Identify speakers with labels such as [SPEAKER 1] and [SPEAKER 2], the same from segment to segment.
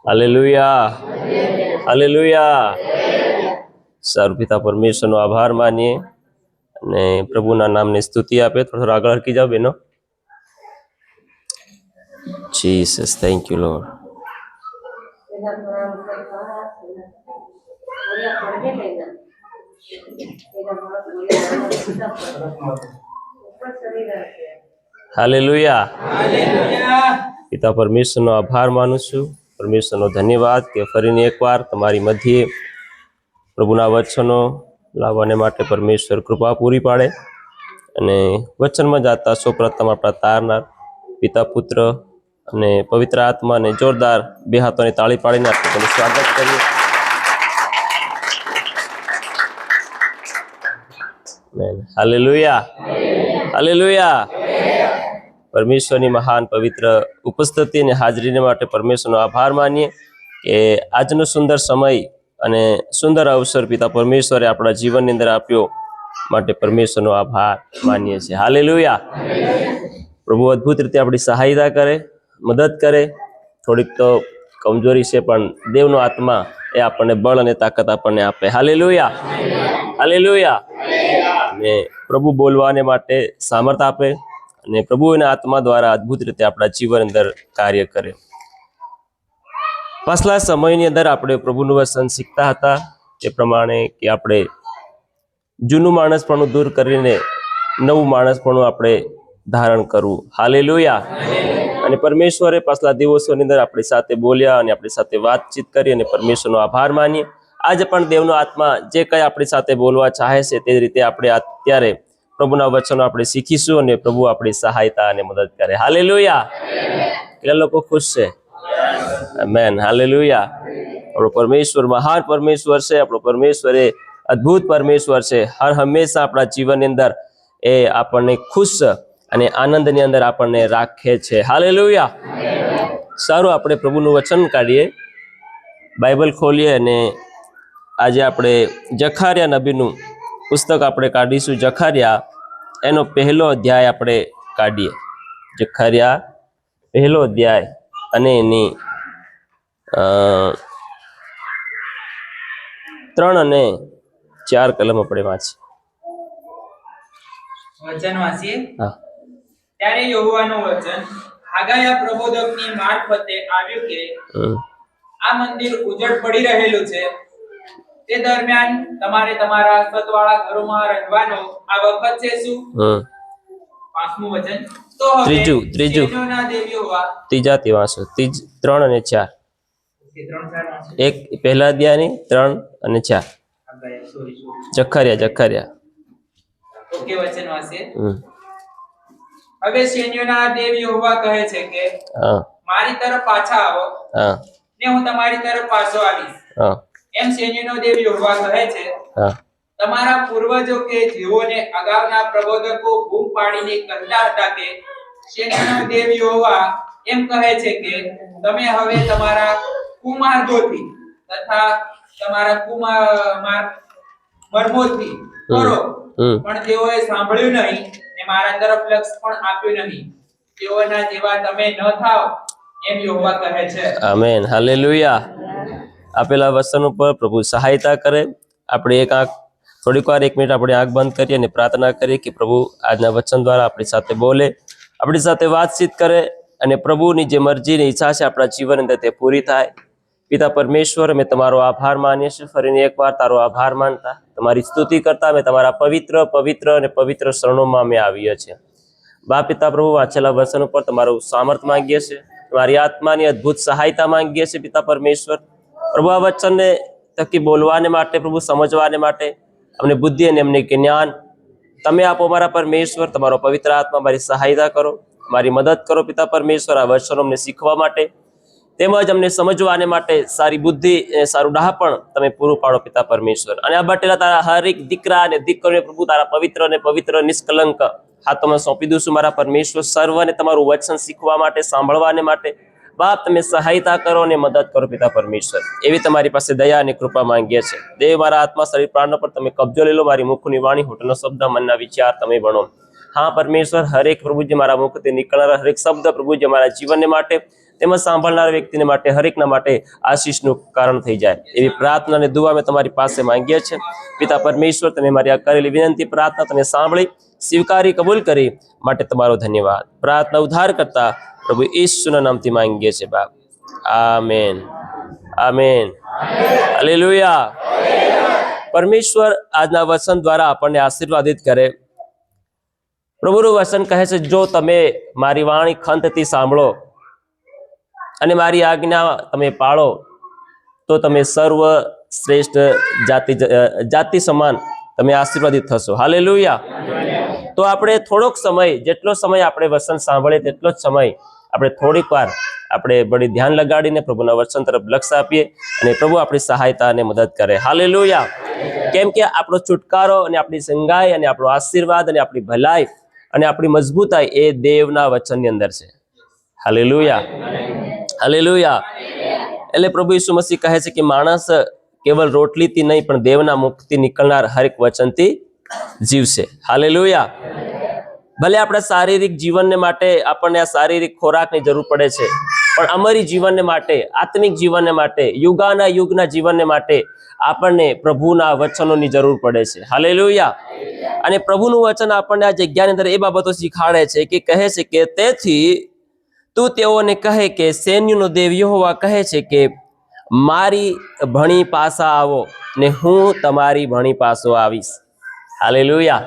[SPEAKER 1] Hallelujah, hallelujah. સારું, પિતા પરમેશ્વરનો આભાર માનીએ અને પ્રભુના નામની સ્તુતિ આપે. થોડો આગળ હરકી જાઓ બેનો. Jesus, thank you lord. Hallelujah. પિતા પરમેશ્વરનો આભાર માનું છું. પરમેશ્વરનો ધન્યવાદ કે ફરીને એકવાર તમારી મધ્યે પ્રભુના વચનો લાવવાને માટે પરમેશ્વર કૃપા પૂરી પાડે. અને વચનમાં જાતા સૌપ્રથમ આપણા તારનાર પિતા, પુત્ર અને પવિત્ર આત્માને જોરદાર બે હાથોની તાળી પાડીને આપણે તેનું સ્વાગત કરીએ. Hallelujah, hallelujah. પરમેશ્વરની મહાન પવિત્ર ઉપસ્થિતિ અને હાજરીને માટે પરમેશ્વરનો આભાર માનીએ કે આજનો સુંદર સમય અને સુંદર અવસર પિતા પરમેશ્વરે આપણા જીવનની અંદર આપ્યો માટે પરમેશ્વરનો આભાર માનીએ છીએ. હાલેલુયા. પ્રભુ અદ્ભુત રીતે આપણી સહાયતા કરે, મદદ કરે. થોડીક તો કમજોરી છે, પણ દેવનો આત્મા એ આપણને બળ અને તાકાત આપણને આપે. Hallelujah, hallelujah. અને પ્રભુ બોલવાને માટે સામર્થ્ય આપે અને પ્રભુ એના આત્મા દ્વારા અદ્ભુત રીતે આપણા જીવન અંદર કાર્ય કરે. પાછલા સમયની અંદર આપણે પ્રભુનું વચન શીખતા હતા તે પ્રમાણે કે આપણે જૂનું માણસપણું દૂર કરીને નવું માણસપણું આપણે ધારણ કરવું. હાલેલુયા. અને પરમેશ્વરે પાછલા દિવસોની અંદર આપણી સાથે બોલ્યા અને આપણી સાથે વાતચીત કરી અને પરમેશ્વરનો આભાર માનીએ. આજે પણ દેવનો આત્મા જે કંઈ આપણી સાથે બોલવા ચાહે છે તે રીતે આપણે અત્યારે પ્રભુના વચનો આપણે શીખીશું અને પ્રભુ આપણી સહાયતા અને મદદ કરે. હાલેલુયા. કેટલા લોકો ખુશ છે? આમેન. હાલેલુયા. આપણો પરમેશ્વર મહાન પરમેશ્વર છે. આપણો પરમેશ્વર એ અદ્ભુત પરમેશ્વર છે. હર હંમેશા આપણા જીવનની અંદર એ આપણને ખુશ અને આનંદની અંદર આપણને રાખે છે. હાલેલુયા. સારું, આપણે પ્રભુનું વચન કાઢીએ, બાઇબલ ખોલીએ અને આજે આપણે જખારિયા નબીનું પુસ્તક આપણે કાઢીશું. જખારિયા એનો પહેલો અધ્યાય આપણે કાઢીએ. જખારિયા પહેલો અધ્યાય અને એની 3 અને 4 કલમ આપણે વાંચીએ.
[SPEAKER 2] વચન વાંચીએ.
[SPEAKER 1] હા.
[SPEAKER 2] ત્યારે યહોવાનું વચન હાગાયા પ્રબોધકની મારફતે આવ્યું કે આ મંદિર ઉજળ પડી રહેલું છે. તે દરમિયાન તમારે તમારા સતવાળા ઘરોમાં રહેવાનો આ વખત છે શું? પાંચમું વચન. તો હવે સૈન્યોના દેવ યહોવા.
[SPEAKER 1] ત્રીજાથી વાંચો. 3 અને 4. એક પહેલા અધ્યાયની 3 અને 4. જખારિયા.
[SPEAKER 2] ઓકે, વચન વાંચીએ. હવે સૈન્યોના દેવ યહોવા કહે છે કે મારી તરફ પાછા આવો ને હું તમારી તરફ પાછો આવીશ. એમ સૈન્યનો દેવ યહોવા કહે છે. તમારા પૂર્વજો કે જેઓને અગાઉના પ્રબોધકો બૂમ પાડીને કહેતા હતા કે સૈન્યનો દેવ યહોવા એમ કહે છે કે તમે હવે તમારા કુમાર્ગોથી તથા તમારા મર્મોથી કરો, પણ તેઓએ સાંભળ્યું નહીં ને મારા તરફ લક્ષ પણ આપ્યું નહીં. તેઓના જેવા તમે ન થાઓ એમ યહોવા કહે છે.
[SPEAKER 1] આમેન. હાલેલુયા. આપેલા વચન ઉપર પ્રભુ સહાયતા કરે. આપણે થોડીક વાર 1 મિનિટ આપણે આંખ બંધ કરીએ અને પ્રાર્થના કરીએ કે પ્રભુ આજના વચન દ્વારા આપણી સાથે બોલે, આપણી સાથે વાતચીત કરે અને પ્રભુની જે મરજીની ઈચ્છા છે આપણા જીવન અંદર તે પૂરી થાય. પિતા પરમેશ્વર, અમે તમારો આભાર માનીએ છીએ. ફરીને એકવાર તારો આભાર માનતા, તમારી સ્તુતિ કરતા અમે તમારા પવિત્ર અને પવિત્ર શરણોમાં અમે આવીએ છીએ. બા પિતા પ્રભુ, વાંચેલા વચન ઉપર તમારું સામર્થ્ય માંગીએ છીએ, તમારી આત્માની અદ્ભુત સહાયતા માંગીએ છીએ. પિતા પરમેશ્વર પ્રભુ, આ વચનને થકી બોલવાને માટે, પ્રભુ સમજવાને માટે અમને બુદ્ધિ અને અમને જ્ઞાન તમે આપો. મારા પરમેશ્વર, તમારો પવિત્ર આત્મા મારી સહાયતા કરો, મારી મદદ કરો. પિતા પરમેશ્વર, આ વચનો અમને શીખવા માટે તેમજ અમને સમજવાને માટે સારી બુદ્ધિ અને સારું ડહાપણ તમે પૂરું પાડો. પિતા પરમેશ્વર, અને આ બટેલા તારા હરેક દીકરા અને દીકરીઓને પ્રભુ તારા પવિત્ર અને પવિત્ર નિષ્કલંક હાથોમાં સોંપી દઉં છું. મારા પરમેશ્વર, સર્વને તમારું વચન શીખવા માટે, સાંભળવાને માટે બાપ તમે સહાયતા કરો અને મદદ કરો. પિતા પરમેશ્વર, એવી તમારી પાસે દયા અને કૃપા માંગીએ છે. દેવ, મારા આત્મા, શરીર, પ્રાણ પર તમે કબજો લઈ લો. મારી મુખની વાણી, હોઠનો શબ્દ, મનના વિચાર તમે ભણો. હા પરમેશ્વર, હરેક પ્રભુજી મારા મુખથી નીકળનારા હરેક શબ્દ પ્રભુજી મારા જીવનને માટે તેમજ સાંભળનાર વ્યક્તિને માટે હરેકના માટે આશીષનું કારણ થઈ જાય એવી પ્રાર્થના અને દુઆ અમે તમારી પાસે માંગીએ છીએ. પિતા પરમેશ્વર, તમે મારી આ કરેલી વિનંતી પ્રાર્થના તમે સાંભળી સ્વીકારી કબૂલ કરી માટે તમારો ધન્યવાદ. પ્રાર્થના ઉદ્ધાર કરતા પ્રભુ ઈસુના નામથી માંગીએ છીએ બાપ. Amen, amen, hallelujah. પરમેશ્વર આજના વચન દ્વારા આપણને આશીર્વાદિત કરે. પ્રભુનું વચન કહે છે, જો તમે મારી વાણી ખંતથી સાંભળો અને મારી આજ્ઞા તમે પાળો તો તમે સર્વ શ્રેષ્ઠ જાતિ સમાન તમે આશીર્વાદિત થશો. હાલેલુયા. તો આપણે થોડોક સમય, જેટલો સમય આપણે વચન સાંભળીએ તેટલો જ સમય આપણે થોડીક વાર આપણે બડી ધ્યાન લગાડીને પ્રભુના વચન તરફ લક્ષ્ય આપીએ અને પ્રભુ આપણી સહાયતા અને મદદ કરે. હાલેલુયા. કેમ કે આપણો છુટકારો અને આપણી સંગાઈ અને આપણો આશીર્વાદ અને આપણી ભલાઈ અને આપણી મજબૂતાઈ એ દેવના વચનની અંદર છે. Hallelujah, hallelujah. એટલે પ્રભુ ઈસુ મસીહ કહે છે કે માણસ કેવલ રોટલીથી નહીં પણ દેવના મુખથી નીકળનાર હરેક વચનથી જીવશે. હાલેલુયા. ભલે આપણા શારીરિક જીવનને માટે આપણને આ શારીરિક ખોરાકની જરૂર પડે છે, પણ અમારી જીવનને માટે, આત્મિક જીવનને માટે, યુગાના યુગના જીવનને માટે આપણને પ્રભુના વચનોની જરૂર પડે છે. હાલેલુયા. અને પ્રભુનું વચન આપણને આ જગ્યાની અંદર એ બાબતો શીખાડે છે કે કહે છે કે તેથી તું તેઓને કહે કે સૈન્યનો દેવ યહોવા કહે છે કે મારી ભણી પાસા આવો ને હું તમારી ભણી પાસો આવીશ. Hallelujah,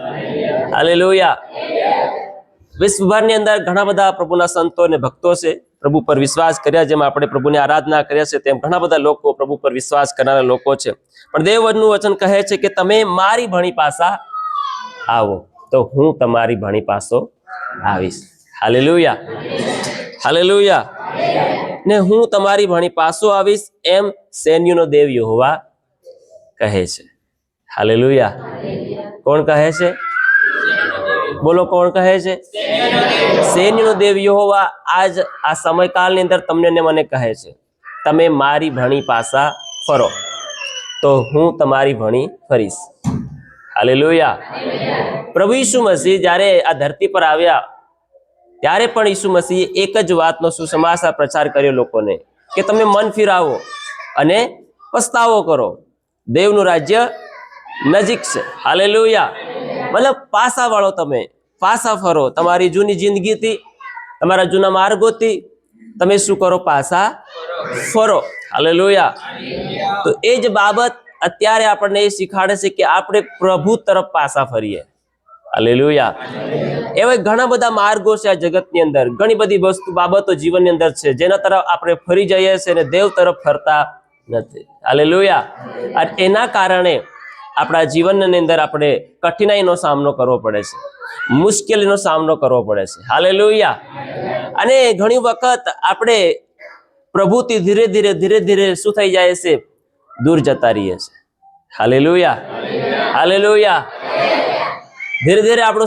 [SPEAKER 1] hallelujah. વિશ્વભરની અંદર ઘણા બધા પ્રભુના સંતો અને ભક્તો છે, પ્રભુ પર વિશ્વાસ કર્યા. જેમ આપણે પ્રભુની આરાધના કર્યા છે તેમ ઘણા બધા લોકો પ્રભુ પર વિશ્વાસ કરનારા લોકો છે. પણ દેવનું વચન કહે છે કે તમે મારી ભણી પાસા આવો તો હું તમારી ભણી પાસો આવીશ. Hallelujah, hallelujah. ને હું તમારી ભણી પાસો આવીશ એમ સૈન્યનો દેવ યહોવા કહે છે. હાલેલુયા. કોણ કહે છે? બોલો, કોણ કહે છે? સૈન્યનો દેવ યહોવા આજ આ સમયકાળની અંદર તમને ને મને કહે છે, તમે મારી ભણી પાસા ફરો તો હું તમારી ભણી ફરીશ. હાલેલુયા. પ્રભુ ઈસુ મસીહ જ્યારે આ ધરતી પર આવ્યા ત્યારે પણ ઈસુ મસીહ એક જ વાતનો સુસમાચાર પ્રચાર કર્યો લોકોને કે તમે મન ફિરાવો અને પસ્તાવો કરો, દેવનું રાજ્ય નજીક છે. હાલેલુયા. મતલબ પાસા વાળો, તમે પાસા ફરો, તમારી જૂની જિંદગીથી, તમારા જૂના માર્ગોથી તમે શું કરો? પાસા ફરો. હાલેલુયા. તો એ જ બાબત અત્યારે આપણને એ શીખાડે છે કે આપણે પ્રભુ તરફ પાસા ફરીએ. હાલેલુયા. એવા ઘણા બધા માર્ગો છે આ જગતની અંદર, ઘણી બધી બાબતો જીવનની અંદર છે જેના તરફ આપણે ફરી જઈએ છીએ અને દેવ તરફ ફરતા નથી. હાલેલુયા. અને એના કારણે આપણા જીવનની અંદર આપણે કઠિનાઈનો સામનો કરવો પડે છે, મુશ્કેલીનો સામનો કરવો પડે છે. હાલેલુયા. અને ઘણી વખત આપણે પ્રભુથી ધીરે ધીરે ધીરે ધીરે શું થઈ જાય છે? દૂર જતા રહીએ છીએ. Hallelujah, hallelujah. ધીરે ધીરે આપણો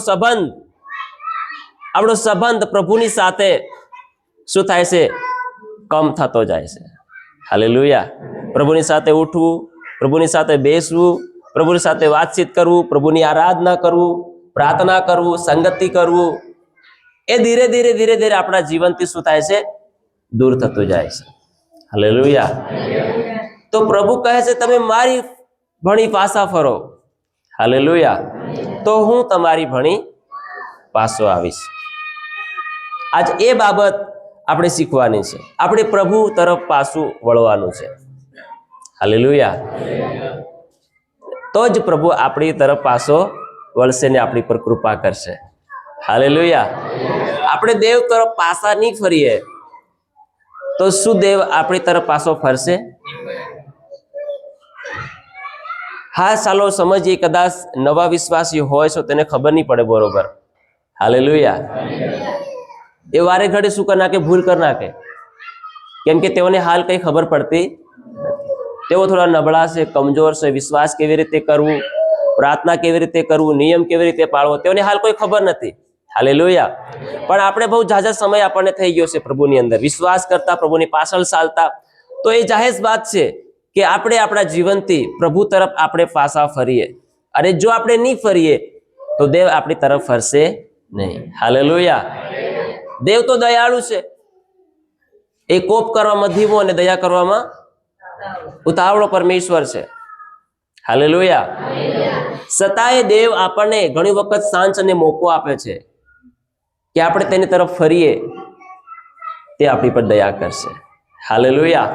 [SPEAKER 1] સંબંધ પ્રભુની સાથે શું થાય છે? કમ થતો જાય છે. હાલેલુયા. પ્રભુની સાથે ઉઠવું, પ્રભુની સાથે બેસવું, પ્રભુની સાથે વાતચીત કરવું, પ્રભુની આરાધના કરવું, પ્રાર્થના કરવું, સંગતિ કરવું, એ ધીરે ધીરે ધીરે ધીરે આપણા જીવનથી શું થાય છે? દૂર થતું જાય છે. હાલેલુયા. તો પ્રભુ કહે છે તમે મારી ભણી પાસા ફરો. હાલેલુયા. તો હું તમારી ભણી પાસો આવીશ. આજ એ બાબત આપણે શીખવાની છે. આપણે પ્રભુ તરફ પાછું વળવાનું છે. હાલેલુયા. તો જ પ્રભુ આપણી તરફ પાછો વળશે ને આપણી પર કૃપા કરશે. હાલેલુયા. આપણે દેવ તરફ પાછા નહીં ફરીએ તો શું દેવ આપણી તરફ પાછો ફરશે? હા, ચાલો સમજીએ. કદાચ નવા વિશ્વાસી હોય તો તેને ખબર નહીં પડે બરોબર. હાલેલુયા. એ વારે ઘડી શું કરી નાખે? ભૂલ કરી નાખે. કેમ કે તેઓને હાલ કઈ ખબર પડતી નથી. તેઓ થોડા નબળા છે, કમજોર છે. વિશ્વાસ કેવી રીતે કરવું, પ્રાર્થના કેવી રીતે કરવું, નિયમ કેવી રીતે પાળવો, તેઓને હાલ કોઈ ખબર નથી. હાલેલુયા. પણ આપણે બહુ ઝાઝા સમય આપણને થઈ ગયો છે પ્રભુની અંદર વિશ્વાસ કરતા, પ્રભુની પાછળ ચાલતા. તો એ જાહેર વાત છે કે આપણે આપણા જીવનથી પ્રભુ તરફ આપણે પાછા ફરીએ. અને જો આપણે નહીં ફરીએ તો દેવ આપણી તરફ ફરશે નહીં. હાલેલુયા. દેવ તો દયાળુ છે. એ કોપ કરવામાં ધીમો અને દયા કરવામાં ઉતાવળો પરમેશ્વર છે. હાલેલુયા. છતાંય દેવ આપણને ઘણી વખત સાંજ અને મોકો આપે છે કે આપણે તેની તરફ ફરીએ, તે આપણી પર દયા કરશે. હાલેલુયા.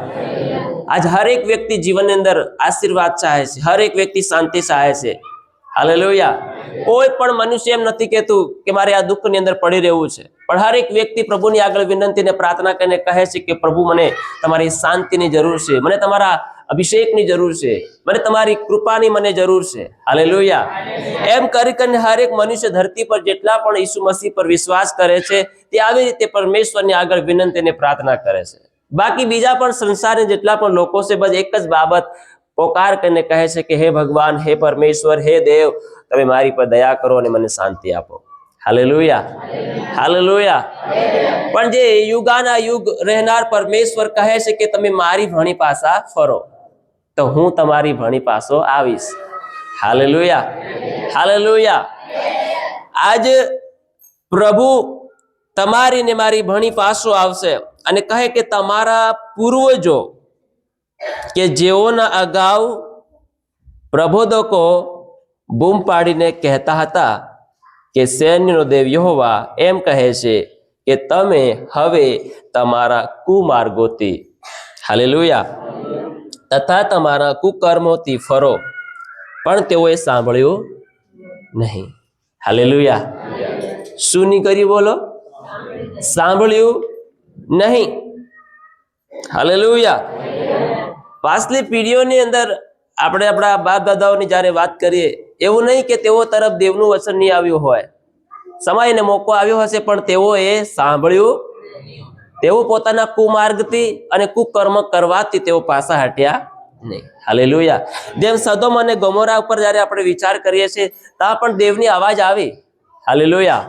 [SPEAKER 1] આજ હરેક વ્યક્તિ જીવનની અંદર આશીર્વાદ ચાહે છે, હરેક વ્યક્તિ શાંતિ ચાહે છે. હાલેલુયા. કોઈ પણ મનુષ્ય એમ નથી કહેતું કે મારે આ દુઃખની અંદર પડી રહેવું છે, પણ હરેક વ્યક્તિ પ્રભુની આગળ વિનંતી અને પ્રાર્થના કરીને કહે છે કે પ્રભુ, મને તમારી શાંતિની જરૂર છે, મને તમારા અભિષેકની જરૂર છે, મને તમારી કૃપાની મને જરૂર છે. હાલેલુયા. એમ કરીને હરેક મનુષ્ય ધરતી પર જેટલા પણ ઈસુ મસીહ પર વિશ્વાસ કરે છે તે આવી રીતે પરમેશ્વરની આગળ વિનંતી અને પ્રાર્થના કરે છે. બાકી બીજા પણ સંસારના જેટલા પણ લોકો છે, બસ એક જ બાબત પોકાર કરીને કહે છે કે હે ભગવાન, હે પરમેશ્વર, હે દેવ, તમે મારી પર દયા કરો અને મને શાંતિ આપો. હાલેલુયા. હાલેલુયા. પણ જે યુગાના યુગ રહેનાર પરમેશ્વર કહે છે કે તમે મારી ભણી પાસા ફરો, તો હું તમારી ભણી પાસો આવીશ. હાલેલુયા. હાલેલુયા. આજ પ્રભુ તમારી ને મારી ભણી પાસો આવશે અને કહે કે તમારા પૂર્વજો કે જેઓના અગાઉ પ્રબોધકો બૂમ પાડીને કહેતા હતા કે સૈન્યનો દેવ યહોવા એમ કહે છે કે તમે હવે તમારા કુમાર્ગોથી, હાલેલુયા, તથા તમારા કુકર્મોથી ફરો, પણ તેઓએ સાંભળ્યું નહીં. હાલેલુયા. શું નહીં કર્યું? બોલો. સાંભળ્યું નહીં. હાલેલુયા. પાછલી પેઢીઓની અંદર આપણે આપણા બાપ દાદાઓની જ્યારે વાત કરીએ, એવું નહીં કે તેઓ તરફ દેવનું વચન નહીં આવ્યું હોય, સમયને મોકો આવ્યો હશે, પણ તેઓએ સાંભળ્યું. તેઓ પોતાના કુમાર્ગથી અને કુકર્મ કરવાથી તેઓ પાછા હટ્યા નહીં. હાલેલુયા. જેમ સદોમ અને ગોમોરા ઉપર જ્યારે આપણે વિચાર કરીએ છીએ, ત્યાં પણ દેવની અવાજ આવી. હાલેલુયા.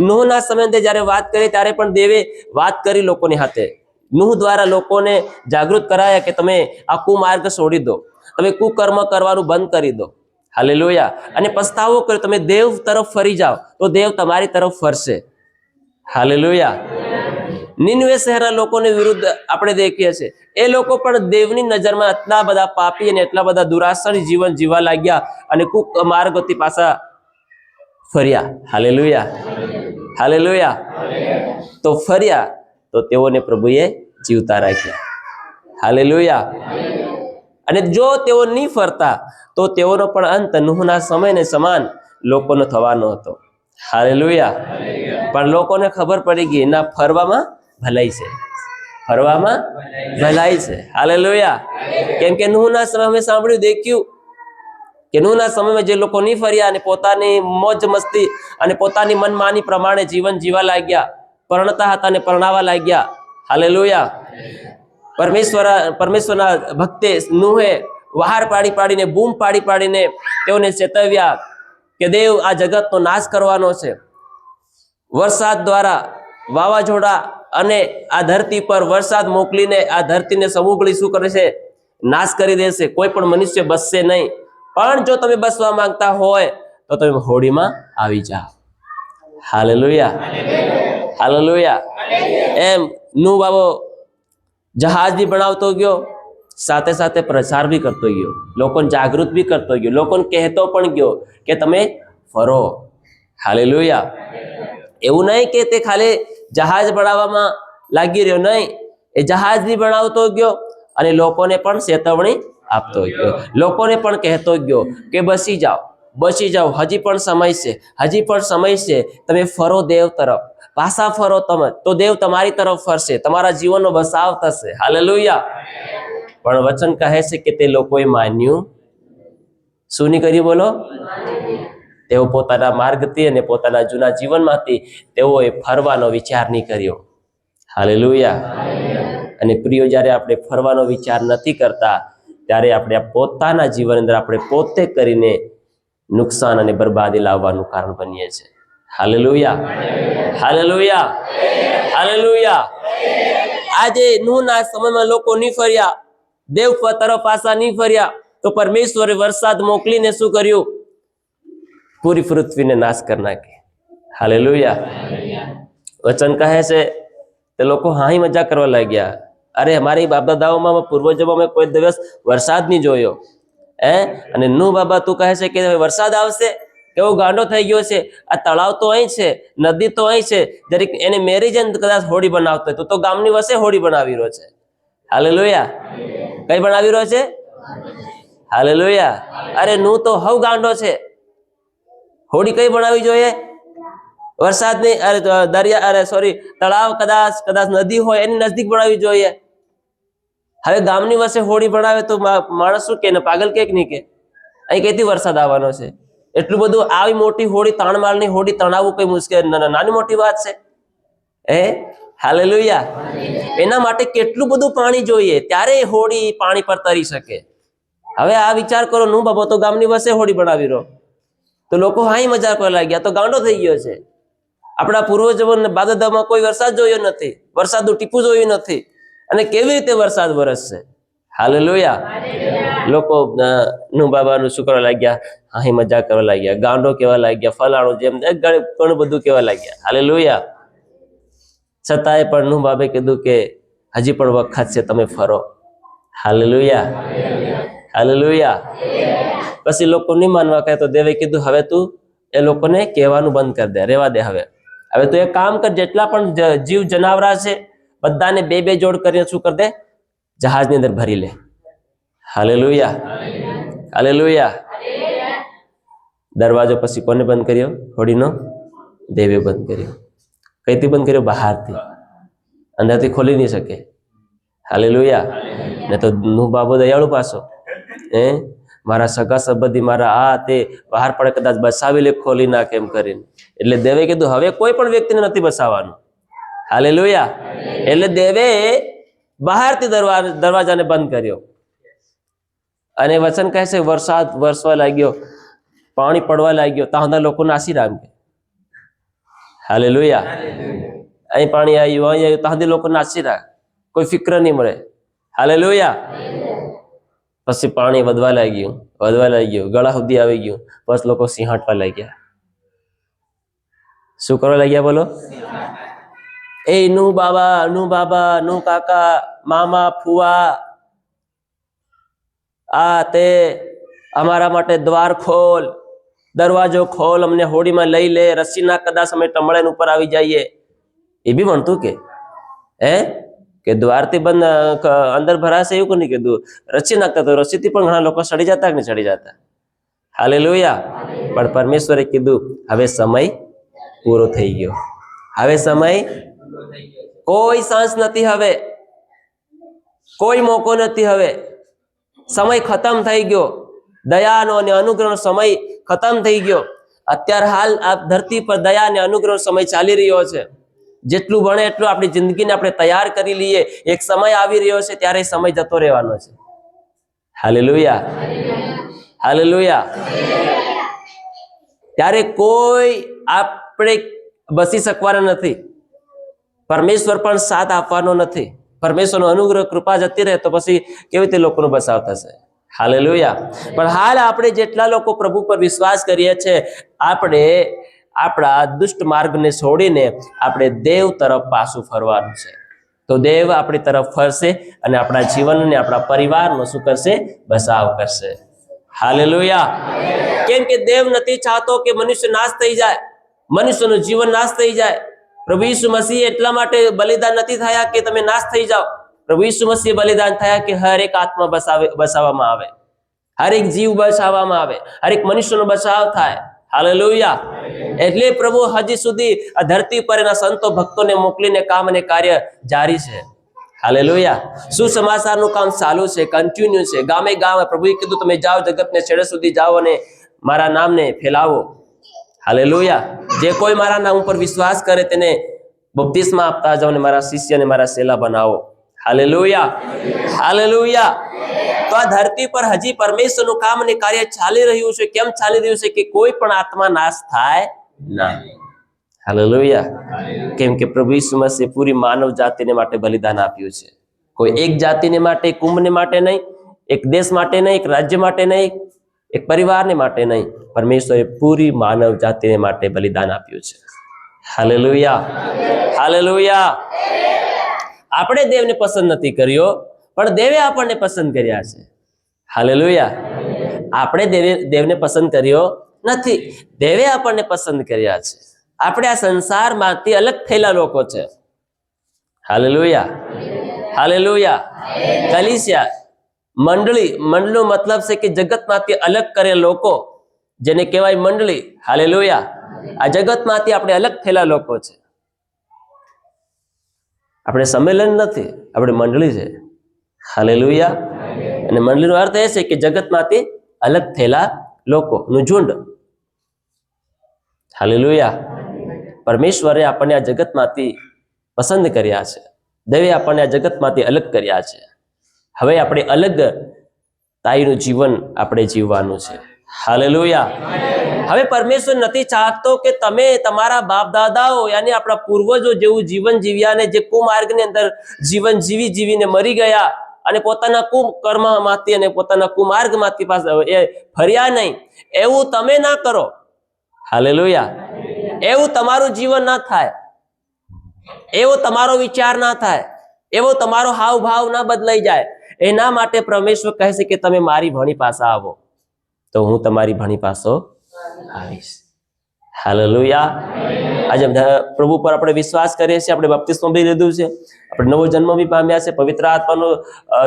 [SPEAKER 1] નૂહના સમયે જ્યારે વાત કરી ત્યારે પણ દેવે વાત કરી લોકોની હાથે. નૂહ દ્વારા લોકોને જાગૃત કરાયા કે તમે આ કુમાર્ગ છોડી દો, તમે કુકર્મ કરવાનું બંધ કરી દો. હાલેલુયા. અને પસ્તાવો કરો, તમે દેવ તરફ ફરી જાઓ તો દેવ તમારી તરફ ફરશે. હાલેલુયા. નિનવે શહેરના લોકોને વિરુદ્ધ આપણે દેખીએ છીએ, એ લોકો પણ દેવની નજરમાં એટલા બધા પાપી અને એટલા બધા દુરાસરી જીવન જીવવા લાગ્યા અને કુમાર્ગોથી પાછા ફર્યા. હાલેલુયા. હાલેલુયા. તો ફર્યા તો તેઓને પ્રભુએ જીવતા રાખ્યા. હાલેલુયા. અને જો તેઓ નહીં ફરતા તો તેઓનો પણ અંત નૂહના સમયને સમાન લોકોનો થવાનો હતો. હાલેલુયા. પણ લોકોને ખબર પડી ગઈ, ના, ફરવામાં ભલાઈ છે, ફરવામાં ભલાઈ છે. હાલેલુયા. કેમ કે નૂહના સમય અમે સાંભળ્યું, દેખ્યું કે નૂહના સમયમાં જે લોકો નહીં ફર્યા અને પોતાની મોજ મસ્તી અને પોતાની મનમાની પ્રમાણે જીવન જીવા લાગ્યા, પરણતા હતા અને પરણાવા લાગ્યા. હાલેલુયા. પરમેશ્વરના ભક્તે નૂહે વહાર પાડીને બૂમ પાડીને તેઓને ચેતવ્યા કે દેવ આ જગતનો નાશ કરવાનો છે. વરસાદ દ્વારા, વાવાઝોડા અને આ ધરતી પર વરસાદ મોકલીને આ ધરતીને સમૂગળી શું કરે છે? નાશ કરી દેશે. કોઈ પણ મનુષ્ય બસશે નહીં. પણ જો તમે બસવા માંગતા હોય તો તમે હોડીમાં આવી જાઓ. હાલેલુયા. હાલેલુયા. એમ નૂહ બાબો જહાજ બી બનાવતો ગયો, સાથે સાથે પ્રચાર બી કરતો ગયો, લોકોને જાગૃત બી કરતો ગયો, લોકોને કહેતો પણ ગયો કે તમે ફરો. હાલેલુયા. એવું નહીં કે તે ખાલી જહાજ બનાવવામાં લાગી રહ્યો, નહીં, એ જહાજ બી બનાવતો ગયો અને લોકોને પણ ચેતવણી આપતો ગયો, લોકોને પણ કહેતો ગયો કે બસી જાઓ, હજી પણ સમય છે, હજી પણ સમય છે, તમે ફરો દેવ તરફ, પાછા ફરો તમે તો દેવ તમારી તરફ ફરશે, તમારા જીવનનો બસાવ થશે. હાલેલુયા. પણ વચન કહે છે કે તે લોકોએ માન્યું શું નહીં કર્યું? બોલો. તેઓ પોતાના માર્ગથી અને પોતાના જૂના જીવનમાંથી તેઓએ ફરવાનો વિચાર નહીં કર્યો. હાલેલુયા. અને પ્રિયો, જ્યારે આપણે ફરવાનો વિચાર નથી કરતા ત્યારે આપણે પોતાના જીવન અંદર આપણે પોતે કરીને નુકસાન અને બરબાદી લાવવાનું કારણ બનીએ છીએ. હાલેલુયા. હાલેલુયા. હાલેલુયા. આજે નૂહના સમયમાં લોકો નહીં ફર્યા, દેવ તરફ પાછા નહીં ફર્યા, તો પરમેશ્વરે વરસાદ મોકલીને શું કર્યું? પૂરી પૃથ્વીને નાશ કરી નાખી. હાલેલુયા. વચન કહે છે તે લોકો હાઈ મજા કરવા લાગ્યા. અરે અમારી બાપ દાદાઓમાં પૂર્વજોમાં મેં કોઈ દિવસ વરસાદ નહીં જોયો. અને નૂહ બાબા તું કહે છે કે વરસાદ આવશે? કેવો ગાંડો થઈ ગયો છે. આ તળાવ તો અહીં છે, નદી તો અહીં છે, જરીક એને મેરી જઈને કદાચ હોડી બનાવતો હોય તો ગામની વસે હોડી બનાવી રહ્યો છે. હાલેલુયા. કઈ બનાવી રહ્યો છે? હાલેલુયા. અરે નૂહ તો હવ ગાંડો છે. હોડી કઈ બનાવી જોઈએ? વરસાદ ની, અરે દરિયા, અરે સોરી તળાવ, કદાચ નદી હોય એની નજદીક બનાવવી જોઈએ. હવે ગામની વસે હોડી બનાવે તો માણસ શું કે, પાગલ કે નહીં કે? અહીં કઈથી વરસાદ આવવાનો છે? એટલું બધું આવી મોટી હોડી, 3 માળની હોડી તણાવવું કઈ મુશ્કેલ, નાની મોટી વાત છે? હાલેલુયા. એના માટે કેટલું બધું પાણી જોઈએ ત્યારે હોડી પાણી પર તરી શકે. હવે આ વિચાર કરો, નૂહ બાબો તો ગામની વસે હોડી બનાવી રહ્યો, તો લોકો હાઈ મજા કરવા લાગ્યા, તો ગાંડો થઈ ગયો છે. આપણા પૂર્વજોને બાદદામાં કોઈ વરસાદ જોયો નથી, વરસાદનું ટીપું જોયું નથી, અને કેવી રીતે વરસાદ વરસશે? હાલેલુયા. લોકો નૂહ બાબાનું શું કરવા લાગ્યા? હાઈ મજા કરવા લાગ્યા, ગાંડો કેવા લાગ્યા, ફલાણું, જેમ ઘણું બધું કેવા લાગ્યા. હાલેલુયા. છતાંય પણ નૂહ બાબે કીધું કે હજી પણ વખત છે, તમે ફરો. હાલેલુયા. હાલેલુયા. પછી લોકો નહીં માનવા કહે તો દેવે કીધું હવે તું એ લોકોને કહેવાનું બંધ કરી દે, રેવા દે. હવે તું એક કામ કર, જેટલા પણ જીવ જનાવરા છે બધાને 2-2 જોડ કરીને શું કરી દે? જહાજની અંદર ભરી લે. હાલેલુયા. હાલેલુયા. દરવાજો પછી કોને બંધ કર્યો? હોડીનો દેવે બંધ કર્યો. કઈથી બંધ કર્યો? બહારથી. અંદરથી ખોલી નહીં શકે. હાલેલુયા. ને તો નૂહ બાબો દયાળુ પાછો, મારા સગા સંબંધી, મારા આ તે બહાર પડે કદાચ બસાવી લે, ખોલી નાખે એમ કરીને. એટલે દેવે કીધું હવે કોઈ પણ વ્યક્તિને નથી બસાવવાનું. હાલેલુયા. એટલે દેવે બહારથી દરવાજાને બંધ કર્યો. અને વચન કહે છે વરસાદ વરસવા લાગ્યો, પાણી પડવા લાગ્યો, ત્યાં લોકો નાસી રામ કે. હાલેલુયા. અહીં પાણી આવ્યું, અહીં આવ્યું, ત્યાં લોકો નાસી રાખ, કોઈ ફિક્ર નહીં મળે. હાલેલુયા. પછી પાણી વધવા લાગ્યું, ગળા સુધી આવી ગયું. બસ લોકો સિંહાટવા લાગ્યા. શું કરવા લાગ્યા? બોલો. નૂહ બાબા, નૂહ કાકા, મામા, ફુવા, આ તે અમારા માટે દ્વાર ખોલ, દરવાજો ખોલ, અમને હોડીમાં લઈ લે, રસ્સીના કદાચ અમે ટમળેન ઉપર આવી જઈએ. એ બી ભણતું કે દ્વારથી બંધ અંદર ભરાશે એવું કોઈ નહીં કીધું. રસ્સી નાખતા તો રસ્સીથી પણ ઘણા લોકો સડી જતા કે નહીં સડી જતા. હાલેલુયા. પણ પરમેશ્વરે કીધું હવે સમય પૂરો થઈ ગયો. હવે સમય, કોઈ સાંસ નથી, હવે કોઈ મોકો નથી. હવે સમય ખતમ થઈ ગયો. દયાનો અને અનુગ્રહનો સમય ખતમ થઈ ગયો. અત્યારે હાલ આ ધરતી પર દયા અને અનુગ્રહનો સમય ચાલી રહ્યો છે. જેટલું બને એટલું આપણી જિંદગીને આપણે તૈયાર કરી લઈએ. એક સમય આવી રહ્યો છે ત્યારે સમય જતો રહેવાનો છે. હાલેલુયા. હાલેલુયા. ત્યારે કોઈ આપણે બસી શકવાના નથી. પરમેશ્વર પણ સાથ આપવાનો નથી. પરમેશ્વરનો અનુગ્રહ કૃપા જતી રહે તો પછી કેવી રીતે લોકોનો બચાવ થશે? હાલેલુયા. પણ હાલ આપણે જેટલા લોકો પ્રભુ પર વિશ્વાસ કરીએ છીએ, આપણે આપણા દુષ્ટ માર્ગને છોડીને આપણે દેવ તરફ પાછું ફરવાનું છે. તો દેવ આપણી તરફ ફરશે અને આપણા જીવનને, આપણા પરિવારનો શું કરશે? બચાવ કરશે. હાલેલુયા. કેમ કે દેવ નથી ચાહતો કે મનુષ્ય નાશ થઈ જાય, મનુષ્યનું જીવન નાશ થઈ જાય. પ્રભુ ઈસુ મસીહ એટલા માટે બલિદાન નથી થયા કે તમે નાશ થઈ જાઓ. પ્રભુ ઈસુ મસીહ બલિદાન થયા કે હર એક આત્મા બચાવવામાં આવે, હર એક જીવ બચાવવામાં આવે, હર એક મનુષ્યનો બચાવ થાય. હાલેલુયા. એટલે પ્રભુ હજી સુધી આ ધરતી પર એના સંતો ભક્તોને મોકલીને કામ અને કાર્ય જારી છે. હાલેલુયા. સુસમાચારનું કામ ચાલુ છે, કન્ટિન્યુ છે. ગામે ગામ પ્રભુએ કીધું તમે જાઓ, જગતને છેડે સુધી જાઓ અને મારા નામને ફેલાવો. હાલેલુયા. જે કોઈ મારા નામ ઉપર વિશ્વાસ કરે તેને બપ્તિસ્મા આપતા જાઓ અને મારા શિષ્ય અને મારા ચેલા બનાવો. હાલેલુયા. હાલેલુયા. તો આ ધરતી પર હજી પરમેશ્વરનું કામ અને કાર્ય ચાલી રહ્યું છે. કેમ ચાલી રહ્યું છે? કે કોઈ પણ આત્મા નાશ થાય ના. હાલેલુયા. કેમ કે પ્રભુ ઈસુ મસીહે પૂરી માનવ જાતિને માટે બલિદાન આપ્યું છે. કોઈ એક જાતિને માટે, કુંભને માટે નહીં, એક દેશ માટે નહીં, એક રાજ્ય માટે નહીં, એક પરિવારને માટે નહીં. પરમેશ્વરે પૂરી માનવ જાતિને માટે બલિદાન આપ્યું છે. હાલેલુયા. હાલેલુયા. આપણે દેવને પસંદ નથી કર્યો, પણ દેવે આપણને પસંદ કર્યા છે. હાલેલુયા. આપણે દેવને પસંદ કર્યો નથી, દેવે આપણને પસંદ કર્યા છે. આપણે આ સંસારમાંથી અલગ થયેલા લોકો છે. Hallelujah, hallelujah. કલીસિયા, મંડળીનો મતલબ છે કે જગતમાંથી અલગ કરેલા લોકો, જેને કહેવાય મંડળી. હાલેલુયા. આ જગતમાંથી આપણે અલગ થયેલા લોકો છે. આપણે સંમેલન નથી, આપણે મંડળી છે. હાલેલુયા. અને મંડળીનો અર્થ એ છે કે જગતમાંથી અલગ થયેલા લોકોનું ઝુંડ. હાલેલુયા. પરમેશ્વરે આપણને આ જગતમાંથી પસંદ કર્યા છે. દેવે આપણને આ જગતમાંથી અલગ કર્યા છે. હવે આપણે અલગ તાઈનું જીવન આપણે જીવવાનું છે. હાલેલુયા. હવે પરમેશ્વર નથી ચાહતો કે તમે તમારા બાપ દાદાઓ યાની આપણા પૂર્વજો જેવું જીવન જીવ્યા ને જે કુમાર્ગની અંદર જીવન જીવીને મરી ગયા અને પોતાના કુકર્મમાંથી અને પોતાના કુમાર્ગમાંથી પાસે એ ફર્યા નહીં, એવું તમે ના કરો. હાલેલુયા. એવું તમારું જીવન ના થાય, એવો તમારો વિચાર ના થાય, એવો તમારો હાવભાવ ના બદલાઈ જાય. એના માટે પરમેશ્વર કહે છે કે તમે મારી ભણી પાસે આવો તો હું તમારી ભણી પાસો આવીશ. હાલેલુયા. આજે પ્રભુ પર આપણે વિશ્વાસ કરીએ છીએ, આપણે બપ્તિસ્મો બી લીધું છે, આપણે નવો જન્મ બી પામ્યા છે, પવિત્ર આત્માનો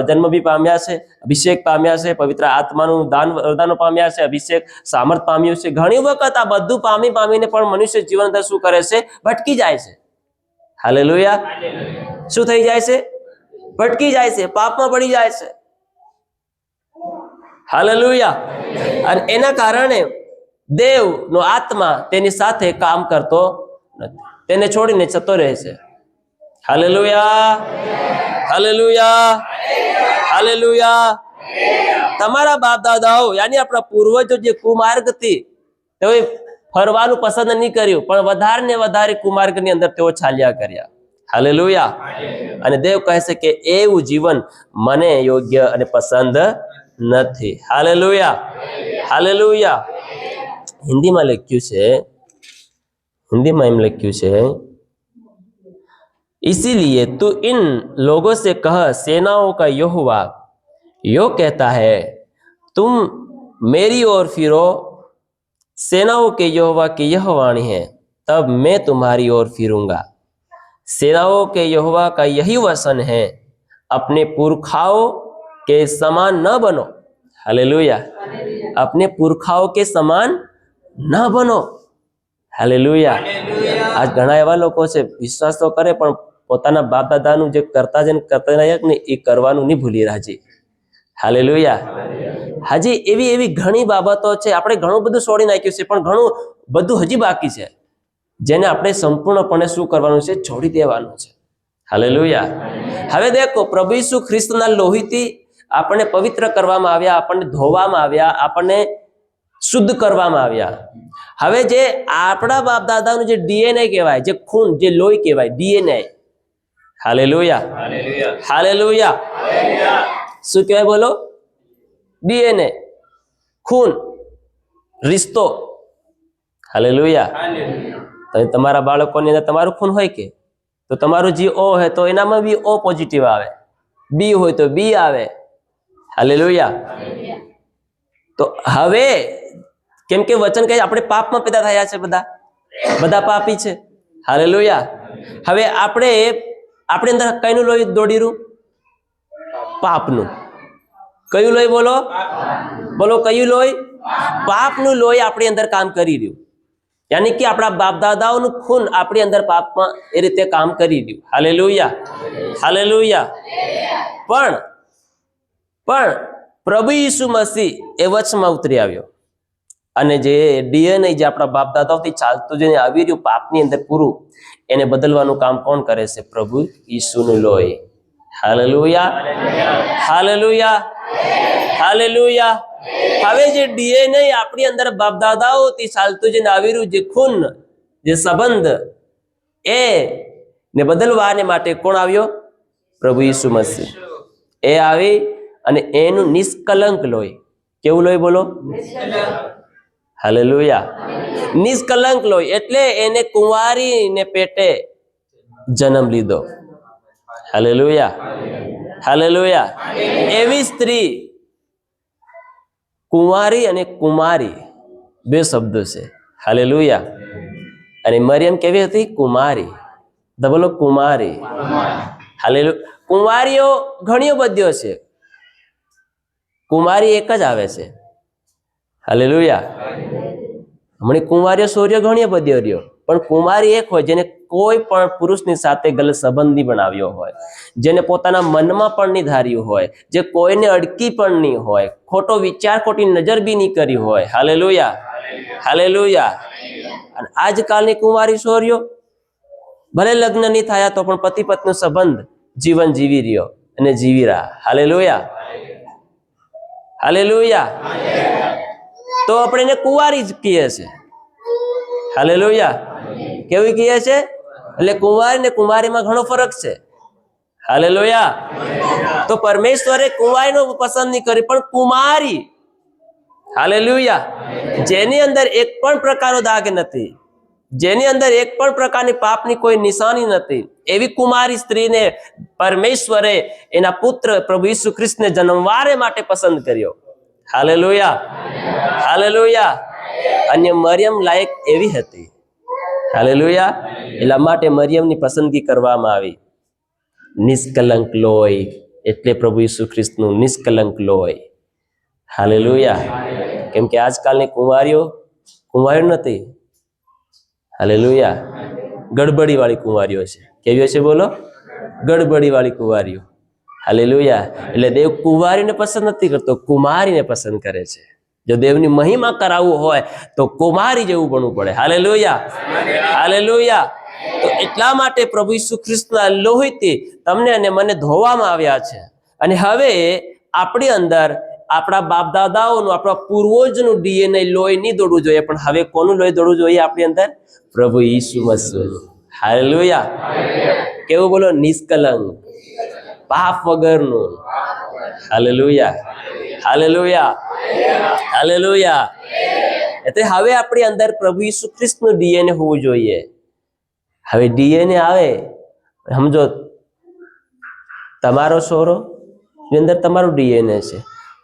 [SPEAKER 1] જન્મ બી પામ્યા છે, અભિષેક પામ્યા છે, પવિત્ર આત્માનું વરદાનો પામ્યા છે, અભિષેક સામર્થ પામ્યું છે. ઘણી વખત આ બધું પામીને પણ મનુષ્ય જીવન અંદર શું કરે છે? ભટકી જાય છે. હાલેલુયા. શું થઈ જાય છે? ભટકી જાય છે, પાપમાં પડી જાય છે. હાલેલુયા. અને એના કારણે દેવનો આત્મા તેની સાથે કામ કરતો નથી, તેને છોડીને જતો રહે છે. Hallelujah, hallelujah, hallelujah. તમારા બાપ દાદાઓ યાની આપણા પૂર્વજો જે કુમાર્ગથી તેઓ ફરવાનું પસંદ નહીં કર્યું, પણ વધારે ને વધારે કુમાર્ગની અંદર તેઓ ચાલ્યા કર્યા. હાલેલુયા. અને દેવ કહે છે કે એવું જીવન મને યોગ્ય અને પસંદ નથી. Hallelujah, hallelujah. હિન્દીમાં લખ્યું છે, हिंदी में एम लख्यू है, इसीलिए तू इन लोगों से कह, सेनाओं का यहोवा यो कहता है, तुम मेरी ओर फिरो, सेनाओं के यहोवा की यह वाणी है, तब मैं तुम्हारी ओर फिरूंगा. सेनाओं के यहोवा का यही वचन है, अपने पुरखाओं के समान न बनो. हालेलुया. अपने पुरखाओं के समान न बनो. હાલેલુયા. આજ ઘણા એવા લોકો છે વિશ્વાસ તો કરે પણ પોતાના બાપ દાદાનું જે કરતા ને એ કરવાનું નહીં ભૂલી રહ્યા છે. હાલેલુયા. હજી એવી ઘણી બાબતો છે, આપણે ઘણું બધું છોડી નાખ્યું છે, પણ ઘણું બધું હજી બાકી છે જેને આપણે સંપૂર્ણપણે શું કરવાનું છે? છોડી દેવાનું છે. હાલેલુયા. હવે દેખો, પ્રભુ ઈસુ ખ્રિસ્તના લોહીથી આપણને પવિત્ર કરવામાં આવ્યા, આપણને ધોવામાં આવ્યા, આપણને શુદ્ધ કરવામાં આવ્યા. હવે જે આપણા બાપ દાદાનું જે ડીએનએ કહેવાય, જે ખૂન, જે લોહી કહેવાય, ડીએનએ. Hallelujah, hallelujah. શું કહેવાય બોલો? ડીએનએ, ખૂન, રિશ્તો. હાલેલુયા. તો તમારા બાળકોની અંદર તમારું ખૂન હોય કે તો તમારું જે ઓ હોય તો એનામાં બી ઓ પોઝિટિવ આવે, બી હોય તો બી આવે. હાલેલુયા. તો હવે કેમ કે વચન કહે આપણે પાપમાં પેદા થયા છે, બધા પાપી છે. હાલેલુયા. હવે આપણે અંદર કઈનું લોહી દોડી રહ્યું? પાપનું. કયું લોહી? બોલો બોલો, કયું લોહી? પાપનું લોહી આપણી અંદર કામ કરી રહ્યું, યાની કે આપણા બાપ દાદાઓનું ખૂન આપણી અંદર પાપમાં એ રીતે કામ કરી રહ્યું. Hallelujah, hallelujah. પણ પ્રભુ ઈસુ મસીહ એ વચમાં ઉતરી આવ્યો અને જે ડીએનએ જે આપણા બાપ દાદાઓથી ચાલતું જઈને આવી રહ્યું પાપની અંદર પૂરું, એને બદલવાનું કામ કોણ કરે છે? પ્રભુ ઈસુનું લોહી. Hallelujah, hallelujah, hallelujah. હવે જે ડીએનએ આપણી અંદર બાપ દાદાઓથી ચાલતું જઈને આવી રહ્યું જે ખૂન, જે સંબંધ, એ ને બદલવાને માટે કોણ આવ્યો? પ્રભુ ઈસુ મસીહ. એ આવી અને એનું નિષ્કલંક લોહી. કેવું લોહી? બોલો. હાલેલુયા. નિષ્કલંક લોહી એટલે એને કુંવારીને પેટે જન્મ લીધો. Hallelujah, hallelujah. એવી સ્ત્રી, કુંવારી અને કુમારી બે શબ્દો છે. હાલેલુયા. અને મરિયમ કેવી હતી? કુમારી. બોલો કુમારી. હાલેલુયા. કુંવારીઓ ઘણીઓ બધીઓ છે, કુમારી એક જ આવે છે. હાલેલુયા. હમણાં કુંવારીઓ સૂર્ય ઘણી બધી રહ્યો, પણ કુમારી એક હોય જેને કોઈ પણ પુરુષની સાથે ગલત સંબંધ નહીં બનાવ્યો હોય, જેને પોતાના મનમાં પણ નહીં ધાર્યું હોય, જે કોઈને અડકી પણ નહીં હોય, ખોટો વિચાર, ખોટી નજર બી નહીં કરી હોય. Hallelujah, hallelujah. અને આજકાલની કુંવારી છોરીઓ ભલે લગ્ન નહીં થયા તો પણ પતિ પત્ની સંબંધ જીવન જીવી રહ્યો અને જીવી રહ્યા. Hallelujah, hallelujah. તો આપણે એને કુંવારી જ કહીએ છે. હાલેલુયા. કેવી કહીએ છે? એટલે કુંવારી ને કુમારીમાં ઘણો ફરક છે. હાલેલુયા. તો પરમેશ્વરે કુંવારીનો પસંદ નહીં કરી, પણ કુમારી. હાલેલુયા. જેની અંદર એક પણ પ્રકારનો દાગ નથી, જેની અંદર એક પણ પ્રકારની પાપની કોઈ નિશાની નથી, એવી કુમારી સ્ત્રીને પરમેશ્વરે એના પુત્ર પ્રભુ ઈસુ ખ્રિસ્તને જન્મવારે માટે પસંદ કર્યો. Hallelujah, hallelujah. અને મરિયમ લાયક એવી હતી. હાલેલુયા. એટલા માટે મરિયમની પસંદગી કરવામાં આવી. નિષ્કલંક લોહી એટલે પ્રભુ ઈસુ ખ્રિસ્તનું નિષ્કલંક લોહી. હાલેલુયા. કેમ કે આજકાલની કુંવારીઓ નથી. હાલેલુયા. ગડબડી વાળી કુંવારીઓ છે. કેવી છે? બોલો, ગડબડી વાળી કુંવારીઓ. હાલેલુયા. એટલે દેવ કુંવારીને પસંદ નથી કરતો, કુમારીને પસંદ કરે છે. જો દેવની મહિમા કરાવવું હોય તો કુમારી જેવું બનવું પડે. Hallelujah, hallelujah. તો એટલા માટે પ્રભુ ઈસુ ખ્રિસ્તના લોહીથી તમને અને મને ધોવામાં આવ્યા છે. અને હવે આપણી અંદર આપણા બાપ દાદાઓનું, આપણા પૂર્વજોનું ડીએનએ લોહી નહીં દોડવું જોઈએ, પણ હવે કોનું લોહી દોડવું જોઈએ આપણી અંદર? પ્રભુ ઈસુ મસીહનું. હાલેલુયા. કેવું? બોલો, નિષ્કલંક, પાપ વગરનું. Hallelujah, hallelujah, hallelujah. એટલે હવે આપણી અંદર પ્રભુ ઈસુ ખ્રિસ્તનું ડીએનએ હોવું જોઈએ. હવે ડીએનએ આવે, સમજો તમારો સોરો ની અંદર તમારું ડીએનએ છે,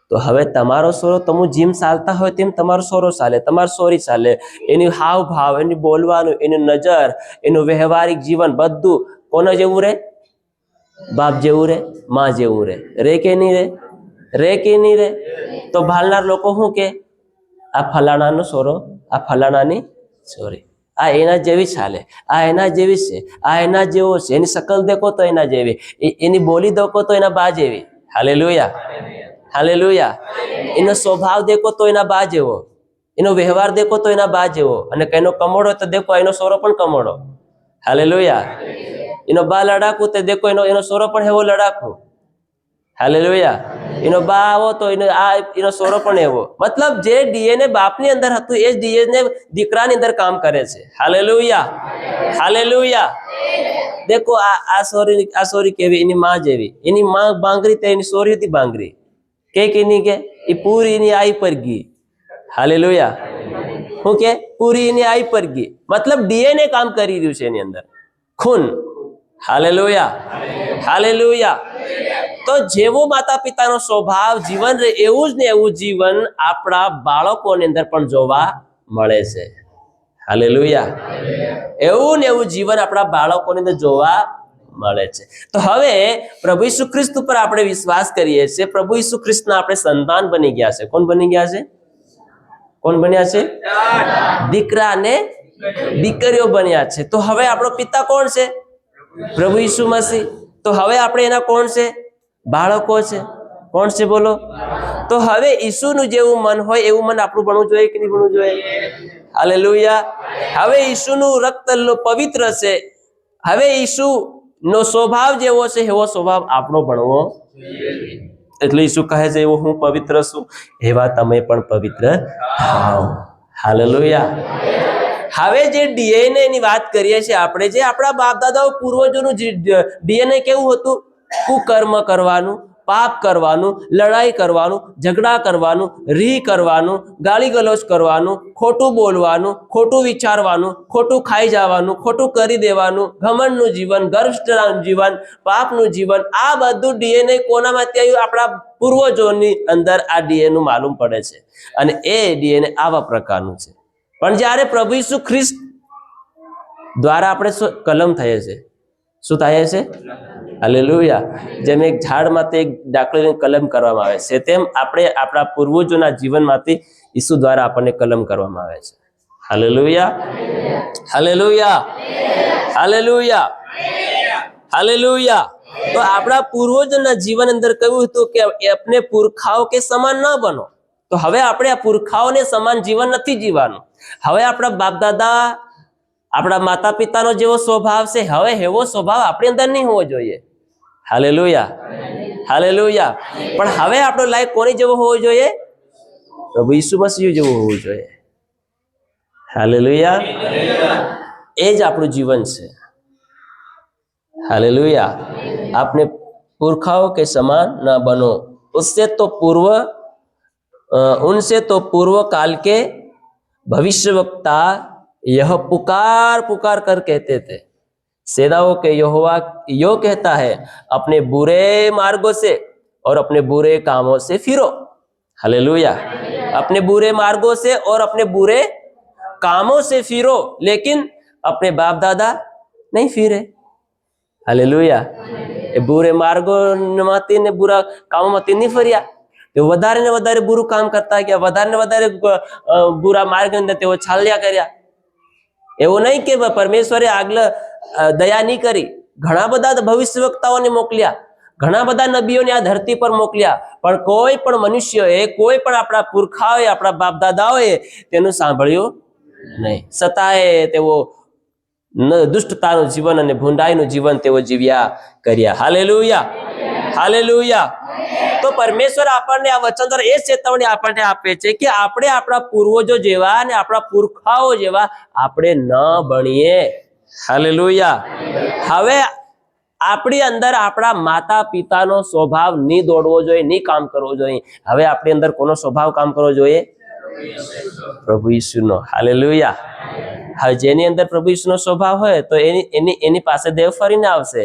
[SPEAKER 1] તો હવે તમારો સોરો તમે જેમ ચાલતા હોય તેમ તમારો સોરો ચાલે, તમારો સોરી ચાલે. એની હાવ ભાવ, એની બોલવાનું, એની નજર, એનું વ્યવહારિક જીવન બધું કોના જેવું રહે? બાપ જેવું રહે, માં જેવું રહે. રે કે નહીં રહે? રે કે નહીં રહે? તો ભાલનાર લોકો શું કે? આ ફલાણાનો સોરો, આ ફલાણાની સોરી, આ એના જેવી ચાલે, આ એના જેવી છે, આ એના જેવો છે. એની શકલ દેખો તો એના જેવી, એની બોલી દેખો તો એના બા જેવી. Hallelujah, hallelujah. એનો સ્વભાવ દેખો તો એના બા જેવો, એનો વ્યવહાર દેખો તો એના બા જેવો. અને કઈનો કમોડો તો દેખો એનો સોરો પણ કમોડો. હાલેલુયા. એનો બા લડાકુ તો દેખો એનો સોરો પણ એવો લડાકુ. હાલેલુયા. એનો બા આવો તો એનો સોરો પણ એવો. મતલબ જે ડીએનએ બાપની અંદર હતું એ ડીએનએ દીકરાની અંદર કામ કરે છે. Hallelujah, hallelujah. દેખો આ સોરી કેવી? એની માં જેવી. એની માં બાંગરી તો એની સોરી હતી બાંગરી. કે નહીં કે? એ પૂરી એની આઈ પર ગઈ. હાલેલુયા. શું કે? પૂરી એની આઈ પર ગઈ. મતલબ ડીએનએ કામ કરી રહ્યું છે એની અંદર, ખૂન. Hallelujah, hallelujah. તો જેવો માતા પિતાનો સ્વભાવ જીવન રહે એવું જ ને એવું જીવન આપણા બાળકોની અંદર પણ જોવા મળે છે. હાલેલુયા. એવું ને એવું જીવન આપણા બાળકોની અંદર જોવા મળે છે. તો હવે પ્રભુ ઈસુ ખ્રિસ્ત ઉપર આપણે વિશ્વાસ કરીએ છીએ. પ્રભુ ઈસુ ખ્રિસ્તના આપણે સંતાન બની ગયા છે. કોણ બની ગયા છે? કોણ બન્યા છે? દીકરા અને દીકરીઓ બન્યા છે. તો હવે આપણો પિતા કોણ છે? પ્રભુ ઈસુ મસીહ. તો હવે આપણે એના કોણ છે? બાળકો છે. કોણ છે? બોલો. તો હવે ઈસુનું જેવું મન હોય એવું મન આપણું બનવું જોઈએ કે નહીં બનવું જોઈએ? હાલેલુયા. હવે ઈસુનું રક્ત પવિત્ર છે. હવે ઈસુ નો સ્વભાવ જેવો છે એવો સ્વભાવ આપણો ભણવો. એટલે ઈસુ કહે છે એવો હું પવિત્ર છું એવા તમે પણ પવિત્ર થાઓ. હાલેલુયા. હવે જે ડીએનએ ની વાત કરીએ છીએ આપણે, જે આપણા બાપ દાદાઓ પૂર્વજોનું ડીએનએ કેવું હતું? કુકર્મ કરવાનું, પાપ કરવાનું, લડાઈ કરવાનું, ઝઘડા કરવાનું, રી કરવાનું, ગાળી ગલોચ કરવાનું, ખોટું બોલવાનું, ખોટું વિચારવાનું, ખોટું ખાઈ જવાનું, ખોટું કરી દેવાનું, ઘમંડનું જીવન, ગર્ભનું જીવન, પાપનું જીવન, આ બધું ડીએનએ કોનામાંથી આવ્યું? આપણા પૂર્વજોની અંદર આ ડીએનએ માલુમ પડે છે અને એ ડીએનએ આવા પ્રકારનું છે. પણ જ્યારે પ્રભુ ઈસુ ખ્રિસ્ત દ્વારા આપણે કલમ થઈએ છે. શું થાય છે? હાલેલુયા. જેમ એક ઝાડમાંથી એક ડાકડીને કલમ કરવામાં આવે છે, તેમ આપણે આપણા પૂર્વજોના જીવનમાંથી ઈસુ દ્વારા આપણને કલમ કરવામાં આવે છે. Hallelujah, hallelujah, hallelujah, hallelujah. તો આપણા પૂર્વજોના જીવન અંદર કહ્યું હતું કે આપણે પુરખાઓ કે સમાન ન બનો. તો હવે આપણે આ પુરખાઓને સમાન જીવન નથી જીવવાનું. હવે આપણા બાપ દાદા, આપણા માતા પિતાનો જેવો સ્વભાવ છે, હવે એવો સ્વભાવ આપણી અંદર નહીં હોવો જોઈએ. Hallelujah, hallelujah. પણ હવે આપણો લાઈફ કોની જેવો હોવો જોઈએ? પ્રભુ ઈસુ મસીહ જેવો હોવો જોઈએ. હાલેલુયા. એ જ આપણું જીવન છે. हालेलुया. आपने पुरखाओं के समान न बनो, उनसे तो पूर्व काल के भविष्यवक्ता यह पुकार पुकार कर कहते थे, सेनाओं के यहोवा यो कहता है, अपने बुरे मार्गों से और अपने बुरे कामों से फिरो. हालेलुया. अपने बुरे मार्गों से और अपने बुरे कामों से फिरो. लेकिन अपने बाप दादा नहीं फिरे. हालेलुया. એ બુરે માર્ગોમાંથી ને બુરા કામોમાંથી નહીં ફર્યા. તેઓ વધારે ને વધારે બુરું કામ કરતા ગયા, વધારે ને વધારે બુરા માર્ગની અંદર તેઓ ચાલ્યા કર્યા. એવું નહીં કે પરમેશ્વરે આગળ દયા નહીં કરી. ઘણા બધા ભવિષ્યવક્તાઓને મોકલ્યા, ઘણા બધા નબીઓને આ ધરતી પર મોકલ્યા, પણ કોઈ પણ મનુષ્યએ, કોઈ પણ આપણા પુરખાઓએ, આપણા બાપ દાદાઓએ તેનું સાંભળ્યું નહીં. છતાંય તેઓ દુષ્ટતાનું જીવન અને ભૂંડાઈનું જીવન તેઓ જીવ્યા કર્યા. Hallelujah, hallelujah. તો પરમેશ્વર આપણને આ વચન દ્વારા એ ચેતવણી આપણને આપે છે કે આપણે આપણા પૂર્વજો જેવા અને આપણા પુરખાઓ જેવા આપણે ન બનીએ. હાલેલુયા. હવે આપણી અંદર આપણા માતા પિતાનો સ્વભાવ નહીં દોડવો જોઈએ, નહીં કામ કરવો જોઈએ. હવે આપણી અંદર કોનો સ્વભાવ કામ કરવો જોઈએ? પ્રભુ ઈસુનો. હાલેલુયા. હવે જેની અંદર પ્રભુ ઈસુનો સ્વભાવ હોય તો એની પાસે દેવ ફરીને આવશે.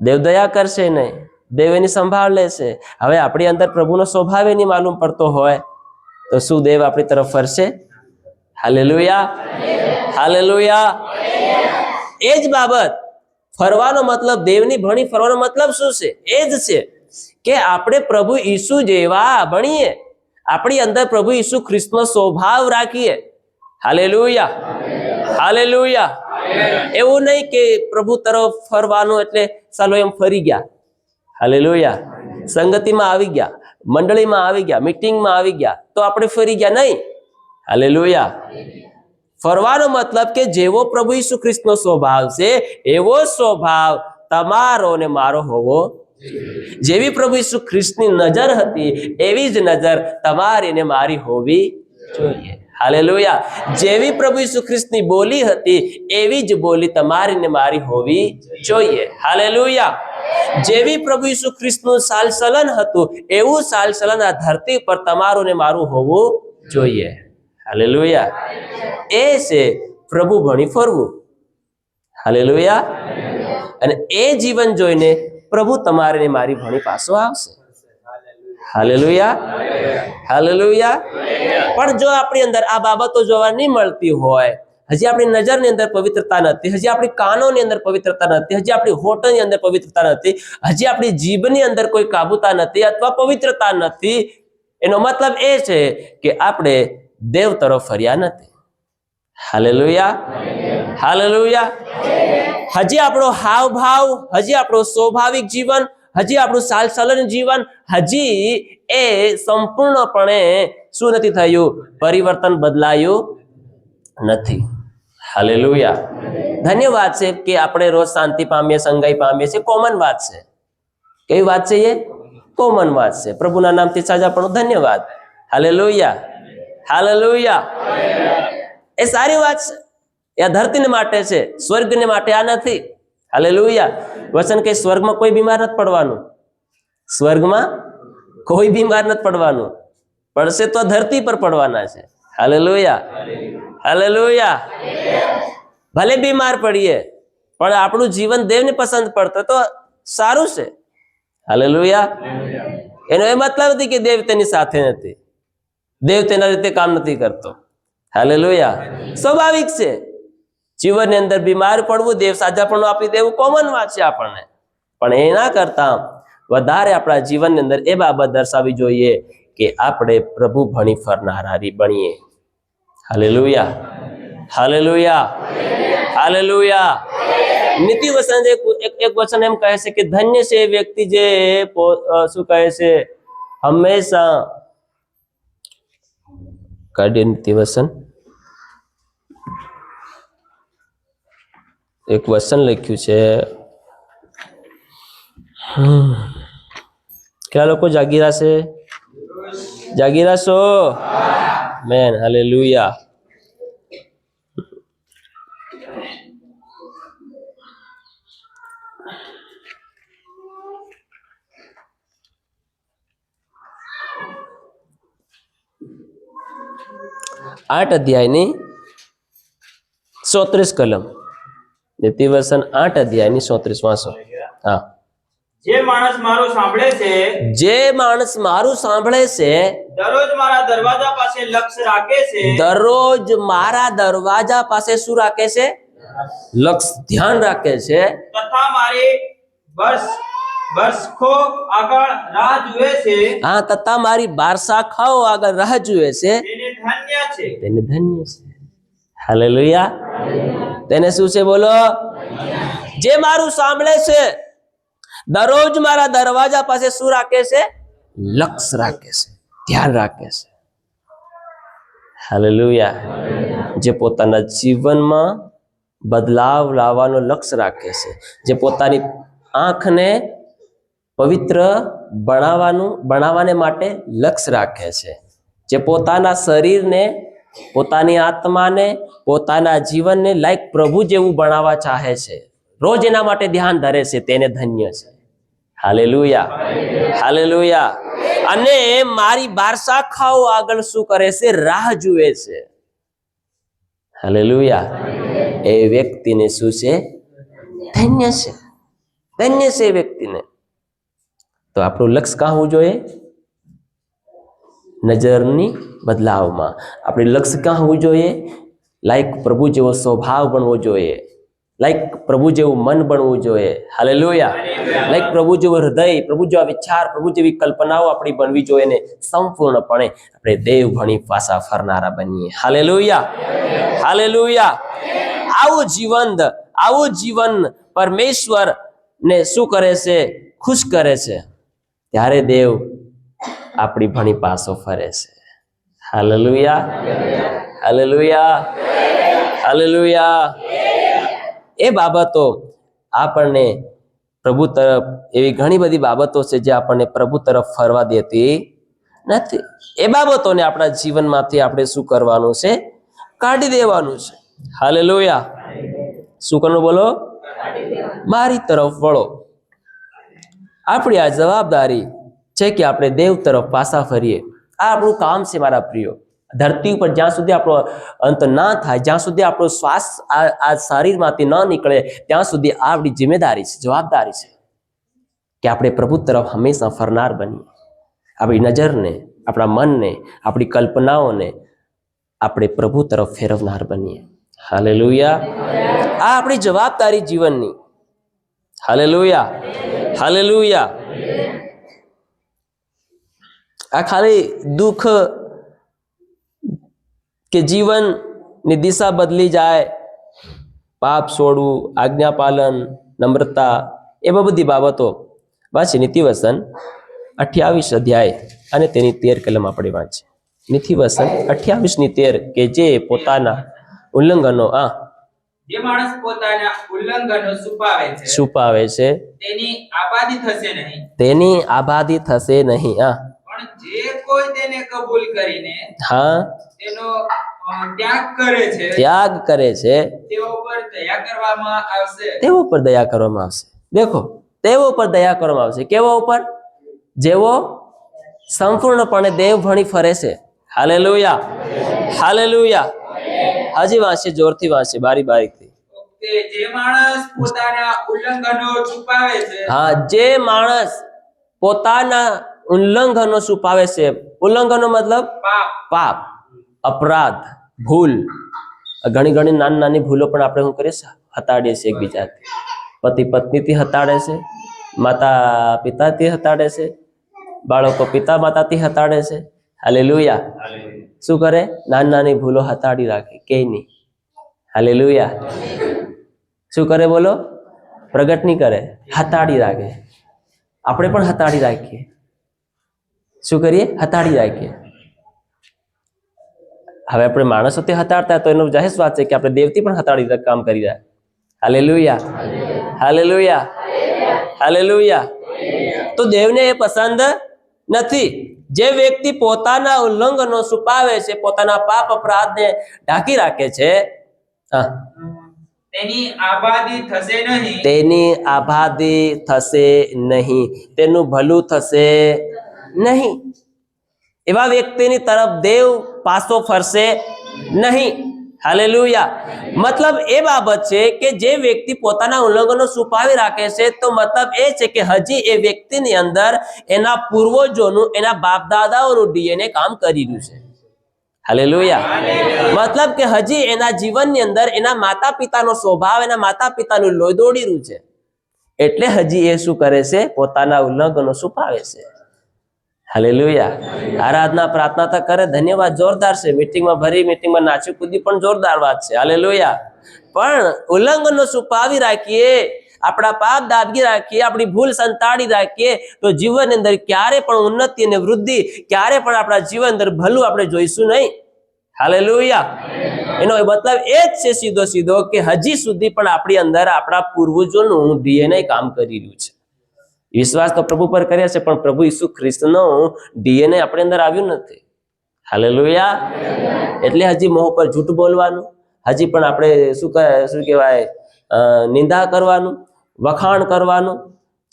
[SPEAKER 1] દેવ દયા કરશે નહીં, દેવ એની સંભાળ લેશે. હવે આપણી અંદર પ્રભુનો સ્વભાવ એની માલુમ પડતો હોય તો શું દેવ આપણી તરફ ફરશે? Hallelujah, hallelujah. એ જ બાબત, ફરવાનો મતલબ, દેવની ભણી ફરવાનો મતલબ શું છે? એ જ છે કે આપણે પ્રભુ ઈસુ જેવા બનીએ, આપણી અંદર પ્રભુ ઈસુ ખ્રિસ્તનો સ્વભાવ રાખીએ. Hallelujah, hallelujah. એવું નહીં કે પ્રભુ તરફ ફરવાનું એટલે ચાલો એમ ફરી ગયા. હાલેલુયા. સંગતિમાં આવી ગયા, મંડળીમાં આવી ગયા, મીટિંગમાં આવી ગયા તો આપણે ફરી ગયા નહીં. હાલેલુયા. ફરવાનો મતલબ કે જેવો પ્રભુ ઈસુ ખ્રિસ્તનો સ્વભાવ છે એવો સ્વભાવ તમારો ને મારો હોવો. જેવી પ્રભુ ઈસુ ખ્રિસ્તની નજર હતી એવી જ નજર તમારી ને મારી હોવી જોઈએ. હાલેલુયા. જેવી પ્રભુ ઈસુ ખ્રિસ્તની બોલી હતી એવી જ બોલી તમારી ને મારી હોવી જોઈએ. હાલેલુયા. જેવી પ્રભુ ઈસુ ખ્રિસ્તનું ચાલચલન હતું એવું ચાલચલન આ ધરતી પર તમારું ને મારું હોવું જોઈએ. હાલેલુયા. એ છે પ્રભુ ભણી ફરવું. હાલેલુયા. અને એ જીવન જોઈને પ્રભુ તમારે ને મારી ભણી પાછો આવશે. Hallelujah, hallelujah. પણ જો આપણી અંદર આ બાબતો જોવા નહીં મળતી હોય, હજી આપણી નજરની અંદર પવિત્રતા નથી, હજી આપણી કાનોની અંદર પવિત્રતા નથી, હજી આપણી હોઠની અંદર પવિત્રતા નથી, હજી આપણી જીભની અંદર કોઈ કાબુતા નથી અથવા પવિત્રતા નથી, એનો મતલબ એ છે કે આપણે દેવ તરફ ફર્યા નથી. Hallelujah, hallelujah. હજી આપણો હાવભાવ, હજી આપણો સ્વાભાવિક જીવન, હજી આપણું ચાલચલન જીવન હજી એ સંપૂર્ણપણે શું નથી થયું? પરિવર્તન બદલાયું નથી. હાલેલુયા. ધન્યવાદ છે કે આપણે રોજ શાંતિ પામીએ, સંગાઈ પામીએ છીએ. કોમન વાત છે. કેવી વાત છે? એ કોમન વાત છે. પ્રભુના નામથી સાજાપણું ધન્યવાદ. Hallelujah, hallelujah. એ સારી વાત છે. એ ધરતીને માટે છે, સ્વર્ગને માટે આ નથી. હાલેલુયા. વચન કે સ્વર્ગમાં કોઈ બીમાર નથી પડવાનું. સ્વર્ગમાં કોઈ બીમાર નથી પડવાનું, પડશે તો ધરતી પર પડવાના છે. Hallelujah, hallelujah. ભલે બીમાર પડીએ પણ આપણું જીવન દેવને પસંદ પડતો તો સારું છે. હાલેલુયા. એનો એ મતલબ નથી કે દેવ તેની સાથે નથી, દેવ તેના રીતે કામ નથી કરતો. હાલેલુયા. સ્વાભાવિક છે જીવનની અંદર બીમાર પડવું, દેવ સાજાપણું આપી દેવું કોમન વાત છે આપણને, પણ એના કરતા વધારે આપણા જીવનની અંદર એ બાબત દર્શાવવી જોઈએ કે આપણે પ્રભુ ભણી ફરનારી બનીએ. Hallelujah, hallelujah, hallelujah. નીતિ વચન એક વચન એમ કહે છે કે ધન્ય છે એ વ્યક્તિ જે શું કહે છે, હંમેશા કાઢીએ નીતિ વચન, એક વચન લખ્યું છે. કેટલા લોકો જાગીરા છે? જાગીરા છો? મેન. હાલેલુયા. आठ अध्यायनी 34 कलम, નીતિવચન 8 અધ્યાયની 34 વાંચો. હા.
[SPEAKER 2] જે માણસ મારું સાંભળે છે,
[SPEAKER 1] જે માણસ મારું સાંભળે છે,
[SPEAKER 2] દરરોજ મારા દરવાજા પાસે લક્ષ્ય રાખે છે,
[SPEAKER 1] દરરોજ મારા દરવાજા પાસે શું રાખે છે? લક્ષ્ય, ધ્યાન રાખે છે.
[SPEAKER 2] તથા મારી બરસખો આગળ રાહ જુએ છે,
[SPEAKER 1] હા, તથા મારી બારશાખાઓ આગળ રાહ જુએ છે,
[SPEAKER 2] તેને ધન્ય છે.
[SPEAKER 1] તેને ધન્ય છે. હાલેલુયા. તેને શું છે બોલો? જે મારું સાંભળે છે, દરરોજ મારા દરવાજા પાસે શું રાખે છે? લક્ષ્ય રાખે છે, ધ્યાન રાખે છે. હાલેલુયા. જે પોતાના જીવનમાં બદલાવ લાવવાનો લક્ષ્ય રાખે છે, જે પોતાની આંખને પવિત્ર બનાવવાને માટે લક્ષ્ય રાખે છે, જે પોતાના શરીરને, પોતાની આત્માને, પોતાના જીવનને લાઈક પ્રભુ જેવું બનાવવા ચાહે છે, રોજ એના માટે ધ્યાન ધરે છે, તેને ધન્ય છે. Hallelujah, hallelujah. અને મારી બારશાખાઓ આગળ શું કરે છે? રાહ જુએ છે. હાલેલુયા. એ વ્યક્તિને શું છે? ધન્ય છે, ધન્ય છે એ વ્યક્તિને. તો આપણું લક્ષ્ય કાં હોવું જોઈએ? નજરની બદલાવમાં. આપણે લક્ષ્ય કાં હોવું જોઈએ? લાઈક પ્રભુ જેવો સ્વભાવ બનવો જોઈએ, લાઈક પ્રભુ જેવું મન બનવું જોઈએ. હાલેલુયા. લાઈક પ્રભુ જેવું હૃદય, પ્રભુ જેવા વિચાર, પ્રભુ જેવી કલ્પનાઓ આપણી બનવી જોઈએ ને સંપૂર્ણપણે આપણે દેવ ભણી પાછા ફરનારા બનીએ. Hallelujah, hallelujah. આવું જીવન પરમેશ્વર ને શું કરે છે? ખુશ કરે છે. ત્યારે દેવ આપણી ભણી પાછો ફરે છે. Hallelujah, hallelujah, hallelujah. એ બાબતો આપણને પ્રભુ તરફ, એવી ઘણી બધી બાબતો છે જે આપણને પ્રભુ તરફ ફરવા દેતી નથી. એ બાબતોને આપણા જીવનમાંથી આપણે શું કરવાનું છે? કાઢી દેવાનું છે. હાલેલુયા. શું કરવાનું બોલો? મારી તરફ વળો. આપણી આ જવાબદારી છે કે આપણે દેવ તરફ પાછા ફરીએ. આ આપણું કામ છે મારા પ્રિયો. ધરતી ઉપર જ્યાં સુધી આપણો અંત ના થાય, જ્યાં સુધી આપણો શ્વાસ આ શરીરમાંથી ન નીકળે, ત્યાં સુધી આપણી જિમ્મેદારી છે, જવાબદારી છે કે આપણે પ્રભુ તરફ હંમેશા ફરનાર બનીએ. આપણી નજરને, આપણા મનને, આપણી કલ્પનાઓને આપણે પ્રભુ તરફ ફેરવનાર બનીએ. હાલેલુયા. આ આપણી જવાબદારી જીવનની. Hallelujah, hallelujah. આ ખાલી દુઃખ કે જીવનની દિશા બદલી જાય, પાપ છોડવું, આજ્ઞા પાલન, નમ્રતા, એ બધી બાબતો વાંચી. નીતિવચન 28 અધ્યાય અને તેની 13 કલમ આપણે વાંચીએ. નીતિવચન 28:13 કે જે પોતાના ઉલ્લંઘનો
[SPEAKER 2] જે માણસ પોતાના ઉલ્લંઘનો
[SPEAKER 1] છુપાવે છે
[SPEAKER 2] તેની આબાદી થશે નહીં.
[SPEAKER 1] તેની આબાદી થશે નહીં.
[SPEAKER 2] પણ જે કોઈ તેને કબૂલ કરીને તેનો ત્યાગ કરે છે તેઓ પર દયા કરવામાં આવશે.
[SPEAKER 1] દેખો, તેઓ પર દયા કરવામાં આવશે. કેવો ઉપર? જેવો સંપૂર્ણપણે દેવ ભણી ફરે છે. Hallelujah, hallelujah. હજી વાંચે, જોરથી વાંચે, બારી બારીથી.
[SPEAKER 2] કે જે માણસ પોતાના ઉલ્લંઘનો છુપાવે છે,
[SPEAKER 1] હા, જે માણસ પોતાના ઉલ્લંઘનો છુપાવે છે. ઉલ્લંઘનો મતલબ પાપ, અપરાધ, ભૂલ. ઘણી ઘણી નાની નાની ભૂલો પણ આપણે શું કરીએ, હટાડીએ છીએ એકબીજાથી. પતિ પત્નીથી હટાડે છે, માતા પિતાથી હટાડે છે, બાળકો પિતા માતાથી હટાડે છે. હાલેલુયા. શું કરે? નાની નાની ભૂલો હટાડી રાખે, કે નહીં? હાલેલુયા. શું કરે બોલો? પ્રગટ નહીં કરે, હટાડી રાખે. આપણે પણ હટાડી રાખીએ. શું કરીએ? હટાડી રાખીએ. હવે આપણે માણસોથી હટાડતા તો એનો જાહેર વાત છે કે આપણે દેવથી પણ હટાડી કામ કરી રહ્યા. Hallelujah, hallelujah, hallelujah. તો દેવને એ પસંદ નથી. જે વ્યક્તિ પોતાના ઉલ્લંઘનો છુપાવે છે, પોતાના પાપ અપરાધને ઢાંકી રાખે છે,
[SPEAKER 2] તેની આબાદી થશે નહીં,
[SPEAKER 1] તેની આબાદી થશે નહીં, તેનું ભલું થશે નહીં. એવા વ્યક્તિની તરફ દેવ પાછો ફરશે નહીં. હાલેલુયા. મતલબ એ બાબત છે કે જે વ્યક્તિ પોતાના ઉલ્લંઘનો છુપાવી રાખે છે, તો મતલબ એ છે કે હજી એ વ્યક્તિની અંદર એના પૂર્વજોનું, એના બાપ દાદાઓનું ડીએનએ કામ કરી રહ્યું છે. હાલેલુયા. મતલબ કે હજી એના જીવનની અંદર એના માતા પિતાનો સ્વભાવ, એના માતા પિતાનું લોહી દોડી રહ્યું છે. એટલે હજી એ શું કરે છે? પોતાના ઉલ્લંઘનો છુપાવે છે. હાલેલુયા. આરાધના પ્રાર્થના તો કરે, ધન્યવાદ, જોરદાર છે. મીટિંગમાં નાચી કૂદી પણ જોરદાર વાત છે. હાલેલુયા. પણ ઉલ્લંઘનો છુપાવી રાખીએ, આપણા પાપ દાબી રાખીએ, આપણી ભૂલ સંતાડી રાખીએ, તો જીવનની અંદર ક્યારે પણ ઉન્નતિ અને વૃદ્ધિ, ક્યારે પણ આપણા જીવન અંદર ભલું આપણે જોઈશું નહીં. હાલેલુયા. એનો મતલબ એ જ છે સીધો સીધો કે હજી સુધી પણ આપણી અંદર આપણા પૂર્વજોનું ડીએનએ કામ કરી રહ્યું છે. વિશ્વાસ તો પ્રભુ પર કર્યા છે, પણ પ્રભુ ઈસુ ખ્રિસ્તનો ડીએનએ આપણી અંદર આવ્યું નથી. હાલેલુયા. એટલે હજી મોહ પર જૂઠ બોલવાનું, હજી પણ આપણે શું કહેવાય, નિંદા કરવાનું, વખાણ કરવાનું,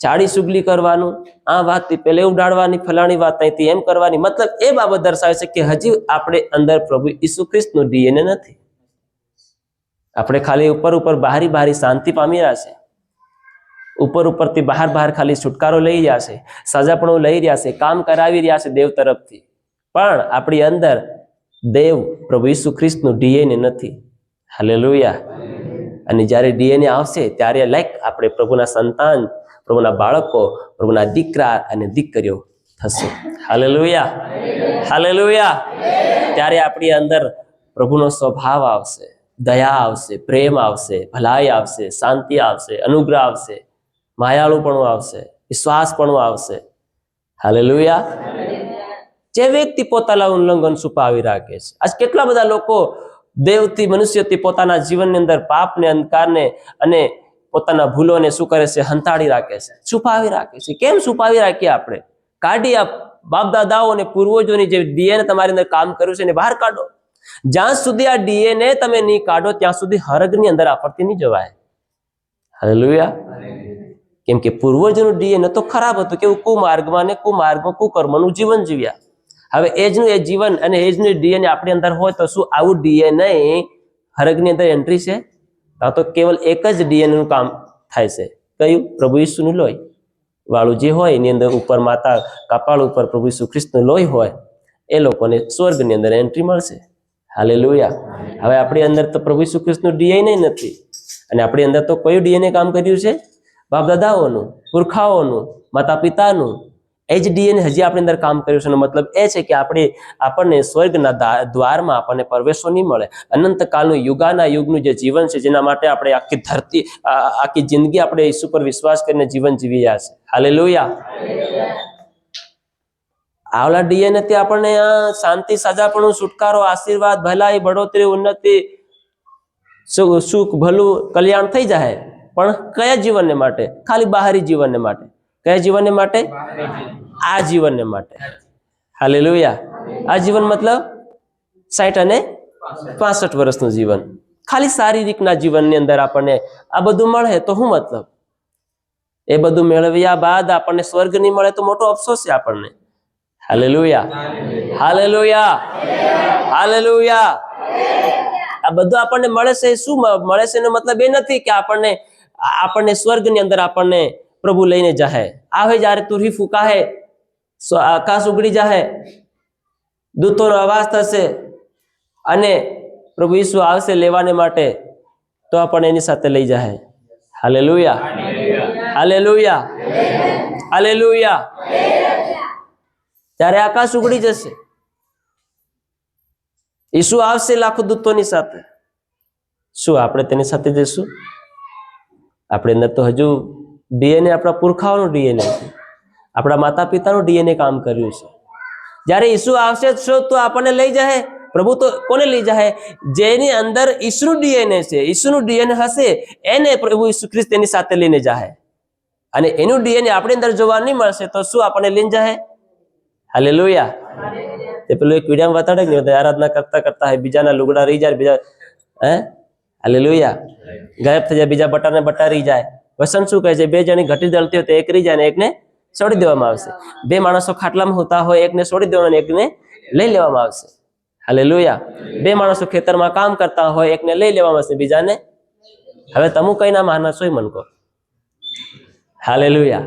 [SPEAKER 1] ચાડી સુગલી કરવાનું, આ વાતથી પેલે ઉડાડવાની, ફલાણી વાત અહીંથી એમ કરવાની. મતલબ એ બાબત દર્શાવે છે કે હજી આપણે અંદર પ્રભુ ઈસુ ખ્રિસ્તનું ડીએનએ નથી. આપણે ખાલી ઉપર બહારી શાંતિ પામી રહ્યા છે, ઉપરથી બહાર ખાલી છુટકારો લઈ રહ્યા છે, સજા પણ લઈ રહ્યા છે, કામ કરાવી રહ્યા છે દેવ તરફથી, પણ આપણી અંદર દેવ પ્રભુ ઈસુ ખ્રિસ્તનું ડીએનએ નથી. હાલેલુયા. અને જ્યારે ડીએનએ આવશે ત્યારે આપણે પ્રભુના સંતાન, પ્રભુના બાળકો, પ્રભુના દીકરા અને દીકરીઓ થશે. Hallelujah, hallelujah. ત્યારે આપણી અંદર પ્રભુનો સ્વભાવ આવશે, દયા આવશે, પ્રેમ આવશે, ભલાઈ આવશે, શાંતિ આવશે, અનુગ્રહ આવશે, માયાળુપણું આવશે, વિશ્વાસપણું આવશે. હાલેલુયા. જે વ્યક્તિ પોતાના ઉલ્લંઘન છુપાવી રાખે છે, આજ કેટલા બધા લોકો દેવથી, મનુષ્યથી પોતાના જીવનની અંદર પાપને, અંધકારને અને પોતાના ભૂલોને શું કરે છે? હંતાડી રાખે છે, છુપાવી રાખે છે. કેમ છુપાવી રાખીએ? આપણે કાઢી આ બાપ દાદાઓ અને પૂર્વજોની જે ડીએનએ તમારી અંદર કામ કર્યું છે એને બહાર કાઢો. જ્યાં સુધી આ ડીએનએ તમે નહીં કાઢો ત્યાં સુધી હરગની અંદર આપડથી નહીં જવાય. હાલેલુયા. કેમ કે પૂર્વજોનું ડીએનએ તો ખરાબ હતું, કેવું કુમાર્ગમાં કુકર્મનું જીવન જીવ્યા. હવે એજનું એ જીવન અને એજનું ડીએનએ આપણી અંદર હોય તો શું આવું ડીએનએ હરગની અંદર એન્ટ્રી છે? તો કેવલ એક જ ડીએનએ નું કામ થાય છે. કયું? પ્રભુ ઈસુનું લોહી વાળું જે હોય એની અંદર ઉપર માતા કપાળ ઉપર પ્રભુ ઈસુ ખ્રિસ્તનું લોહી હોય, એ લોકોને સ્વર્ગની અંદર એન્ટ્રી મળશે. હાલેલુયા. હવે આપણી અંદર તો પ્રભુ ઈસુ ખ્રિસ્તનું ડીએનએ નથી, અને આપણી અંદર તો કયું ડીએનએ કામ કર્યું છે? બાપ દાદાઓનું, પુરખાઓનું, માતા પિતાનું. એ જ ડીએનએ હજી આપણી અંદર કામ કર્યું છે. એનો મતલબ એ છે કે આપણને સ્વર્ગના દ્વારમાં આપણને પ્રવેશો નહીં મળે. અનંતકાળનું યુગાના યુગનું જે જીવન છે, જેના માટે આપણે આખી જિંદગી આપણે ઈસુ પર વિશ્વાસ કરીને જીવન જીવી રહ્યા છે. હાલેલુયા. આવલા ડીએનએ થી આપણને શાંતિ, સજાપણું, છુટકારો, આશીર્વાદ, ભલાઈ, બઢોતરી, ઉન્નતિ, સુખ, ભલું, કલ્યાણ થઈ જાય. પણ કયા જીવનને માટે? ખાલી બહારી જીવનને માટે. કયા જીવનને માટે? આ જીવનને માટે. હાલેલુયા. આ જીવન મતલબ 60 અને 65 વર્ષનું જીવન. ખાલી શારીરિકના જીવનની અંદર આપણને આ બધું મળે તો શું મતલબ? એ બધું મેળવ્યા બાદ આપણને સ્વર્ગ નહીં મળે તો મોટો અફસોસ છે આપણને. Hallelujah, hallelujah, hallelujah. આ બધું આપણને મળે છે. શું મળે છે એનો મતલબ એ નથી કે આપણને સ્વર્ગની અંદર આપણને પ્રભુ લઈને જાહે. આવે જ્યારે તુરી ફૂંકાહે, આકાશ ઉગડી જાહે, દૂતોનો અવાજ થશે અને પ્રભુ ઈસુ આવશે લેવાને માટે, તો આપણને એની સાથે લઈ જાહે. Hallelujah, hallelujah, hallelujah. ત્યારે આકાશ ઉગડી જશે, ઈસુ આવશે લાખો દૂતોની સાથે. શું આપણે તેની સાથે જઈશું? આપણે અંદર તો હજુ ડીએનએ આપણા પુરખાઓનું ડીએનએ છે, આપણા માતા પિતાનું ડીએનએ કામ કર્યું છે. જ્યારે ઈસુ આવશે તો આપણને લઈ જાય. પ્રભુ તો કોને લઈ જાય? જેની અંદર ઈસુનું ડીએનએ છે, ઈસુનું ડીએનએ હશે એને પ્રભુ ઈસુ ખ્રિસ્ત એની સાથે લઈને જાય. અને એનું ડીએનએ આપણી અંદર જોવા નહીં મળશે તો શું આપણને લઈને જાય? હાલેલુયા. તે પેલું એક વિડીયોમાં બતાડે કે આરાધના કરતા કરતા બીજાના લુગડા રહી જાય, બીજા હાલેલુયા ગાયબ થઈ જાય, બીજા બટાને બટા રહી જાય. વસન શું કહે છે? બે જણી ઘટી દળતી હોય તો એક રહી જાય ને એકને છોડી દેવામાં આવશે. બે માણસો ખાટલામાં હોતા હોય, એકને છોડી દેવાના, એકને લઈ લેવામાં આવશે. હાલેલુયા. બે માણસો ખેતરમાં કામ કરતા હોય, એકને લઈ લેવામાં આવશે, બીજાને. હવે તમે કઈ ના માનસ હોય મન કહો. હાલેલુયા.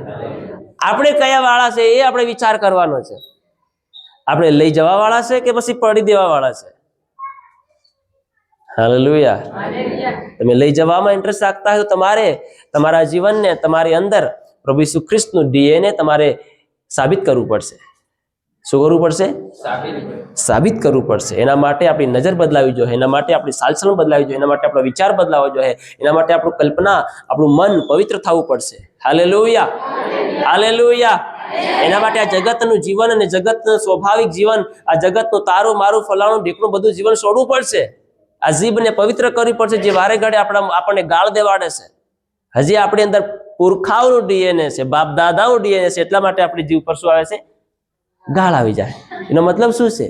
[SPEAKER 1] આપણે કયા વાળા છે એ આપણે વિચાર કરવાનો છે. આપણે લઈ જવા વાળા છે કે પછી પડી દેવા વાળા છે? હાલેલુયા. તમે લઈ જવામાં ઇન્ટરેસ્ટ રાખતા હોય તો તમારે તમારા જીવનને, તમારી અંદર પ્રભુ ઈસુ ખ્રિસ્તનું ડીએનએ તમારે સાબિત કરવું પડશે. શું કરવું પડશે? સાબિત કરવું પડશે. એના માટે આપણી નજર બદલાવી જોઈએ, એના માટે આપણી ચાલચલણ બદલાવી જોઈએ, એના માટે આપણો વિચાર બદલાવો જોઈએ, એના માટે આપણું કલ્પના, આપણું મન પવિત્ર થવું પડશે. Hallelujah, hallelujah. એના માટે આ જગતનું જીવન અને જગતનું સ્વાભાવિક જીવન, આ જગતનું તારું મારું ફલાણું ઢીકણું બધું જીવન છોડવું પડશે. આ જીભને પવિત્ર કરવી પડશે, જે વારે ઘડે આપણને ગાળ દેવાડે છે. હજી આપણી અંદર પુરખાઓનું ડીએનએ છે, બાપ દાદાનું ડીએનએ છે, એટલા માટે આપણી જીવ પર શું આવે છે? ગાળ આવી જાય. એનો મતલબ શું છે?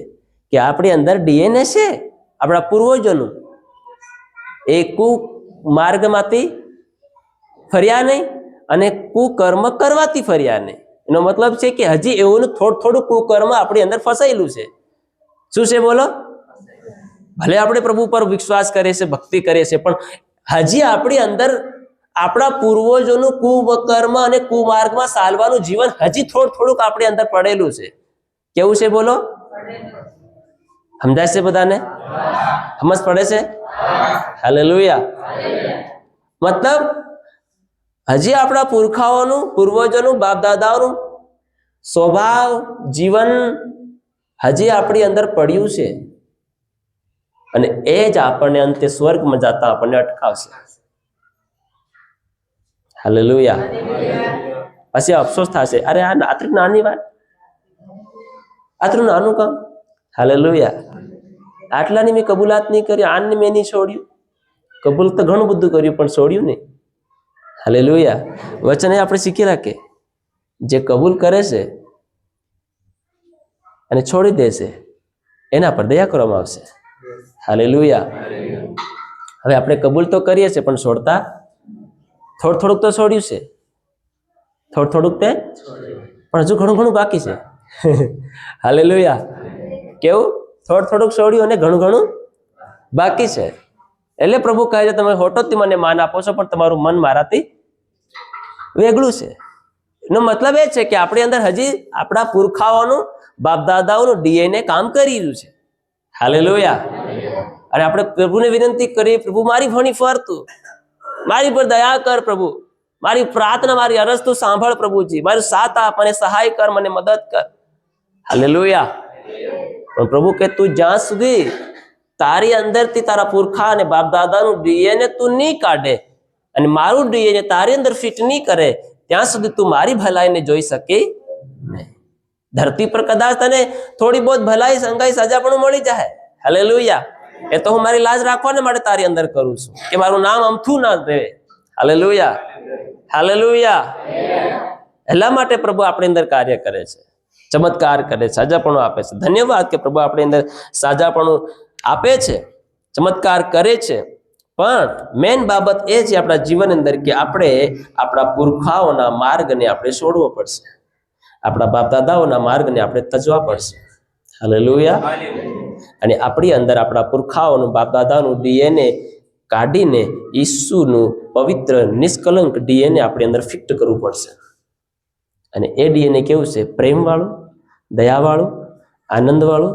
[SPEAKER 1] કે આપણી અંદર ડીએનએ છે આપણા પૂર્વજોનું. એ કુમાર્ગમાંથી ફર્યા નહીં અને કુકર્મ કરવાથી ફર્યા નહીં. એનો મતલબ છે કે હજી એવું થોડું કુકર્મ આપણી અંદર ફસાયેલું છે. શું છે બોલો? ભલે આપણે પ્રભુ પર વિશ્વાસ કરીએ છીએ, ભક્તિ કરીએ છીએ, પણ હજી આપણી અંદર આપણા પૂર્વજોનું કુકર્મ અને કુમાર્ગમાં ચાલવાનું જીવન હજી થોડુંક આપણી અંદર પડેલું છે. કેવું છે બોલો? સમજાય છે બધાને? સમજ પડે છે? હાલેલુયા. મતલબ હજી આપણા પુરખાઓનું, પૂર્વજોનું, બાપ દાદાઓનું સ્વભાવ, જીવન હજી આપણી અંદર પડ્યું છે અને એ જ આપણને અંતે સ્વર્ગમાં જતા આપણને અટકાવશે. હાલેલુયા. પછી અફસોસ થશે, અરે આ આટલી નાની વાત, આટલું નાનું કામ. હાલેલુયા. આટલાની મેં કબૂલાત નહીં કરી, આને મેં નહીં છોડ્યું. કબૂલ તો ઘણું બધું કર્યું પણ છોડ્યું નહીં. હાલેલુયા. વચન એ આપણે શીખી રાખીએ, જે કબૂલ કરે છે અને છોડી દે છે એના પર દયા કરવામાં આવશે. હાલેલુયા. હવે આપણે કબૂલ તો કરીએ છીએ પણ છોડતા થોડુંક તો છોડ્યું છે, થોડુંક તે પણ હજુ ઘણું બાકી છે. હાલેલુયા. કેવું? થોડુંક છોડ્યું અને ઘણું બાકી છે. એટલે પ્રભુ કહે છે તમે હોટોથી મને માન આપો છો પણ તમારું મન મારાથી વેગળું છે. એનો મતલબ એ છે કે આપણી અંદર હજી આપણા પુરખાઓનું, બાપ દાદાઓનું ડીએનએ કામ કરી રહ્યું છે. હાલેલુયા. અને આપણે પ્રભુને વિનંતી કરીએ, પ્રભુ મારી ભણી ફરતું, મારી પર દયા કર પ્રભુ, મારી પ્રાર્થના, મારી અરજ તું સાંભળ પ્રભુજી, મારું સાથ આપ, મને સહાય કર, મને મદદ કર. હાલેલુયા. પણ પ્રભુ કે તું જ્યાં સુધી તારી અંદરથી તારા પુરખા અને બાપ દાદાનું ડીએનએ તું નહીં કાઢે અને મારું ડીએનએ તારી અંદર ફિટ નહીં કરે ત્યાં સુધી તું મારી ભલાઈને જોઈ શકે નહીં. ધરતી પર કદાચ તને થોડી બહુ ભલાઈ, સંગાઈ, સજા પણ મળી જાય. હાલેલુયા. એ તો હું મારી લાજ રાખવાને માટે તારી અંદર કરું છું કે મારું નામ અમથું ના રહે. હાલેલુયા. હાલેલુયા. એટલા માટે પ્રભુ આપણી અંદર કાર્ય કરે છે, ચમત્કાર કરે છે, સાજાપણું આપે છે. ધન્યવાદ કે પ્રભુ આપણી અંદર સાજાપણું આપે છે, ચમત્કાર કરે છે. પણ મેન બાબત એ છે આપણા જીવન અંદર કે આપણે આપણા પુરખાઓના માર્ગને આપણે છોડવો પડશે, આપણા બાપ દાદાઓના માર્ગને આપણે તજવા પડશે. હાલેલુયા. અને આપણી અંદર આપણા પુરખાઓનું બાપ દાદાનું ડીએનએ કાઢીને ઈસુનું પવિત્ર નિષ્કલંક ડીએનએ આપણી અંદર ફિટ કરવું પડશે. અને એ ડીએનએ કેવું છે? પ્રેમવાળું, દયાવાળું, આનંદવાળું,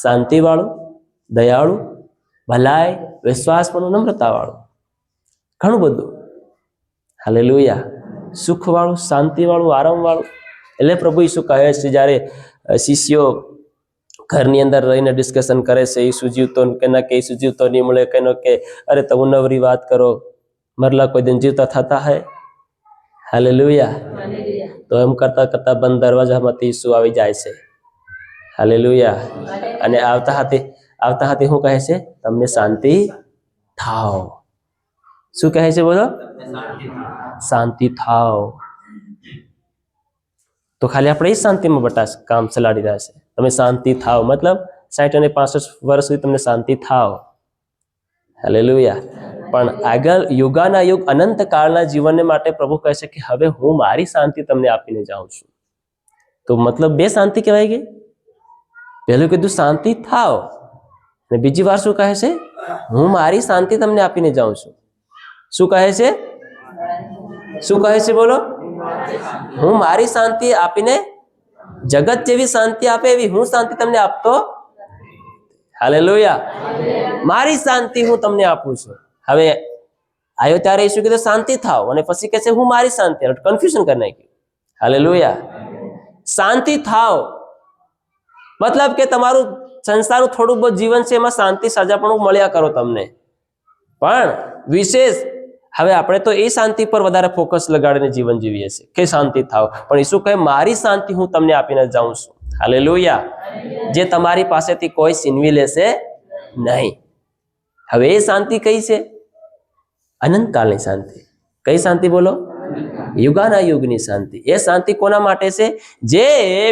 [SPEAKER 1] શાંતિવાળું, દયાળું, ભલાઈ, વિશ્વાસવાળું, નમ્રતાવાળું, ઘણું બધું. હાલેલુયા. સુખવાળું, શાંતિવાળું, આરામવાળું. એટલે પ્રભુ ઈસુ કહે છે, જ્યારે શિષ્યો ઘરની અંદર રહીને ડિસ્કશન કરે છે, ઈસુ જીવતો કે ના, કે ઈસુ જીવતો નહીં મળે, કેનો કે અરે તમે નવરી વાત કરો, મરલા કોઈ દિન જીવતા થતા હૈ. હાલેલુયા. તો એમ કરતા કરતા બંધ દરવાજામાંથી ઈસુ આવી જાય છે. હાલેલુયા. અને આવતા હાથે શું કહે છે? તમને શાંતિ થાવ. શું કહે છે? બોલો. શાંતિ થાવ. તો ખાલી આપણે એ શાંતિમાં બટા કામ ચલાડી રહ્યા છે. તમે શાંતિ થાવ મતલબ 60 અને 65 વર્ષ સુધી તમને શાંતિ થાવ. હાલેલુયા. પણ આગળ યુગાના યુગ અનંત કાળના જીવનને માટે પ્રભુ કહે છે કે હવે હું મારી શાંતિ તમને આપીને જાઉં છું. તો મતલબ બે શાંતિ કહેવાય ગઈ. પહેલું કીધું શાંતિ થાવ, અને બીજી વાર શું કહે છે? હું મારી શાંતિ તમને આપીને જાઉં છું. શું કહે છે? શું કહે છે? બોલો. હું મારી શાંતિ આપીને, જગત જેવી શાંતિ આપે એવી હું શાંતિ તમને આપતો. હાલેલુયા. મારી શાંતિ હું તમને આપું છું. હવે આવ્યો ત્યારે ઈસુ કીધું શાંતિ થાવ, અને પછી કહે છે હું મારી શાંતિ. કન્ફ્યુઝન કરી નાખ્યું. હાલેલુયા. શાંતિ થાવ મતલબ કે તમારું સંસારનું થોડું બહુ જીવન છે એમાં શાંતિ સજાપણું મળ્યા કરો તમને, પણ વિશેષ હવે આપણે તો એ શાંતિ પર વધારે ફોકસ લગાડીને જીવન જીવીએ છીએ કે શાંતિ થાવ. પણ ઈસુ કહે મારી શાંતિ હું તમને આપીને જાઉં છું. હાલેલુયા. જે તમારી પાસેથી કોઈ છીનવી લેશે નહીં. હવે એ શાંતિ કઈ છે? અનંતકાળની શાંતિ. કઈ શાંતિ? બોલો. યુગાના યુગની શાંતિ. એ શાંતિ કોના માટે છે? જે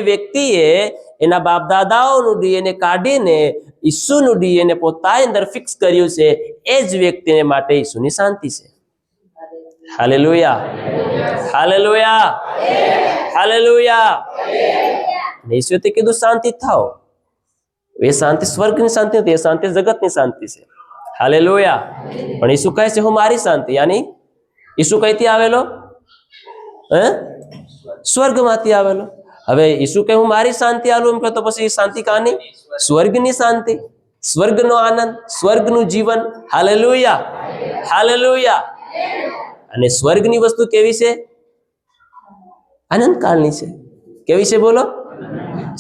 [SPEAKER 1] વ્યક્તિએ એના બાપ દાદાઓનું ડીએનએ કાઢીને ઈસુનું ડીએનએ પોતાની અંદર ફિક્સ કર્યું છે, એ જ વ્યક્તિને માટે ઈસુની શાંતિ છે. હાલેલુયા. હાલેલુયા. હાલેલુયા. ઈસુએ કીધું શાંતિ થાવ. એ શાંતિ સ્વર્ગની શાંતિ નથી, એ શાંતિ જગતની શાંતિ છે. હાલેલુયા. પણ ઈસુ કહે છે હું મારી શાંતિ, યાની ઈસુ કઈથી આવેલો? સ્વર્ગમાંથી આવેલો. હવે ઈસુ કહે હું મારી શાંતિ આલું એમ કહે તો પછી શાંતિ કાની? સ્વર્ગની શાંતિ, સ્વર્ગનો આનંદ, સ્વર્ગનું જીવન. હાલેલુયા. હાલેલુયા. અને સ્વર્ગની વસ્તુ કેવી છે? અનંતકાળની છે. કેવી છે? બોલો.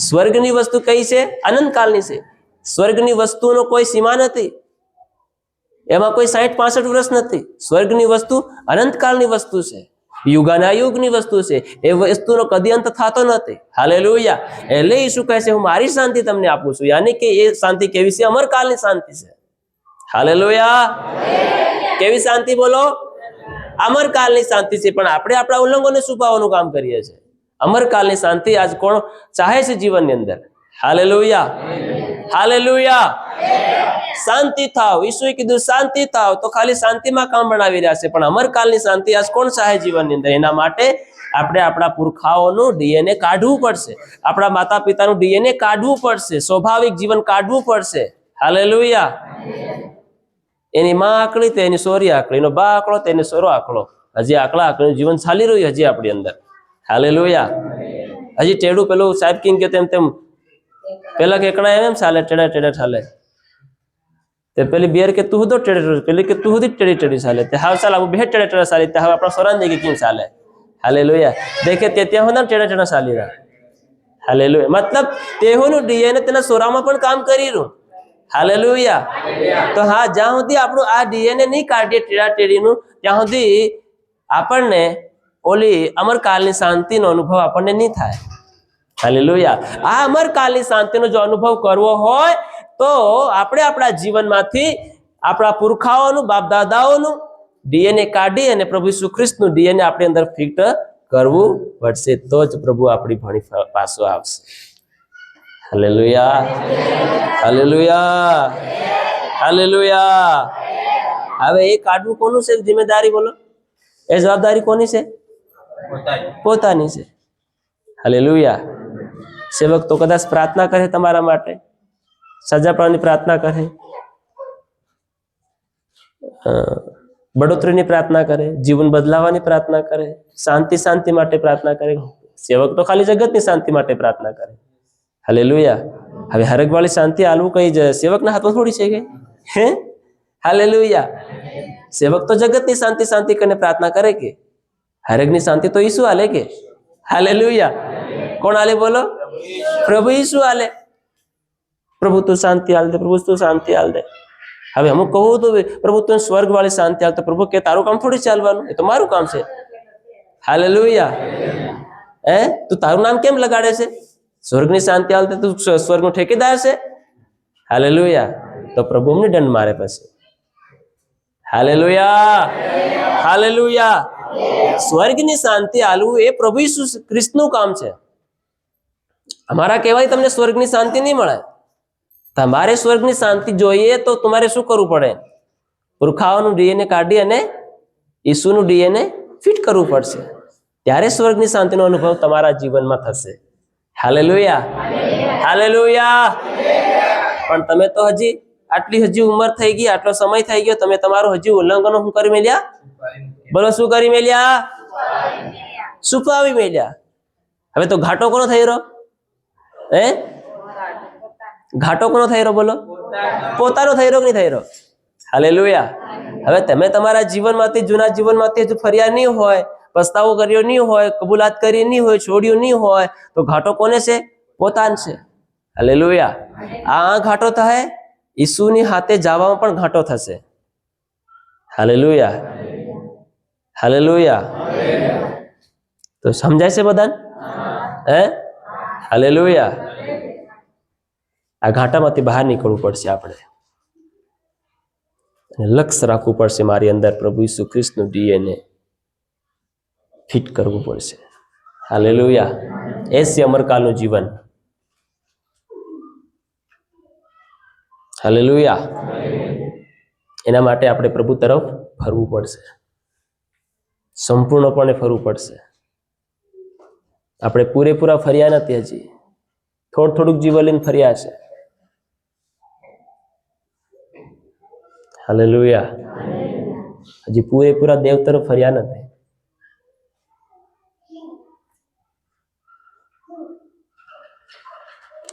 [SPEAKER 1] સ્વર્ગની વસ્તુ કઈ છે? અનંતકાળની છે. સ્વર્ગની વસ્તુનો કોઈ સીમા નથી, એમાં કોઈ 60-65 વર્ષ નથી. સ્વર્ગની વસ્તુ અનંતકાળની વસ્તુ છે, યુગાના યુગની વસ્તુ છે. એ વસ્તુનો કદી અંત થતો નથી. હાલેલુયા. એટલે ઈસુ કહે છે હું મારી શાંતિ તમને આપું છું, યાની કે એ શાંતિ કેવી છે? અમરકાળની શાંતિ છે. હાલેલુયા. કેવી શાંતિ? બોલો. અમરકાળની શાંતિ છે. પણ આપણે આપણા ઉલ્લંઘનોને છુપાવવાનું કામ કરીએ છીએ. અમરકાળની શાંતિ આજ કોણ ચાહે છે જીવનની અંદર? હાલેલુયા. હાલેલુયા. શાંતિ થાવ. ઈસુએ કીધું શાંતિ થાવ, તો ખાલી શાંતિમાં કામ બનાવી રહ્યા છે. પણ અમરકાળની શાંતિ આજ કોણ ચાહે જીવનની અંદર? એના માટે આપણે આપણા પુરખાઓનું ડીએનએ કાઢવું પડશે, આપણા માતા પિતાનું ડીએનએ કાઢવું પડશે, સ્વાભાવિક જીવન કાઢવું પડશે. હાલેલુયા. એની માં આકડી તો એની સોરી આકડી, એનો બા આકડો તો એની સોરો આકડો. હજી આકડા આકડીનું જીવન ચાલી રહ્યું હજી આપણી અંદર. હાલેલુયા. હજી ટેડું પેલું સાહેબ કિંગ કે તેમ તેમ પેલા કેકડા એમ ચાલે, ટેડા ટેડા ચાલે. તે પેલી બેર કે તું તો ટેડે, પેલી કે તું સુધી ટેડી ટેડી ચાલે. તે હાવ ચાલે બે ટેડા ટેડા ચાલી. તે હવે આપણા સોરાન દેખી કેમ ચાલે? હાલેલુયા. દેખે તે ત્યાં હોના ટેડા ટેડા ચાલી રહ્યા. હાલેલુયા. મતલબ તેઓનું ડીએનએ તેના સોરામાં પણ કામ કરી રહ્યું. હાલેલુયા. તો હા, જ્યાં સુધી આપણું આ ડીએનએ નહીં કાઢીએ ટેડા ટેડીનું, ત્યાં સુધી આપણને ઓલી અમરકાળની શાંતિનો અનુભવ આપણને નહીં થાય. હાલેલુયા. આ અમરકાળની શાંતિનો જો અનુભવ કરવો હોય તો આપણે આપણા જીવનમાંથી આપણા પુરખાઓનું, બાપ દાદાઓનું ડીએનએ કાઢી અને પ્રભુ ઈસુ ખ્રિસ્તનું ડીએનએ આપણી અંદર ફિટ કરવું પડશે. તો જ પ્રભુ આપણી ભણી પાછો આવશે. હાલેલુયા. હાલેલુયા. હાલેલુયા. હવે એ કાઢવું કોનું છે જિમ્મેદારી બોલો? એ જવાબદારી કોની છે? પોતાની છે. હાલેલુયા. સેવક તો કદાચ પ્રાર્થના કરે તમારા માટે, સજા પાડવાની પ્રાર્થના કરે, બઢોતરીની પ્રાર્થના કરે, જીવન બદલાવાની પ્રાર્થના કરે, શાંતિ માટે પ્રાર્થના કરે. સેવક તો ખાલી જગતની શાંતિ માટે પ્રાર્થના કરે. હાલેલુયા. હવે હરગવાળી શાંતિ આલવું કઈ સેવકના હાથમાં થોડી છે કે? હે? હાલેલુયા. સેવક તો જગતની શાંતિ કરીને પ્રાર્થના કરે કે હરગની શાંતિ તો ઈસુ આલે કે? હાલેલુયા. કોણ આલે બોલો? પ્રભુ ઈસુ આલે. પ્રભુ તું શાંતિ આલ દે, પ્રભુ તું શાંતિ આલ દે. હવે અમુક કહું તો પ્રભુ તું સ્વર્ગ વાળી શાંતિ આલ, તો પ્રભુ કે તારું કામ થોડી ચાલવાનું, એ તો મારું કામ છે. હાલેલુયા. હે? તું તારું નામ કેમ લગાડે છે? સ્વર્ગની શાંતિ આલ દે, તું સ્વર્ગનો ઠેકેદાર છે. હાલેલુયા. તો પ્રભુ અમને દંડ મારે પછી. હાલેલુયા. હાલેલુયા. સ્વર્ગની શાંતિ આલવું એ પ્રભુ ઈસુ ખ્રિસ્તનું કામ છે. અમારા કહેવાય તમને સ્વર્ગની શાંતિ નહીં મળે. તમારે સ્વર્ગની શાંતિ જોઈએ તો તમારે શું કરવું પડે? પુરખાઓનું ડીએનએ કાઢી અને ઈસુનું ડીએનએ ફિટ કરવું પડશે. ત્યારે સ્વર્ગની શાંતિનો અનુભવ તમારા જીવનમાં થશે. હાલેલુયા. હાલેલુયા. પણ તમે તો આટલી ઉંમર થઈ ગઈ, આટલો સમય થઈ ગયો, તમે તમારું ઉલ્લંઘનો શું કરી મેલ્યા? બોલો, શું કરી મેલ્યા? છુપાવી મેલ્યા. હવે તો ઘાટો કોનો થઈ રહ્યો? હે? ઘાટો કોનો થઈ રહ્યો બોલો? પોતાનો થઈ રહ્યો કે નહીં થઈ રહ્યો? હાલેલુયા. હવે તમે તમારા જીવનમાંથી, જૂના જીવનમાંથી હજુ ફર્યા નહીં હોય, પસ્તાવો કર્યો નહીં હોય, કબૂલાત કરી નહીં હોય, છોડ્યું નહીં હોય, તો ઘાટો કોને છે? પોતાને છે. હાલેલુયા. આ ઘાટો થાય, ઈસુની હાથે જવામાં પણ ઘાટો થશે. હાલેલુયા. હાલેલુયા. તો સમજાય છે બધાને? હે? હાલેલુયા. આ ઘાટામાંથી બહાર નીકળવું પડશે આપણે, અને લક્ષ્ય રાખવું પડશે. મારી અંદર પ્રભુ ઈસુ ખ્રિસ્તનું ડીએનએ ફિટ કરવું પડશે. હાલેલુયા. એ છે અમરકાલનું જીવન. હાલેલુયા. એના માટે આપણે પ્રભુ તરફ ફરવું પડશે, સંપૂર્ણપણે ફરવું પડશે. આપણે પૂરેપૂરા ફર્યા નથી, હજી થોડુંક જીવન લઈને ફર્યા છે. હાલેલુયા. હજી પૂરેપૂરા દેવ તરફ ફર્યા નથી.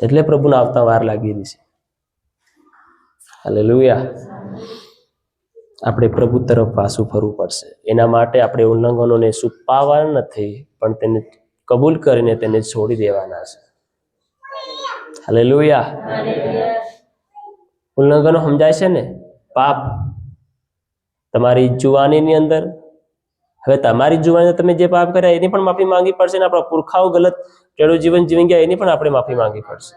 [SPEAKER 1] એટલે પ્રભુના આવતા વાર લાગી રહી છે. હાલેલુયા. આપણે પ્રભુ તરફ પાછું ફરવું પડશે. એના માટે આપણે ઉલ્લંઘનોને છુપાવવાના નથી, પણ તેને કબૂલ કરીને તેને છોડી દેવાના છે. હાલેલુયા. ઉલ્લંઘનો સમજાય છે ને? પાપ તમારી જુવાનીની અંદર, હવે તમારી જુવાની તમે જે પાપ કર્યા એની પણ માફી માંગવી પડશે, ને આપણા પુરખાઓ ગલત કેળું જીવન જીવી ગયા એની પણ આપણે માફી માંગવી પડશે,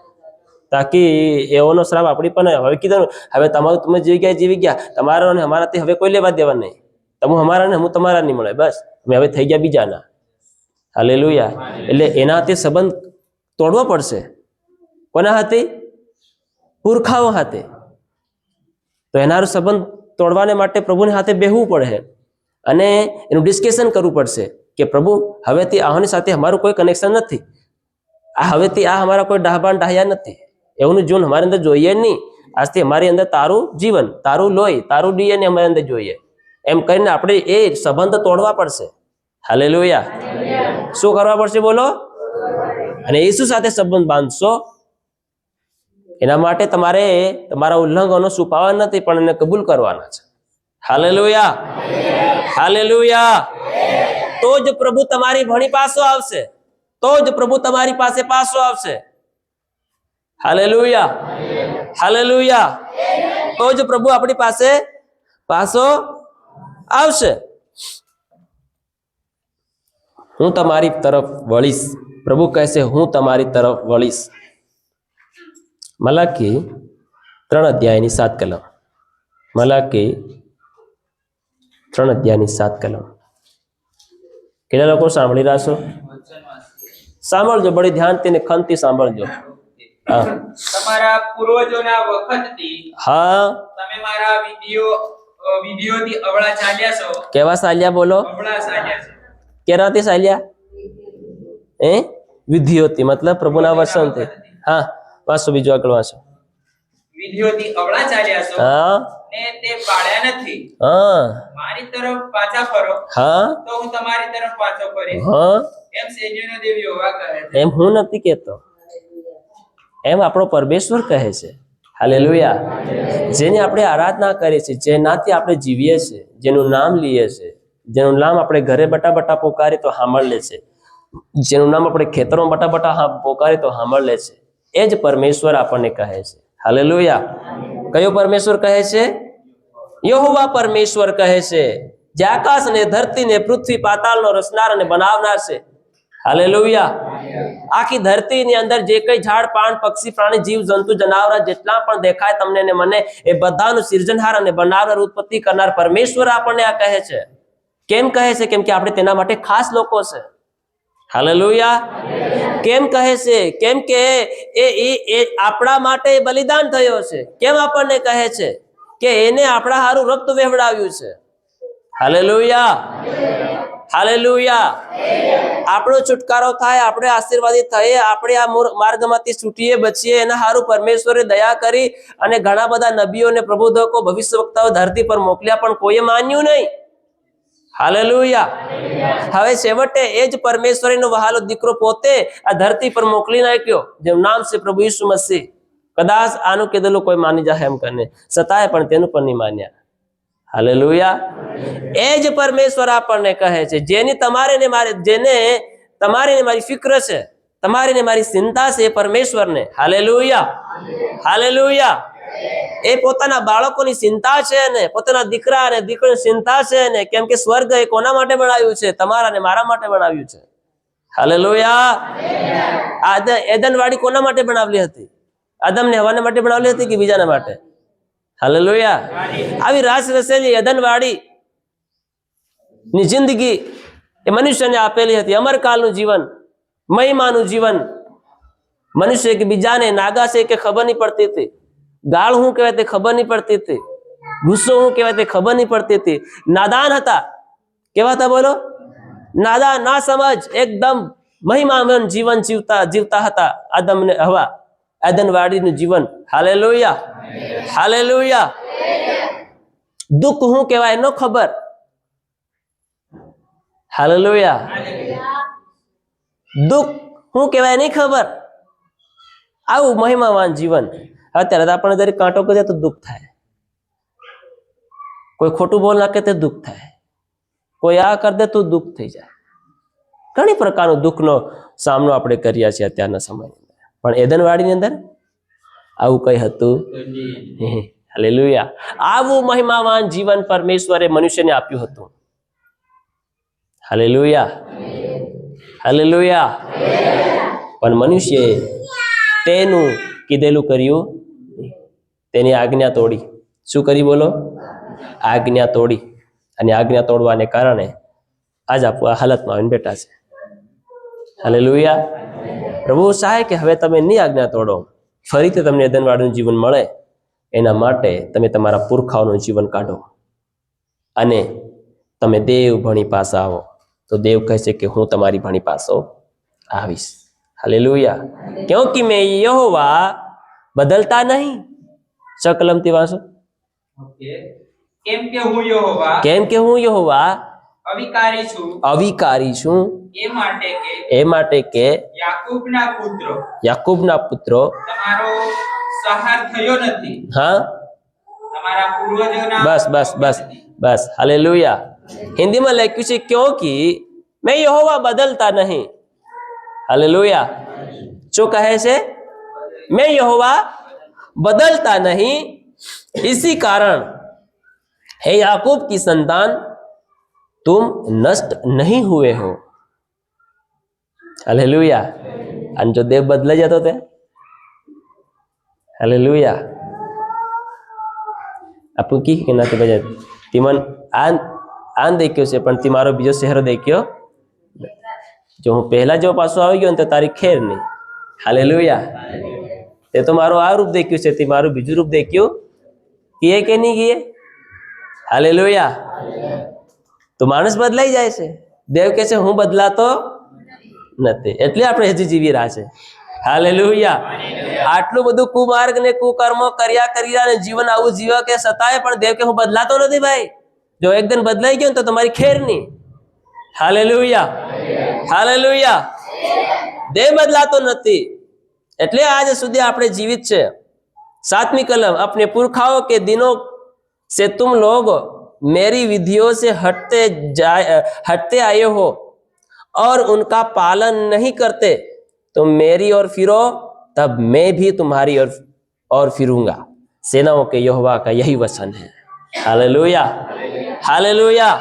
[SPEAKER 1] તાકી એઓનો શ્રાપ આપણી પણ. હવે કીધું, હવે તમારું તમે જીવી ગયા, તમારો અને અમારાથી હવે કોઈ લેવા દેવા નહીં. તમે અમારા ને હું તમારા નહીં મળે, બસ અમે હવે થઈ ગયા બીજાના. હાલેલુયા. એટલે એના હાથે સંબંધ તોડવો પડશે. કોના હાથે? પુરખાઓ હાથે. તો એના સંબંધ તોડવાને માટે પ્રભુને હાથે બેહવું પડે અને એનું ડિસ્કશન કરવું પડશે કે પ્રભુ, હવેથી આની સાથે અમારું કોઈ કનેક્શન નથી. હવેથી અમારા કોઈ ડાહબાન ડાહ્યા નથી. એવું જીવન અમારી અંદર જોઈએ નહીં. આજથી અમારી અંદર તારું જીવન, તારું લોહી, તારું ડીએનએ અમારી અંદર જોઈએ. એમ કરીને આપણે એ સંબંધ તોડવા પડશે. હાલેલુયા. શું કરવા પડશે બોલો? અને ઈસુ સાથે સંબંધ બાંધશો. એના માટે તમારે તમારા ઉલ્લંઘનો છુપાવવા નથી, પણ એને કબૂલ કરવાના છે. હાલેલુયા. હાલેલુયા. તો જ પ્રભુ તમારી ભણી પાછો આવશે. તો જ પ્રભુ તમારી પાસે પાછો આવશે. હાલેલુયા. હાલેલુયા. તો જ પ્રભુ આપણી પાસે પાછો આવશે. હું તમારી તરફ વળીશ. પ્રભુ કહેશે, હું તમારી તરફ વળીશ. મલાકી 3:7. મલાકી 3:7. કેટલા લોકો સાંભળી રહ્યા છો? સાંભળજો, બડી ધ્યાનથી ને ખંતથી સાંભળજો.
[SPEAKER 2] તમારા પૂર્વજોના વખતથી
[SPEAKER 1] હા
[SPEAKER 2] તમે મારા વિધિઓ વિધિઓથી અવળા ચાલ્યા છો.
[SPEAKER 1] કેવા ચાલ્યા બોલો?
[SPEAKER 2] અવળા ચાલ્યા છો.
[SPEAKER 1] કેનાથી ચાલ્યા? વિધિઓથી મતલબ પ્રભુના વચનથી. હા, વાંચો બીજું આગળ વાંચો.
[SPEAKER 2] વિધિઓથી અવળા ચાલ્યા છો
[SPEAKER 1] હા
[SPEAKER 2] ને તે પાળ્યા નથી.
[SPEAKER 1] હા
[SPEAKER 2] મારી તરફ પાછા ફરો
[SPEAKER 1] હા
[SPEAKER 2] તો હું તમારી તરફ પાછો ફરીશ.
[SPEAKER 1] હા
[SPEAKER 2] એમ સૈન્યોનો દેવ યહોવા કહે છે.
[SPEAKER 1] એમ હું નથી કહેતો, એમ આપણો પરમેશ્વર કહે છે. હાલેલુયા. જેની આપણે આરાધના કરીએ છીએ, જેનાથી આપણે જીવીએ છીએ, જેનું નામ લઈએ છીએ, જેનું નામ આપણે ઘરે બટા બટા પોકારીએ તો સાંભળ લે છે, જેનું નામ આપણે ખેતરોમાં બટા બટા પોકારીએ તો સાંભળ લે છે, એ જ પરમેશ્વર આપણને કહે છે. હાલેલુયા. કયો પરમેશ્વર કહે છે? યહોવા પરમેશ્વર કહે છે, જે આકાશ ને ધરતી ને પૃથ્વી પાતાળનો રચનાર અને બનાવનાર છે. હાલેલુયા. આખી ધરતીની અંદર જે કઈ ઝાડ પાન પક્ષી પ્રાણી જીવ જંતુ જનાવર જેટલા પણ દેખાય તમને ને મને, એ બધાનું સર્જનહાર અને બનાવનાર ઉત્પત્તિ કરનાર પરમેશ્વર આપણને આ કહે છે. કેમ કહે છે? કેમ કે આપણે તેના માટે ખાસ લોકો છે. હાલેલુયા. કેમ કહે છે? કેમ કે એ આપણા માટે બલિદાન થયો છે. કેમ આપણને કહે છે? કે એને આપણા હારું રક્ત વહેવડાવ્યું છે. હાલેલુયા. હાલેલુયા. આપણો છુટકારો થાય, આપણે આશીર્વાદિત થઈએ, આપણે આ માર્ગમાંથી છૂટીએ બચીએ, એના હારું પરમેશ્વરે દયા કરી અને ઘણા બધા નબીઓ અને પ્રબોધકો ભવિષ્યવક્તાઓ ધરતી પર મોકલ્યા, પણ કોઈએ માન્યું નહીં. હાલેલુયા. હવે છેવટે એ જ પરમેશ્વરીનો વહાલો દીકરો પોતે આ ધરતી પર મોકલી નાખ્યો, જેનું નામ છે પ્રભુ ઈસુ મસીહ. કદાચ આનું કીધેલું કોઈ માની જાય એમ કરીને, છતાંય પણ તેનું પણ નહીં માન્યા. હાલેલુયા. એ જ પરમેશ્વર આપણને કહે છે, જેની તમારે ને મારે, જેને તમારી ને મારી ફિક્ર છે, તમારી ને મારી ચિંતા છે, એ પરમેશ્વરને. હાલેલુયા. હાલેલુયા. એ પોતાના બાળકોની ચિંતા છે ને, પોતાના દીકરા અને દીકરીની ચિંતા છે ને. કેમ કે સ્વર્ગ એ કોના માટે બનાવ્યું છે? તમારા ને મારા માટે બનાવ્યું છે. હાલેલુયા. એદન વાડી કોના માટે બનાવેલી હતી? આદમ ને હવાને માટે બનાવેલી હતી કે બીજાના માટે? હાલેલુયા. આવી રાસ રસેલી એદનવાડી ની જિંદગી એ મનુષ્યને આપેલી હતી. અમરકાલનું જીવન, મહિમાનું જીવન. મનુષ્ય કે બીજાને નાગા છે કે ખબર નહીં પડતી હતી, ગાળ શું કહેવાય તે ખબર નહીં પડતી હતી, ગુસ્સો શું કહેવાય તે ખબર નહીં પડતી હતી. નાદાન હતા. કેવા હતા બોલો? નાદાન, ના સમજ, એકદમ મહિમામય જીવન જીવતા હતા આદમ ને હવા, એદનવાડીનું જીવન. હાલેલુયા. હાલેલુયા. દુઃખ શું કહેવાય ન ખબર. હાલેલુયા. દુઃખ શું કહેવાય નહીં ખબર. આવું મહિમાવાન જીવન. અત્યારે તો આપણે દરેક કાંટો કરીએ તો દુઃખ થાય, કોઈ ખોટું બોલ નાખે તો દુઃખ થાય, કોઈ આ કરી દે તો દુઃખ થઈ જાય. ઘણી પ્રકારનો દુઃખનો સામનો આપણે કર્યા છીએ અત્યારના સમયની અંદર. પણ એદનવાડીની અંદર આવું કઈ હતું. હાલેલુયા. આવું મહિમાવાન જીવન પરમેશ્વરે મનુષ્યને આપ્યું હતું. હાલેલુયા. હાલેલુયા. પણ મનુષ્યએ તેનું કીધેલું કર્યું, તેની આજ્ઞા તોડી. શું કરી બોલો? આજ્ઞા તોડી. અને આજ્ઞા તોડવાને કારણે આજ આ હાલતમાં આવીને બેઠા છે. હાલેલુયા. પ્રભુ ચાહે કે હવે તમે ની આજ્ઞા તોડો, ફરીથી તમને એદનવાડીનું જીવન મળે. એના માટે તમે તમારા પુરખાઓનું જીવન કાઢો અને તમે દેવ ભણી પાસે આવો. તો દેવ કહે છે કે હું તમારી ભણી પાસે આવીશ. હાલેલુયા. ક્યોંકि મેં યહોવા બદલતા નહીં. શકલમથી વાંચો.
[SPEAKER 2] કેમ કે હું યહોવા,
[SPEAKER 1] કેમ કે હું યહોવા
[SPEAKER 2] અવિકારી છું,
[SPEAKER 1] અવિકારી છું, એ માટે કે યાકૂબના પુત્રો
[SPEAKER 2] તમારો સહાર થયો નથી.
[SPEAKER 1] હા,
[SPEAKER 2] તમારા પૂર્વજોના.
[SPEAKER 1] બસ બસ બસ બસ. હાલેલુયા. હિન્દીમાં લખ્યું છે ક્યોંકि મેં યહોવા બદલતા નહીં. हालेलुया. जो कहे से मैं यहोवा बदलता नहीं, इसी कारण हे याकूब की संतान तुम नष्ट नहीं हुए हो. हालेलुया. અને જો દેવ બદલાઈ જતો તે હાલેલુયા આપું કી કે નથી બજાય તીમન આન દેખ્યો છે પણ તી મારો બીજો ચહેરો દેખ્યો. જો હું પહેલા જો પાછો આવી ગયો ને તો તારી ખેર નહીં. હાલેલુયા. તે તો મારો આ રૂપ દેખ્યું છે, તે મારું બીજું રૂપ દેખ્યું કીએ કે નહીં કીએ. હાલેલુયા. તો માણસ બદલાઈ જાય છે. દેવ કહે છે હું બદલાતો નથી, એટલે આપણે હજી જીવી રહ્યા છે. હાલેલુયા. આટલું બધું કુમાર્ગ ને કુકર્મો કર્યા અને જીવન આવું જીવ્યા કે છતાંય પણ દેવ કે હું બદલાતો નથી ભાઈ. જો એકદમ બદલાઈ ગયો તો તમારી ખેર નહીં. Hallelujah, hallelujah. દેહ બદલાતો નથી, એટલે આજ સુધી આપણે જીવિત છે. 7वीं कलम, अपने पुरखाओं के दिनों से तुम लोग मेरी विधियों से हटते आए हो और उनका पालन नहीं करते, तो मेरी ओर फिरो, तब मैं भी तुम्हारी ओर फिरूंगा. सेनाओं के यहोवा का यही वचन है. Hallelujah, hallelujah.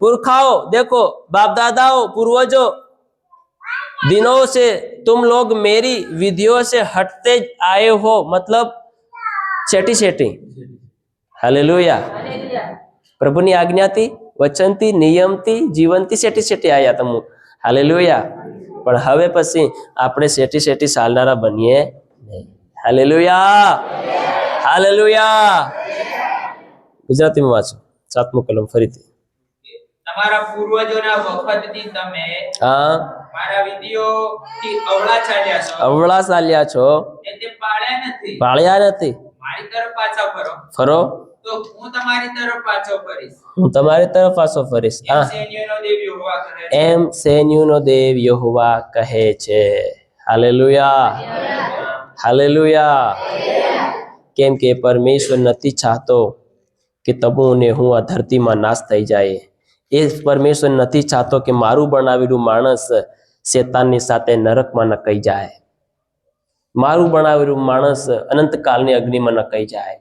[SPEAKER 1] पुरखाओं, देखो बाप दादाओं, पूर्वजों, दिनों से तुम लोग मेरी विधियों से हटते आए हो, मतलब सेटिंग. हालेलुया. प्रभुनी आज्ञाથી, વચનથી, નિયમથી, જીવનથી સેટી આયા તમે. હાલેલુયા. પણ હવે પછી આપણે સેટી ચાલનારા બનીએ નહીં. Hallelujah, hallelujah. ગુજરાતીમાં વાંચો 7મું કલમ ફરીથી.
[SPEAKER 2] તમારા પૂર્વજોના વખતથી તમે
[SPEAKER 1] હા
[SPEAKER 2] મારા વિધિઓથી અવળા ચાલ્યા છો ને તે પાળ્યા નથી. મારી તરફ પાછા ફરો તો હું તમારી તરફ પાછો ફરીશ. એમ સૈન્યોનો દેવ યહોવા કહે છે.
[SPEAKER 1] Hallelujah, hallelujah. કેમ કે પરમેશ્વર નથી ચાહતો કે તમે ને હું આ ધરતીમાં નાશ થઈ જાય. એ પરમેશ્વર નથી ચાહતો કે મારું બનાવેલું માણસ શેતાનની સાથે નરકમાં નકાઈ જાય. મારું બનાવેલું માણસ અનંતકાલની અગ્નિમાં નકાઈ જાય.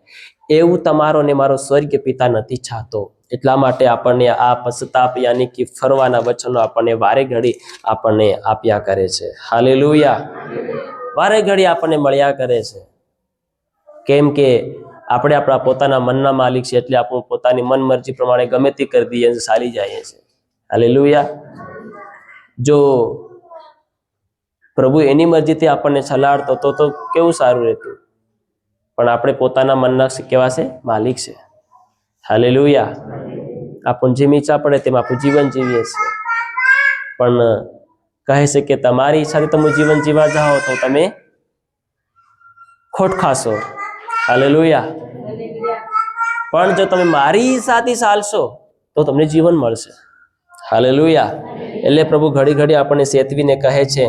[SPEAKER 1] એવું તમારો ને મારો સ્વર્ગીય પિતા નથી ચાહતો. એટલા માટે આપણને આ પશ્ચાતાપ યાની કે ફરવાના વચનો આપણને વારે ઘડી આપણને આપ્યા કરે છે. હાલેલુયા. વારે ઘડી આપણને મળ્યા કરે છે. કેમ કે આપણે આપણા પોતાના મનના માલિક છે, એટલે આપણું પોતાની મન મરજી પ્રમાણે ગમે તે કરી દઈએ અને ચાલી જાય છે. હાલેલુયા. જો પ્રભુ એની મરજીથી આપણને છલાડતો તો કેવું સારું રહેતું. પણ આપણે પોતાના મનના કેવા છે? માલિક છે. હાલેલુયા. આપણને જેમ ઈચ્છા પડે તેમ આપણું જીવન જીવીએ છીએ. પણ કહે છે કે તમારી ઈચ્છાથી તમે જીવન જીવા જાઓ તો તમે ખોટ ખાશો. હાલેલુયા. પણ જો તમે મારી ઈચ્છાથી ચાલશો તો તમને જીવન મળશે. હાલેલુયા. એટલે પ્રભુ ઘડી ઘડી આપણને ચેતવીને કહે છે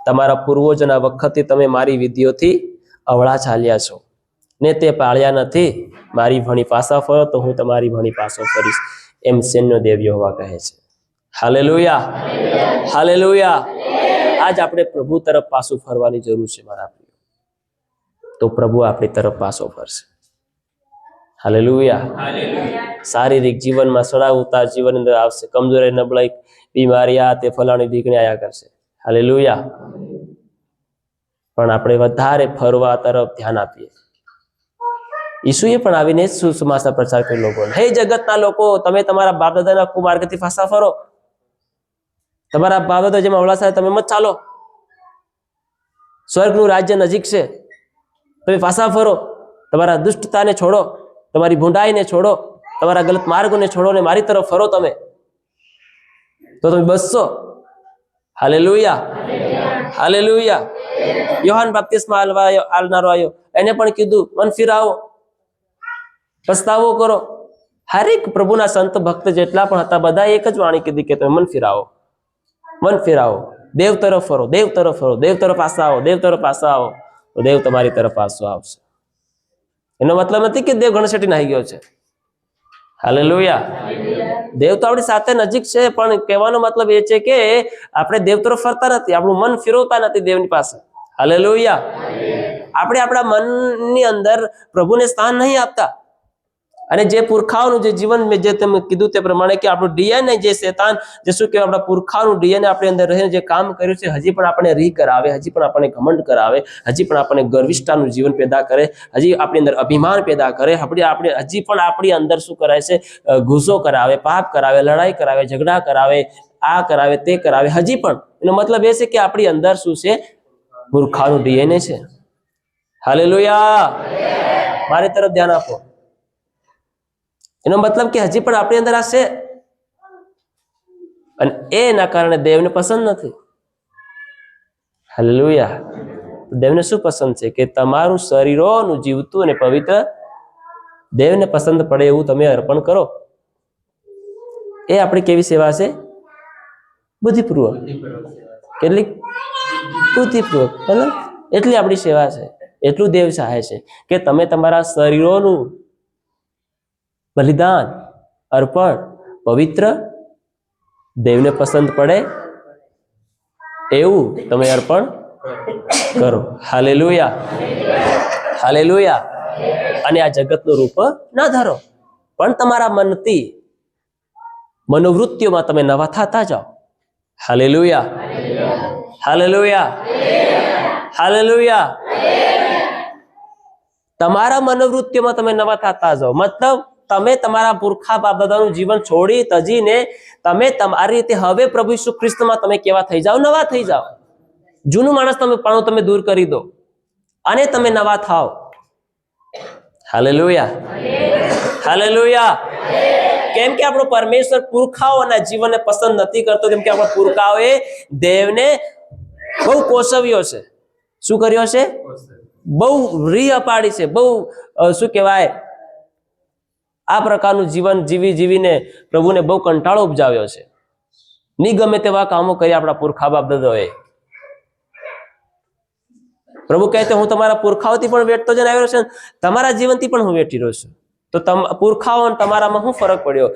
[SPEAKER 1] તમારા પૂર્વજોના વખતથી તમે મારી વિધિઓથી અવળા ચાલ્યા છો ને તે પાળ્યા નથી. મારી ભણી પાછા ફરો તો હું તમારી ભણી પાછો ફરીશ. એમ સૈન્યનો દેવ યહોવા કહે છે. Hallelujah, hallelujah. આજ આપણે પ્રભુ તરફ પાછું ફરવાની જરૂર છે મારા પ્રિય. તો પ્રભુ આપણી તરફ પાછો ફરશે. હાલેલુયા. શારીરિક જીવનમાં ચડાવ ઉતાર જીવન અંદર આવશે. કમજોરી, નબળાઈ, બીમારી, આ તે ફલાણી દીકરી આયા કરશે. હાલેલુયા. પણ આપણે વધારે ફરવા તરફ ધ્યાન આપીએ. ઈસુએ પણ આવીને સુસમાચાર પ્રચાર કર્યો લોકોને. હે જગતના લોકો, તમે તમારા બાપ દાદાના કુમાર્ગથી પાછા ફરો. તમારા બાપ દાદા જેમ અવળા થાય તમે મત ચાલો. સ્વર્ગનું રાજ્ય નજીક છે. તમે પાછા ફરો. તમારા દુષ્ટતાને છોડો, તમારી ભૂંડાઈને છોડો, તમારા ગલત માર્ગોને છોડો ને મારી તરફ ફરો તમે, તો તમે બસશો. Hallelujah, hallelujah. યોહાન બાપ્તિસ્મા આલનારો આવ્યો, એને પણ કીધું મન ફિરાવો, પસ્તાવો કરો. હરેક પ્રભુના સંત ભક્ત જેટલા પણ હતા બધા એક જ વાણી કીધી કે તમે મન ફિરાવો, મન ફિરાવો, દેવ તરફ ફરો, દેવ તરફ ફરો, દેવ તરફ પાછા આવો, દેવ તરફ પાછા આવો, તો દેવ તમારી તરફ પાછો આવશે. એનો મતલબ નથી કે દેવ ગણસેટી નાહી ગયો છે. હાલેલુયા. દેવ તો આપણી સાથે નજીક છે, પણ કહેવાનો મતલબ એ છે કે આપણે દેવ તરફ ફરતા નથી, આપણું મન ફેરવતા નથી દેવની પાસે. હાલેલુયા. આપણે આપણા મનની અંદર પ્રભુને સ્થાન નહીં આપતા. અને જે પુરખાઓનું જે જીવન મેં જે તમે કીધું તે પ્રમાણે કે આપણું ડીએનએ જે શેતાન જે શું કહેવાય આપણા પુરખાઓનું ડીએનએ આપણી અંદર રહીને જે કામ કર્યું છે હજી પણ આપણને રીહ કરાવે, હજી પણ આપણને ઘમંડ કરાવે, હજી પણ આપણને ગર્વિષ્ઠતાનું જીવન પેદા કરે, હજી આપણી અંદર અભિમાન પેદા કરે, આપણે હજી પણ આપણી અંદર શું કરાય છે? ગુસ્સો કરાવે, પાપ કરાવે, લડાઈ કરાવે, ઝઘડા કરાવે, આ કરાવે, તે કરાવે. હજી પણ એનો મતલબ એ છે કે આપણી અંદર શું છે? પુરખાનું ડીએનએ છે. હાલેલુયા. મારી તરફ ધ્યાન આપો. એનો મતલબ કે હજી પણ આપણી અંદર આ છે, અને એના કારણે દેવને પસંદ નથી. હાલેલુયા. દેવને શું પસંદ છે? કે તમારું શરીરોનું જીવતું અને પવિત્ર દેવને પસંદ પડે એવું તમે અર્પણ કરો. એ આપણી કેવી સેવા છે? બુદ્ધિપૂર્વક. કેટલી બુદ્ધિપૂર્વક, બરાબર? એટલી આપણી સેવા છે, એટલું દેવ ચાહે છે કે તમે તમારા શરીરોનું બલિદાન, અર્પણ પવિત્ર, દેવને પસંદ પડે એવું તમે અર્પણ કરો. Hallelujah, hallelujah. અને આ જગતનું રૂપ ના ધરો, પણ તમારા મનથી, મનોવૃત્તિઓમાં તમે નવા થતા જાઓ. Hallelujah, hallelujah, hallelujah. તમારા મનોવૃત્તિઓમાં તમે નવા થતા જાઓ. મતલબ તમે તમારા પુરખા બાપ દાદાનું જીવન છોડી તજીને તમે તમારી રીતે હવે પ્રભુ ઈસુ ખ્રિસ્તમાં તમે કેવા થઈ જાઓ? નવા થઈ જાઓ. જૂનું માણસ તમે દૂર કરી દો અને તમે નવા થાઓ. Hallelujah, hallelujah. કેમ કે આપણો પરમેશ્વર પુરખાઓના જીવનને પસંદ નથી કરતો, કેમ કે આપણા પુરખાઓએ દેવને બહુ કોસવ્યો છે. શું કર્યો છે? બહુ રી અપાડી છે, બહુ શું કહેવાય, આ પ્રકારનું જીવન જીવીને પ્રભુને બહુ કંટાળો ઉપજાવ્યો છે. ની ગમે તેવા કામો કરી આપણા પુરખા બાપ દાદાઓએ. પ્રભુ કહે છે હું તમારા પુરખાઓથી પણ વેઠતો જઈને આવ્યો છે, તમારા જીવનથી પણ હું વેઠી રહ્યો છું. તો પુરખાઓ અને તમારામાં શું ફરક પડ્યો?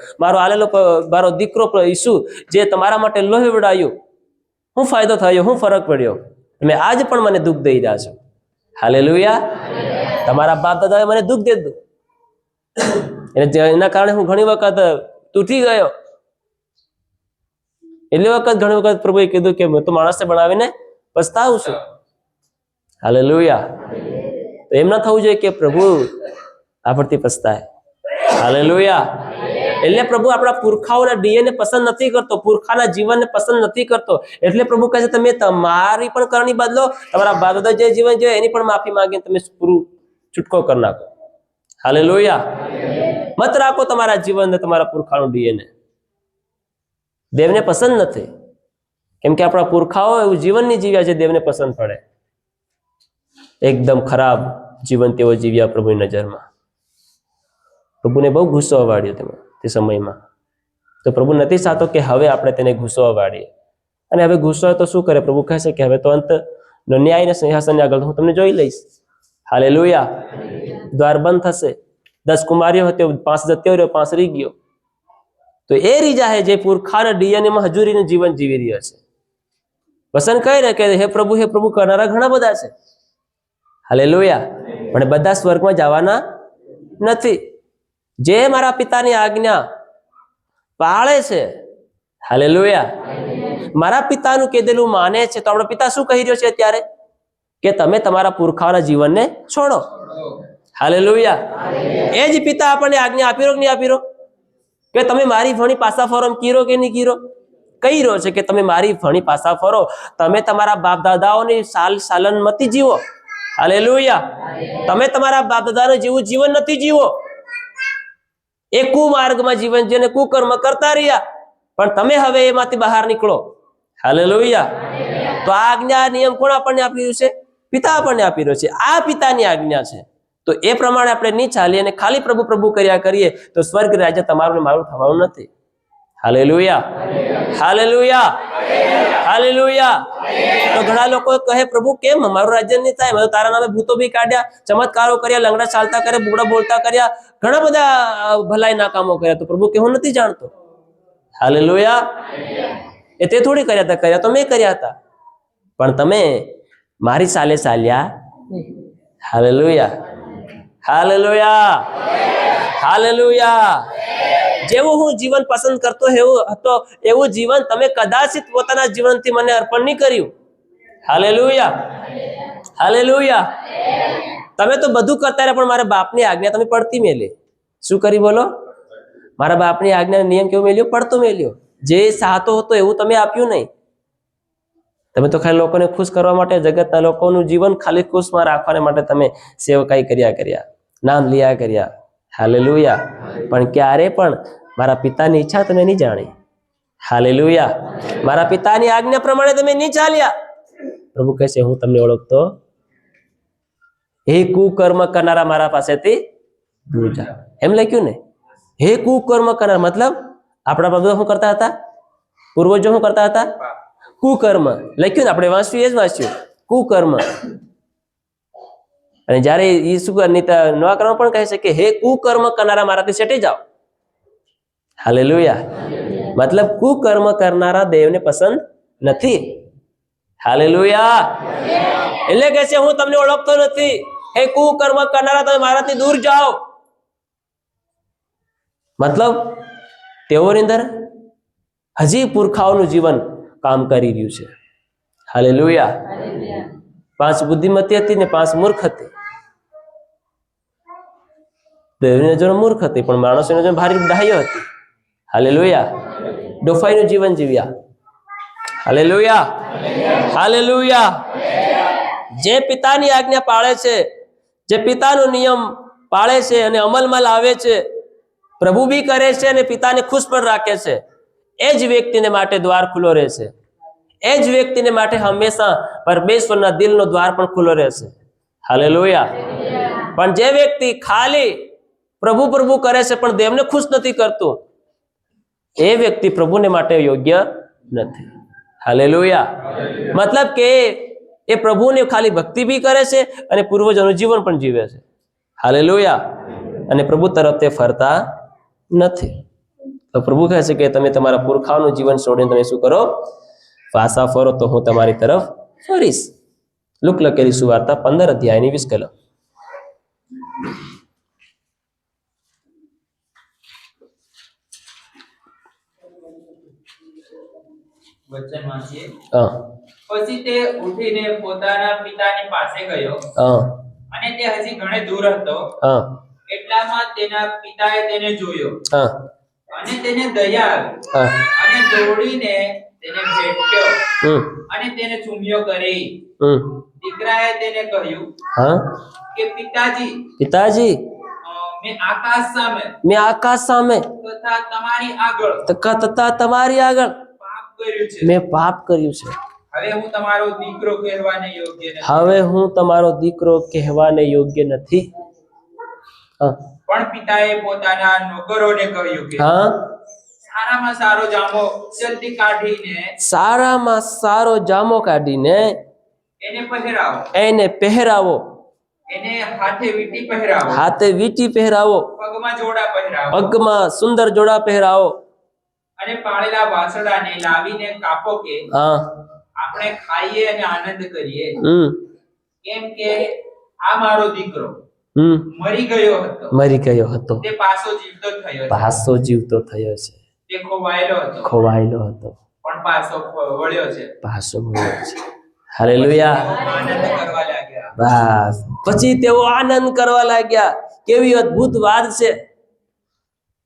[SPEAKER 1] મારો દીકરો ઈસુ જે તમારા માટે લોહી વડાયું, શું ફાયદો થયો? શું ફરક પડ્યો? તમે આજ પણ મને દુઃખ દઈ રહ્યા છો. હાલેલુયા. તમારા બાપ દાદાએ મને દુઃખ દીધું, એના કારણે હું ઘણી વખત તૂટી ગયો. એટલી વખત ઘણી વખત પ્રભુએ કીધું કે હું તો માણસને બનાવીને પસ્તાવું છું. હાલેલુયા. તો એમ ના થવું જોઈએ કે પ્રભુ આપણથી પસ્તાય. હાલેલુયા. એટલે પ્રભુ આપણા પુરખાઓના ડીએનએ પસંદ નથી કરતો, પુરખાના જીવનને પસંદ નથી કરતો. એટલે પ્રભુ કહે છે તમે તમારી પણ કરણી બદલો, તમારા બાપ દાદા જે જીવન જીવે એની પણ માફી માંગીને તમે પૂરું છૂટકો કરી નાખો. હાલેલુયા. મત રાખો તમારા જીવનને તમારા પુરખાનું ડીએનએ. દેવને પસંદ નથી, કેમ કે આપણા પુરખાઓ એવું જીવન નહીં જીવ્યા છે દેવને પસંદ પડે. એકદમ ખરાબ જીવન તેઓ જીવ્યા પ્રભુની નજરમાં. પ્રભુને બહુ ગુસ્સો વાળ્યો તે સમયમાં. તો પ્રભુ નથી ચાહતો કે હવે આપણે તેને ગુસ્સો વાળીએ. અને હવે ગુસ્સો તો શું કરે? પ્રભુ કહે છે કે હવે તો અંત ન્યાયના સિંહાસનની આગળ હું તમને જોઈ લઈશ. હાલેલુયા. દ્વાર બંધ થશે. 10 કુમારીઓ હતી, 5 જત્યો રહ્યો, 5 રહી ગયો. તો એ રીજા હે જે પુરખાના ડીએનએમાં હજુરીનું જીવન જીવી રહ્યા છે. વસન કહે ને કે હે પ્રભુ કરનારા ઘણા બધા છે. હાલેલુયા. પણ બધા સ્વર્ગમાં જવાના નથી. જે મારા પિતાની આજ્ઞા પાળે છે, હાલેલુયા, મારા પિતાનું કીધેલું માને છે. તો આપણો પિતા શું કહી રહ્યો છે અત્યારે? કે તમે તમારા પુરખાના જીવનને છોડો. હાલેલુયા. એ જ પિતા આપણને આજ્ઞા આપી રહ્યો કે નહીં આપી રહ્યો? કે તમે મારી ભણી પાસા ફરો કીરો કે નહીં કીરો? કહી રહ્યો છે કે તમે મારી ભણી પાસા ફરો, તમે તમારા બાપ દાદાઓની સાલન મતી જીવો. હાલેલુયા. તમે તમારા બાપ દાદાનું જેવું જીવન નથી જીવો. એ કુમાર્ગમાં જીવન જેને કુકર્મ કરતા રહ્યા, પણ તમે હવે એમાંથી બહાર નીકળો. હાલેલુયા. તો આ આજ્ઞા નિયમ કોણ આપણને આપી રહ્યું છે? પિતા આપણને આપી રહ્યો છે. આ પિતાની આજ્ઞા છે. તો એ પ્રમાણે આપણે નહીં ચાલીએ અને ખાલી પ્રભુ પ્રભુ કર્યા કરીએ તો સ્વર્ગ રાજ્ય તમારું ને મારું થવાનું નથી. Hallelujah, hallelujah, hallelujah. તો ઘણા લોકો કહે પ્રભુ કેમ મારું રાજ્ય નહીં થાય? મેં તારા નામે ભૂતો બી કાઢ્યા, ચમત્કારો કર્યા, લંગડા ચાલતા કર્યા, બુગડા બોલતા કર્યા, ઘણા બધા ભલાઈ ના કામો કર્યા. તો પ્રભુ કે હું નથી જાણતો. હાલેલુયા. એ તે થોડી કર્યા તો મેં કર્યા હતા, પણ તમે મારી ચાલે ચાલ્યા. Hallelujah, hallelujah, hallelujah. જેવું હું જીવન પસંદ કરતો હતો એવું જીવન તમે કદાચિત પોતાના જીવનથી મને અર્પણ નહીં કર્યું. Hallelujah, hallelujah. તમે તો બધું કરતા રહ્યા, પણ મારા બાપની આજ્ઞા તમે પડતી મેલી. શું કરી બોલો? મારા બાપની આજ્ઞા નિયમ કેવું મેલ્યો? પડતો મેલ્યો. જે ચાહતો હતો એવું તમે આપ્યું નહીં. તમે તો ખાલી લોકોને ખુશ કરવા માટે, જગતના લોકોનું જીવન ખાલી ખુશમાં રાખવાને માટે તમે સેવકાઈ કર્યા, નામ લિયા કર્યા. હાલેલુયા. પણ ક્યારે પણ મારા પિતાની ઈચ્છા તમે નહીં જાણી. હાલેલુયા. મારા પિતાની આજ્ઞા પ્રમાણે તમે નહીં ચાલ્યા. પ્રભુ કહે છે હું તમને ઓળખતો, હે કુકર્મ કરનારા મારા પાસેથી દૂર જા. એમ લખ્યું ને, હે કુકર્મ કરનાર, મતલબ આપણા બાબા શું કરતા હતા? પૂર્વજો શું કરતા હતા? કુકર્મ લખ્યું ને, આપણે વાંચ્યું, એ જ વાંચ્યું, કુકર્મ. અને જયારે ઈસુ નવા કર્મ પણ કહે છે કે હે કુકર્મ કરનારા મારાથી સેટી જાઓ. હાલેલુયા. મતલબ કુકર્મ કરનારા દેવને પસંદ નથી. હાલેલુયા. એટલે કહે છે હું તમને ઓળખતો નથી, હે કુકર્મ કરનારા તમે મારાથી દૂર જાઓ. મતલબ તેઓની અંદર હજી પુરખાઓનું જીવન કામ કરી રહ્યું છે. હાલેલુયા. 5 બુદ્ધિમતી હતી ને 5 મૂર્ખ હતી. દેવની નજર મૂર્ખ હતી, પણ માણસોની નજર ભારી ડાહ્યો હતી. હાલેલુયા. ડોફાઈનું જીવન જીવ્યા. હાલેલુયા. હાલેલુયા. જે પિતાની આજ્ઞા પાળે છે, જે પિતાનો નિયમ પાળે છે અને અમલમાં લાવે છે, પ્રભુ બી કરે છે અને પિતાને ખુશ પણ રાખે છે, એ જ વ્યક્તિને માટે દ્વાર ખુલ્લો રહેશે. એ જ વ્યક્તિને માટે હંમેશા પરમેશ્વરના દિલનો દ્વાર પણ ખુલ્લો રહેશે. હાલેલુયા. પણ જે વ્યક્તિ ખાલી પ્રભુ પ્રભુ કરે છે પણ દેવને ખુશ નથી કરતું, એ વ્યક્તિ પ્રભુને માટે યોગ્ય નથી. હાલેલુયા. મતલબ કે એ પ્રભુને ખાલી ભક્તિ બી કરે છે અને પૂર્વજોનું જીવન પણ જીવે છે. હાલેલુયા. અને પ્રભુ તરફ તે ફરતા નથી. તો પ્રભુ કહે છે કે તમે તમારા પુરખાઓનું જીવન છોડીને તમે શું કરો? પાછા ફરો તો હું તમારી તરફ ફરીશ. લુક લખેલી સુવાર્તા 15 અધ્યાયની 20 કલમ.
[SPEAKER 2] વચન વાંચીએ.
[SPEAKER 1] હા.
[SPEAKER 2] પછી તે ઉઠીને પોતાના પિતાની પાસે ગયો.
[SPEAKER 1] હા.
[SPEAKER 2] અને તે હજી ઘણે દૂર હતો.
[SPEAKER 1] હા.
[SPEAKER 2] એટલામાં તેના પિતાએ તેને જોયો.
[SPEAKER 1] હા.
[SPEAKER 2] અને તેને દયા આવી.
[SPEAKER 1] હા.
[SPEAKER 2] અને દોડીને તેને ભેટ્યો અને તેને ચૂમ્યો કરી. દીકરાએ તેને કહ્યું,
[SPEAKER 1] હા,
[SPEAKER 2] કે પિતાજી,
[SPEAKER 1] પિતાજી,
[SPEAKER 2] મેં આકાશ
[SPEAKER 1] સામે
[SPEAKER 2] તથા તમારી આગળ પાપ કર્યું છે.
[SPEAKER 1] મેં પાપ કર્યું છે.
[SPEAKER 2] હવે હું તમારો દીકરો કહેવાને યોગ્ય નથી.
[SPEAKER 1] હવે હું તમારો દીકરો કહેવાને યોગ્ય નથી. હા.
[SPEAKER 2] પણ પિતાએ પોતાના નોકરોને કહ્યું કે
[SPEAKER 1] હા,
[SPEAKER 2] સારામાં સારો જામો કાઢીને એને પહેરાવો. એને હાથે વીંટી પહેરાવો. પગમાં સુંદર જોડા પહેરાવો. અને પાળેલા વાસડાને લાવીને કાપો કે
[SPEAKER 1] હા,
[SPEAKER 2] આપણે ખાઈએ અને આનંદ કરીએ. કેમ કે આ મારો દીકરો મરી ગયો હતો. તે પાછો જીવતો થયો છે. તે ખોવાયેલો હતો પણ પાછો વળ્યો છે.
[SPEAKER 1] હાલેલુયા.
[SPEAKER 2] આનંદ કરવા લાગ્યા.
[SPEAKER 1] બસ પછી તેઓ આનંદ કરવા લાગ્યા. કેવી અદ્ભુત વાત છે.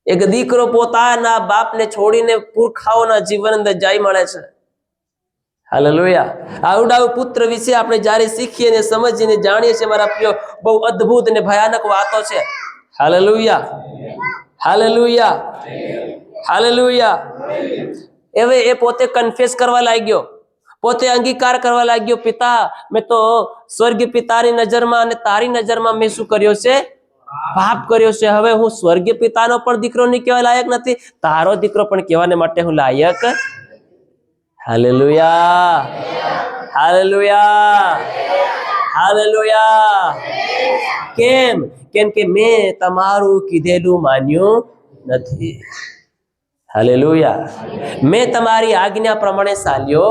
[SPEAKER 1] એક દીકરો પોતાના બાપને છોડીને પુરખાઓના જીવન અંદર જઈ મળે છે. હાલેલુયા. આવડાવ પુત્ર વિશે આપણે જ્યારે શીખીએ ને સમજીને જાણીએ છીએ મારા પ્રિય, બહુ અદ્ભુત અને ભયાનક વાતો છે. હાલેલુયા. હાલેલુયા. હાલેલુયા. હવે એ પોતે કન્ફેસ કરવા લાગ્યો, પોતે અંગીકાર કરવા લાગ્યો, પિતા, મેં તો સ્વર્ગીય પિતાની નજરમાં અને તારી નજરમાં મેં શું કર્યો છે? પાપ કર્યો છે. હવે હું સ્વર્ગીય પિતાનો પણ દીકરો નહીં કહેવા લાયક નથી, તારો દીકરો પણ કહેવાને માટે હું લાયક. હાલેલુયા. હાલેલુયા. હાલેલુયા. કેમ? કેમ કે મેં તમારું કીધેલું માન્યું નથી. હાલેલુયા. મેં તમારી આજ્ઞા પ્રમાણે ચાલ્યો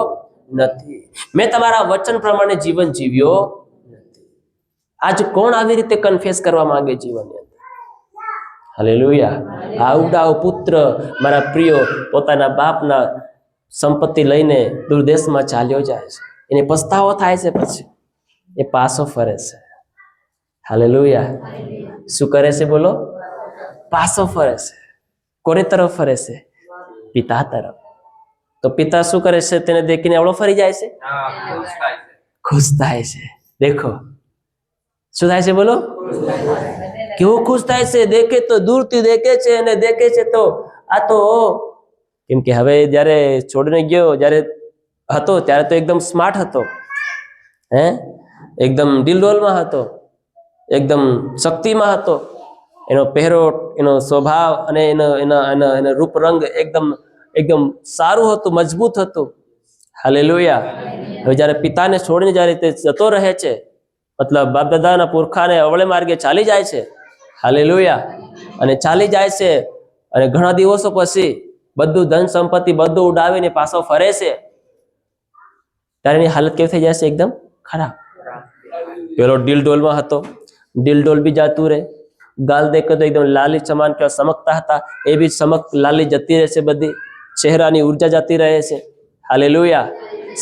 [SPEAKER 1] નથી. મેં તમારા વચન પ્રમાણે જીવન જીવ્યો નથી. આજ કોણ આવી રીતે કન્ફેસ કરવા માંગે જીવનની અંદર? હાલેલુયા. આવડાવ પુત્ર મારા પ્રિયો પોતાના બાપના સંપત્તિ લઈને દૂરદેશમાં ચાલ્યો જાય છે. એને પસ્તાવો થાય છે. પછી એ પાછો ફરે છે. હાલેલુયા. શું કરે છે બોલો? પાછો ફરે છે. કોને તરફ ફરે છે? પિતા તરફ. તો પિતા શું કરે છે? તેને દેખીને એવડો ફરી જાય છે, ખુશ થાય છે. દેખો શું થાય છે બોલો? કેવો ખુશ થાય છે, દેખે તો દૂરથી દેખે છે અને દેખે છે તો આ તો, કેમ કે હવે જ્યારે છોડીને ગયો, જ્યારે હતો ત્યારે તો એકદમ સ્માર્ટ હતો, એકદમ દિલડોલમાં હતો, એકદમ શક્તિમાં હતો. એનો પહેરોટ, એનો સ્વભાવ અને એનો રૂપ રંગ એકદમ સારું હતું, મજબૂત હતું. હાલેલુયા. હવે જ્યારે પિતાને છોડીને જ્યારે તે જતો રહે છે, મતલબ બાપ દાદાના પુરખાને અવળે માર્ગે ચાલી જાય છે. હાલેલુયા. અને ચાલી જાય છે અને ઘણા દિવસો પછી બધું ધન સંપત્તિ બધું ઉડાવીને પાછો ફરે છે, ત્યારે એની હાલત કેવી થઈ જાય છે? એકદમ ખરાબ. પેલો ડિલડોલમાં હતો, ડિલડોલ બી જાતું રહે. ગાલ દેખો તો એકદમ લાલી સમાન કે ચમકતા હતા, એ બી ચમક લાલી જતી રહે છે, બધી ચહેરાની ઉર્જા જતી રહે છે. હાલેલુયા.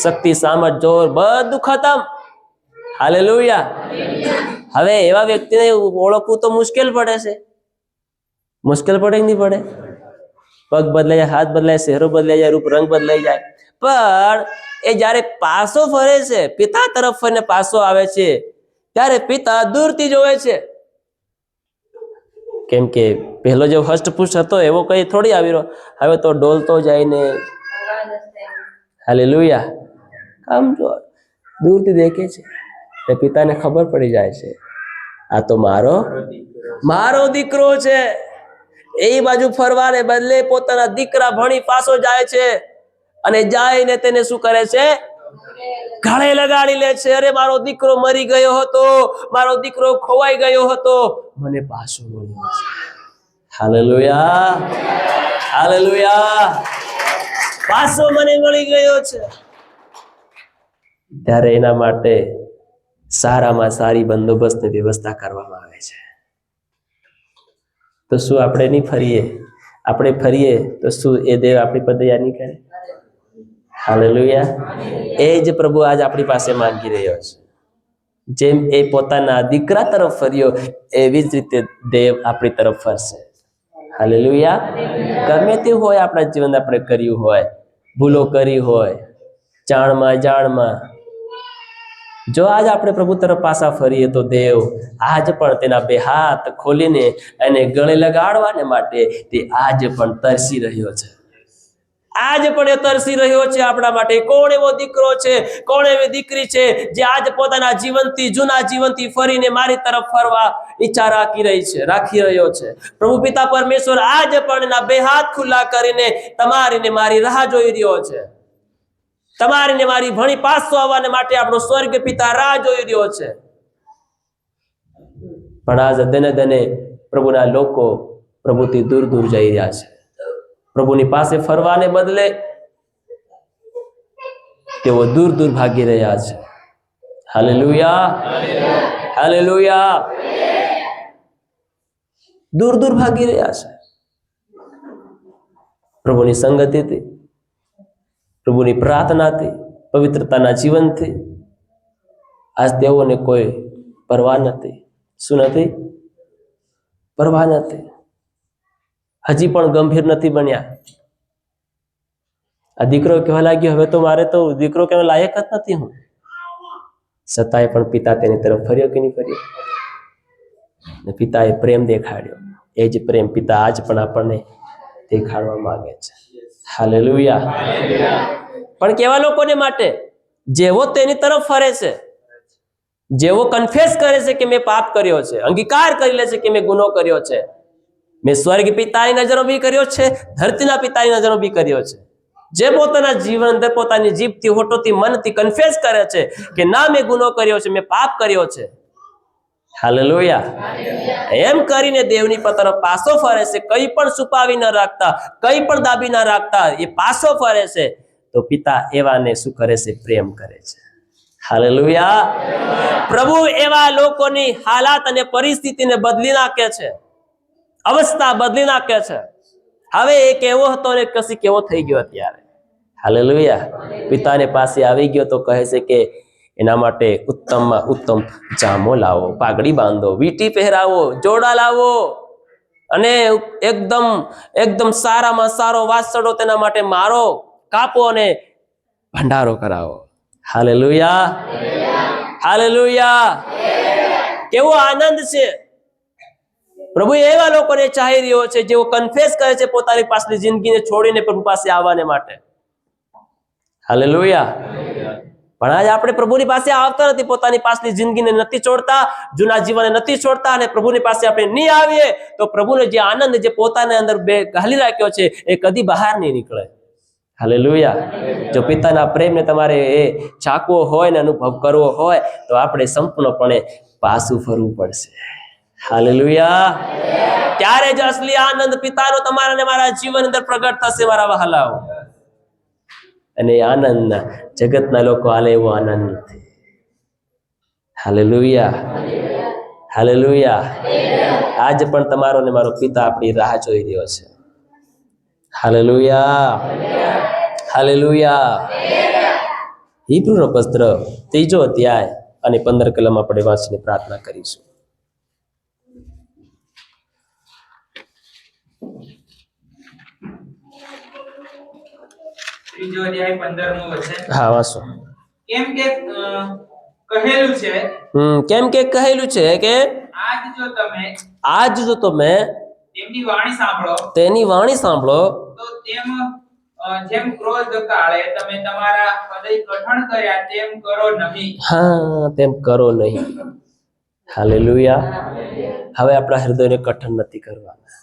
[SPEAKER 1] શક્તિ, સામર્થ, જોર બધું ખતમ. હાલેલુયા. હવે એવા વ્યક્તિને ઓળખવું તો મુશ્કેલ પડે છે. મુશ્કેલ પડે કે નહીં પડે? પગ બદલાઈ જાય, હાથ બદલાય, ચહેરો બદલાઈ જાય, રૂપ રંગ બદલાઈ જાય. પણ એ જ્યારે પાછો ફરે છે, પિતા તરફ ફરીને પાછો આવે છે, ત્યારે પિતા દૂરથી જોવે છે. કેમ કે પહેલો જે હષ્ટપુષ્ટ હતો એવો કઈ થોડી આવી રહ્યો, હવે તો ડોલતો જાય ને. હાલેલુયા. આમ જો દૂરથી દેખે છે, એ પિતાને ખબર પડી જાય છે, આ તો મારો દીકરો છે. એ બાજુ ફરવાને બદલે પોતાના દીકરા ભણી પાછો જાય છે અને જાયને તેને શું કરે છે? ગળે લગાડી લે છે. અરે મારો દીકરો મરી ગયો હતો, મારો દીકરો ખોવાઈ ગયો હતો, મને પાછો મળ્યો છે. હાલેલુયા. હાલેલુયા. પાછો મને મળી ગયો છે. ત્યારે એના માટે સારામાં સારી બંદોબસ્તની વ્યવસ્થા કરવામાં આવે છે. તો શું આપણે નહીં ફરીએ? આપણે ફરીએ તો શું એ દેવ આપણી પર દયા નહીં કરે? હાલેલુયા. એ જ પ્રભુ આજ આપણી પાસે માંગી રહ્યો છે. જેમ એ પોતાના દીકરા તરફ ફર્યો, એવી જ રીતે દેવ આપણી તરફ ફરશે. હાલેલુયા. ગમે તે હોય આપણા જીવન આપણે કર્યું હોય, ભૂલો કરી હોય, જાણમાં, જો આજ આપણે પ્રભુ તરફ પાછા ફરીએ તો દેવ આજ પણ તેના બે હાથ ખોલીને એને ગળે લગાડવાને માટે તે આજ પણ તરસી રહ્યો છે. આજ પણ એ તરસી રહ્યો છે આપણા માટે. કોણ એવો દીકરો છે, કોણ એવી દીકરી છે જે આજ પોતાના જીવનથી, જૂના જીવનથી ફરીને મારી તરફ ફરવા ઈચ્છા રાખી રહ્યો છે? પ્રભુ પિતા પરમેશ્વર આજ પણ એના બે હાથ ખુલ્લા કરીને તમારી ને મારી રાહ જોઈ રહ્યો છે. તમારી ને મારી ભણી પાછો આવવાને માટે આપણો સ્વર્ગ પિતા રાહ જોઈ રહ્યો છે. પણ આજ દને પ્રભુના લોકો પ્રભુથી દૂર જઈ રહ્યા છે. પ્રભુની પાસે ફરવાને બદલે તેઓ દૂર ભાગી રહ્યા છે. હાલેલુયા. હાલેલુયા. દૂર ભાગી રહ્યા છે. પ્રભુની સંગતિથી, પ્રભુની પ્રાર્થનાથી, પવિત્રતાના જીવનથી આજ તેઓને કોઈ પરવા નથી. શું નથી? પરવા નથી. હજી પણ ગંભીર નથી બન્યા. આ દીકરો કહેવા લાગ્યો, હવે તો મારે તો દીકરો કહેવા લાયક જ નથી હું. છતાંય પણ પિતા તેની તરફ ફર્યો કે નહીં ફર્યો? પિતાએ પ્રેમ દેખાડ્યો. એ જ પ્રેમ પિતા આજ પણ આપણને દેખાડવા માંગે છે. હાલેલુયા. પણ કેવા લોકોને માટે? જેવો તેની તરફ ફરે છે, જેવો કન્ફેસ કરે છે કે મેં પાપ કર્યો છે, અંગીકાર કરી લે છે કે મેં ગુનો કર્યો છે, મેં સ્વર્ગ પિતાની નજરો બી કર્યો છે, ધરતીના પિતાની નજરો બી કર્યો છે. જે પોતાના જીવન અંદર પોતાની જીભથી, હોઠોથી, મનથી કન્ફેસ કરે છે કે ના મેં ગુનો કર્યો છે, મેં પાપ કર્યો છે. હાલેલુયા. એમ કરીને દેવની તરફ પાછો ફરે છે, કંઈ પણ છુપાવી ન રાખતા, કંઈ પણ દાબી ન રાખતા એ પાછો ફરે છે. તો પિતા એવાને શું કરે છે? પ્રેમ કરે છે. હાલેલુયા. પ્રભુ એવા લોકોની હાલાત અને પરિસ્થિતિને બદલી નાખે છે, અવસ્થા બદલી નાખે છે. હવે એ કેવો હતો ને કશી કેવો થઈ ગયો અત્યારે. હાલેલુયા. પિતાને પાસે આવી ગયો તો કહે છે કે એના માટે ઉત્તમમાં ઉત્તમ જામો લાવો, પાઘડી બાંધો, વીંટી પહેરાવો, જોડા લાવો અને એકદમ સારામાં સારો વાસણો તેના માટે મારો, કાપો અને ભંડારો કરાવો. હાલેલુયા. હાલેલુયા. કેવો આનંદ છે. પ્રભુ એવા લોકોને ચાહી રહ્યો છે જેઓ કન્ફેસ કરે છે પોતાની પાછલી જિંદગીને છોડીને પ્રભુ પાસે આવવાને માટે. હાલેલુયા. પણ આજે આપણે પ્રભુની પાસે આવતા નથી, પોતાની પાછલી જિંદગીને નથી છોડતા, જૂના જીવનને નથી છોડતા, અને પ્રભુની પાસે આપણે નહીં આવીએ તો પ્રભુને જે આનંદ જે પોતાને અંદર ઘાલી રાખ્યો છે એ કદી બહાર નહીં નીકળે. હાલેલુયા. જો પિતાના પ્રેમને તમારે એ ચાકવો હોય ને અનુભવ કરવો હોય તો આપણે સંપૂર્ણપણે પાછું ફરવું પડશે. હાલેલુયા. ત્યારે જ અસલી આનંદ પિતાનો તમારા ને મારા જીવન અંદર પ્રગટ થશે મારા વહાલાઓ. અને એ આનંદ જગતના લોકો હાલે એવો આનંદ નથી. હાલેલુયા. હાલેલુયા. આજ પણ તમારો ને મારો પિતા આપણી રાહ જોઈ રહ્યો છે. હાલેલુયા. હાલેલુયા. હિબ્રુનો પત્ર 3 અધ્યાય અને 15 કલમ આપણે વાંચીને પ્રાર્થના કરીશું.
[SPEAKER 2] ત્રીજો અધ્યાય 15મું વચન.
[SPEAKER 1] હા, વાંચો.
[SPEAKER 2] કેમ કે કહેલું છે
[SPEAKER 1] કેમ કે કહેલું છે કે
[SPEAKER 2] આજ જો તમે
[SPEAKER 1] તેની વાણી સાંભળો
[SPEAKER 2] તો જેમ ક્રોધ કાળે તમે તમારા હૃદય કઠણ કર્યા તેમ કરો નહીં.
[SPEAKER 1] હા, તેમ કરો નહીં. હાલેલુયા. હવે આપણા હૃદયને કઠણ નથી કરવાના.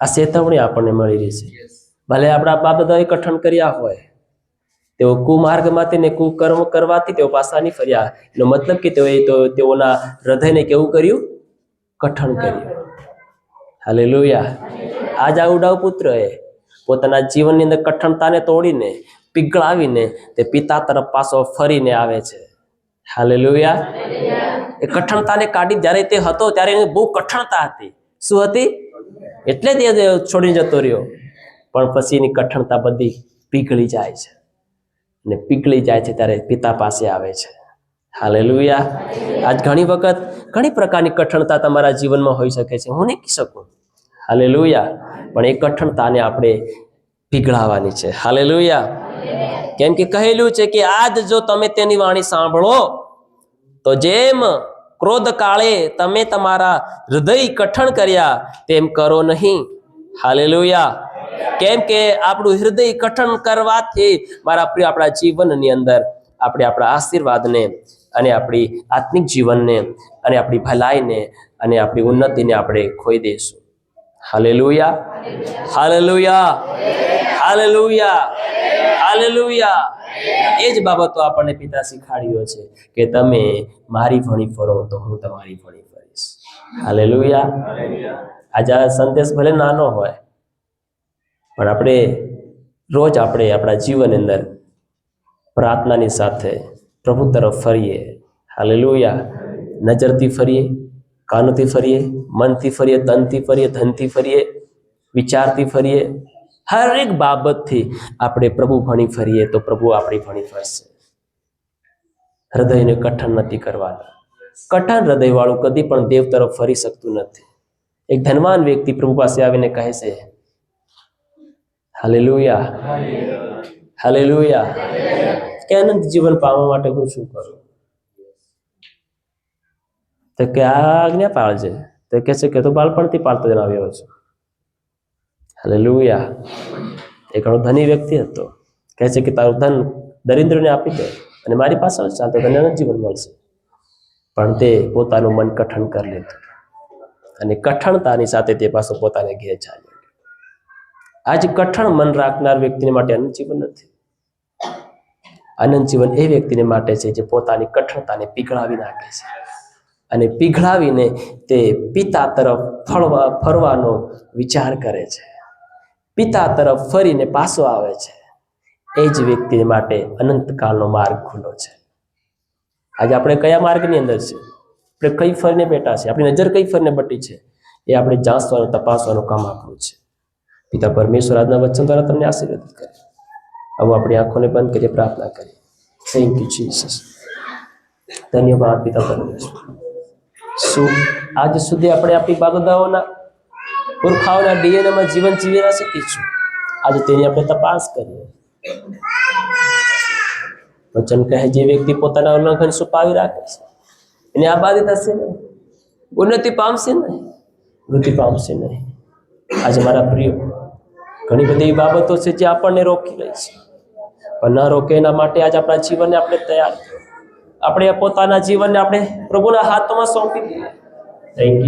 [SPEAKER 1] આ ચેતવણી આપણને મળી રહી છે. ભલે આપણા બાપ દાદાએ કઠણ કર્યા હોય, તેઓ કુમાર્ગમાંથી ને કુકર્મ કરવાથી તેઓ પાછા નહીં ફર્યા. એનો મતલબ કે તેઓના હૃદયને કેવું કર્યું? કઠણ કર્યું. હાલેલુયા. આજ આ ઉડાવ પુત્રએ પોતાના જીવનની અંદર કઠણતાને તોડીને પીગળાવીને તે પિતા તરફ પાછો ફરીને આવે છે. હાલેલુયા. એ કઠણતાને કાઢી જ્યારે તે હતો ત્યારે એને બહુ કઠણતા હતી. શું હતી? એટલે તે છોડીને જતો રહ્યો. પણ પછી એની કઠણતા બધી પીગળી જાય છે, અને પીગળી જાય છે ત્યારે પિતા પાસે આવે છે. હાલેલુયા. આજ ઘણી વખત ઘણી પ્રકારની કઠણતા તમારા જીવનમાં હોઈ શકે છે, હું નહીં કહી શકું. હાલેલુયા. પણ એ કઠણતાને આપણે પીગળાવવાની છે. હાલેલુયા. કેમ કે કહેલું છે કે આજ જો તમે તેની વાણી સાંભળો તો જેમ ક્રોધ કાળે તમે તમારા હૃદય કઠણ કર્યા તેમ કરો નહીં. હાલેલુયા. કેમ કે આપણું હૃદય કઠણ કરવાથી મારા પ્રિય આપણા જીવનની અંદર આપણે આપણા આશીર્વાદને અને આપણી આત્મિક જીવનને અને આપણી ભલાઈને અને આપણી ઉન્નતિને આપણે ખોઈ દઈશું. હાલેલુયા. હાલેલુયા. હાલેલુયા. હાલેલુયા. એ જ બાબતો આપણને પિતા શીખાડ્યો છે કે તમે મારી ભણી ફરો તો હું તમારી ભણી ફરીશ. હાલેલુયા. આજે આ સંદેશ ભલે નાનો હોય, પણ આપણે રોજ આપણે આપણા જીવન અંદર પ્રાર્થનાની સાથે પ્રભુ તરફ ફરીએ. હાલેલુયા. નજરથી ફરીએ, કાનથી ફરીએ, મનથી ફરીએ, તનથી ફરીએ, ધનથી ફરીએ, વિચારથી ફરીએ, હર એક બાબતથી આપણે પ્રભુ ભણી ફરીએ તો પ્રભુ આપણી ભણી ફરશે. હૃદયને કઠણ નથી કરવાના. કઠણ હૃદયવાળું કદી પણ દેવ તરફ ફરી શકતું નથી. એક ધનવાન વ્યક્તિ પ્રભુ પાસે આવીને કહે છે, હાલેલુયા. હાલેલુયા. કે અનંત જીવન પામવા માટે હું શું કરું? તો કે આ આજ્ઞા પાળજે. તો કહે છે કે તો બાળપણથી પાળતો જ આવ્યો છું. હાલેલુયા. એ ઘણો ધની વ્યક્તિ હતો. કહે છે કે તારું ધન દરિદ્રને આપી દે અને મારી પાસે ચાલતો તને અનંત જીવન મળશે. પણ તે પોતાનું મન કઠણ કરી લીધું અને કઠણતાની સાથે તે પાછો પોતાને ઘેર ચાલ્યો. આજે કઠણ મન રાખનાર વ્યક્તિને માટે અનંત જીવન નથી. અનંત જીવન એ વ્યક્તિને માટે છે જે પોતાની કઠણતાને પીગળાવી નાખે છે અને પીગળાવીને તે પિતા તરફ ફરવાનો વિચાર કરે છે, પિતા તરફ ફરીને પાછો આવે છે. એ જ વ્યક્તિ માટે અનંતકાળનો માર્ગ ખુલ્લો છે. આજે આપણે કયા માર્ગની અંદર છે? આપણે કઈ ફરીને બેઠા છે? આપણી નજર કઈ ફરીને બટી છે? એ આપણે જાંચવાનું, તપાસવાનું કામ આપણું છે. પિતા પરમેશ્વર આજના વચન દ્વારા તમને આશીર્વાદિત કરે. હવે આપણી આંખોને બંધ કરીએ, પ્રાર્થના કરીએ. Thank you Jesus. ધન્યવાદ પિતા પરમેશ્વર. શું આજ સુધી આપણે આપણી બાબદાઓના પુરખાઓના ડીએનએમાં જીવન જીવી ના શીખીશું? આજે તેની આપણે તપાસ કરીએ. વચન કહે જે વ્યક્તિ પોતાના ઉલ્લંઘન છુપાવી રાખે છે એને આબાદી થશે નહીં, ઉન્નતિ પામશે નહીં. મૃત્યુ પામશે નહીં. આજે મારા પ્રિય, ઘણી બધી એવી બાબતો છે જે આપણને રોકી રહી છે, પણ ન રોકે એના માટે આજે આપણા જીવનને આપણે તૈયાર કરીએ. આપણે પોતાના જીવનને આપણે પ્રભુના હાથમાં સોંપી દઈએ. Thank you.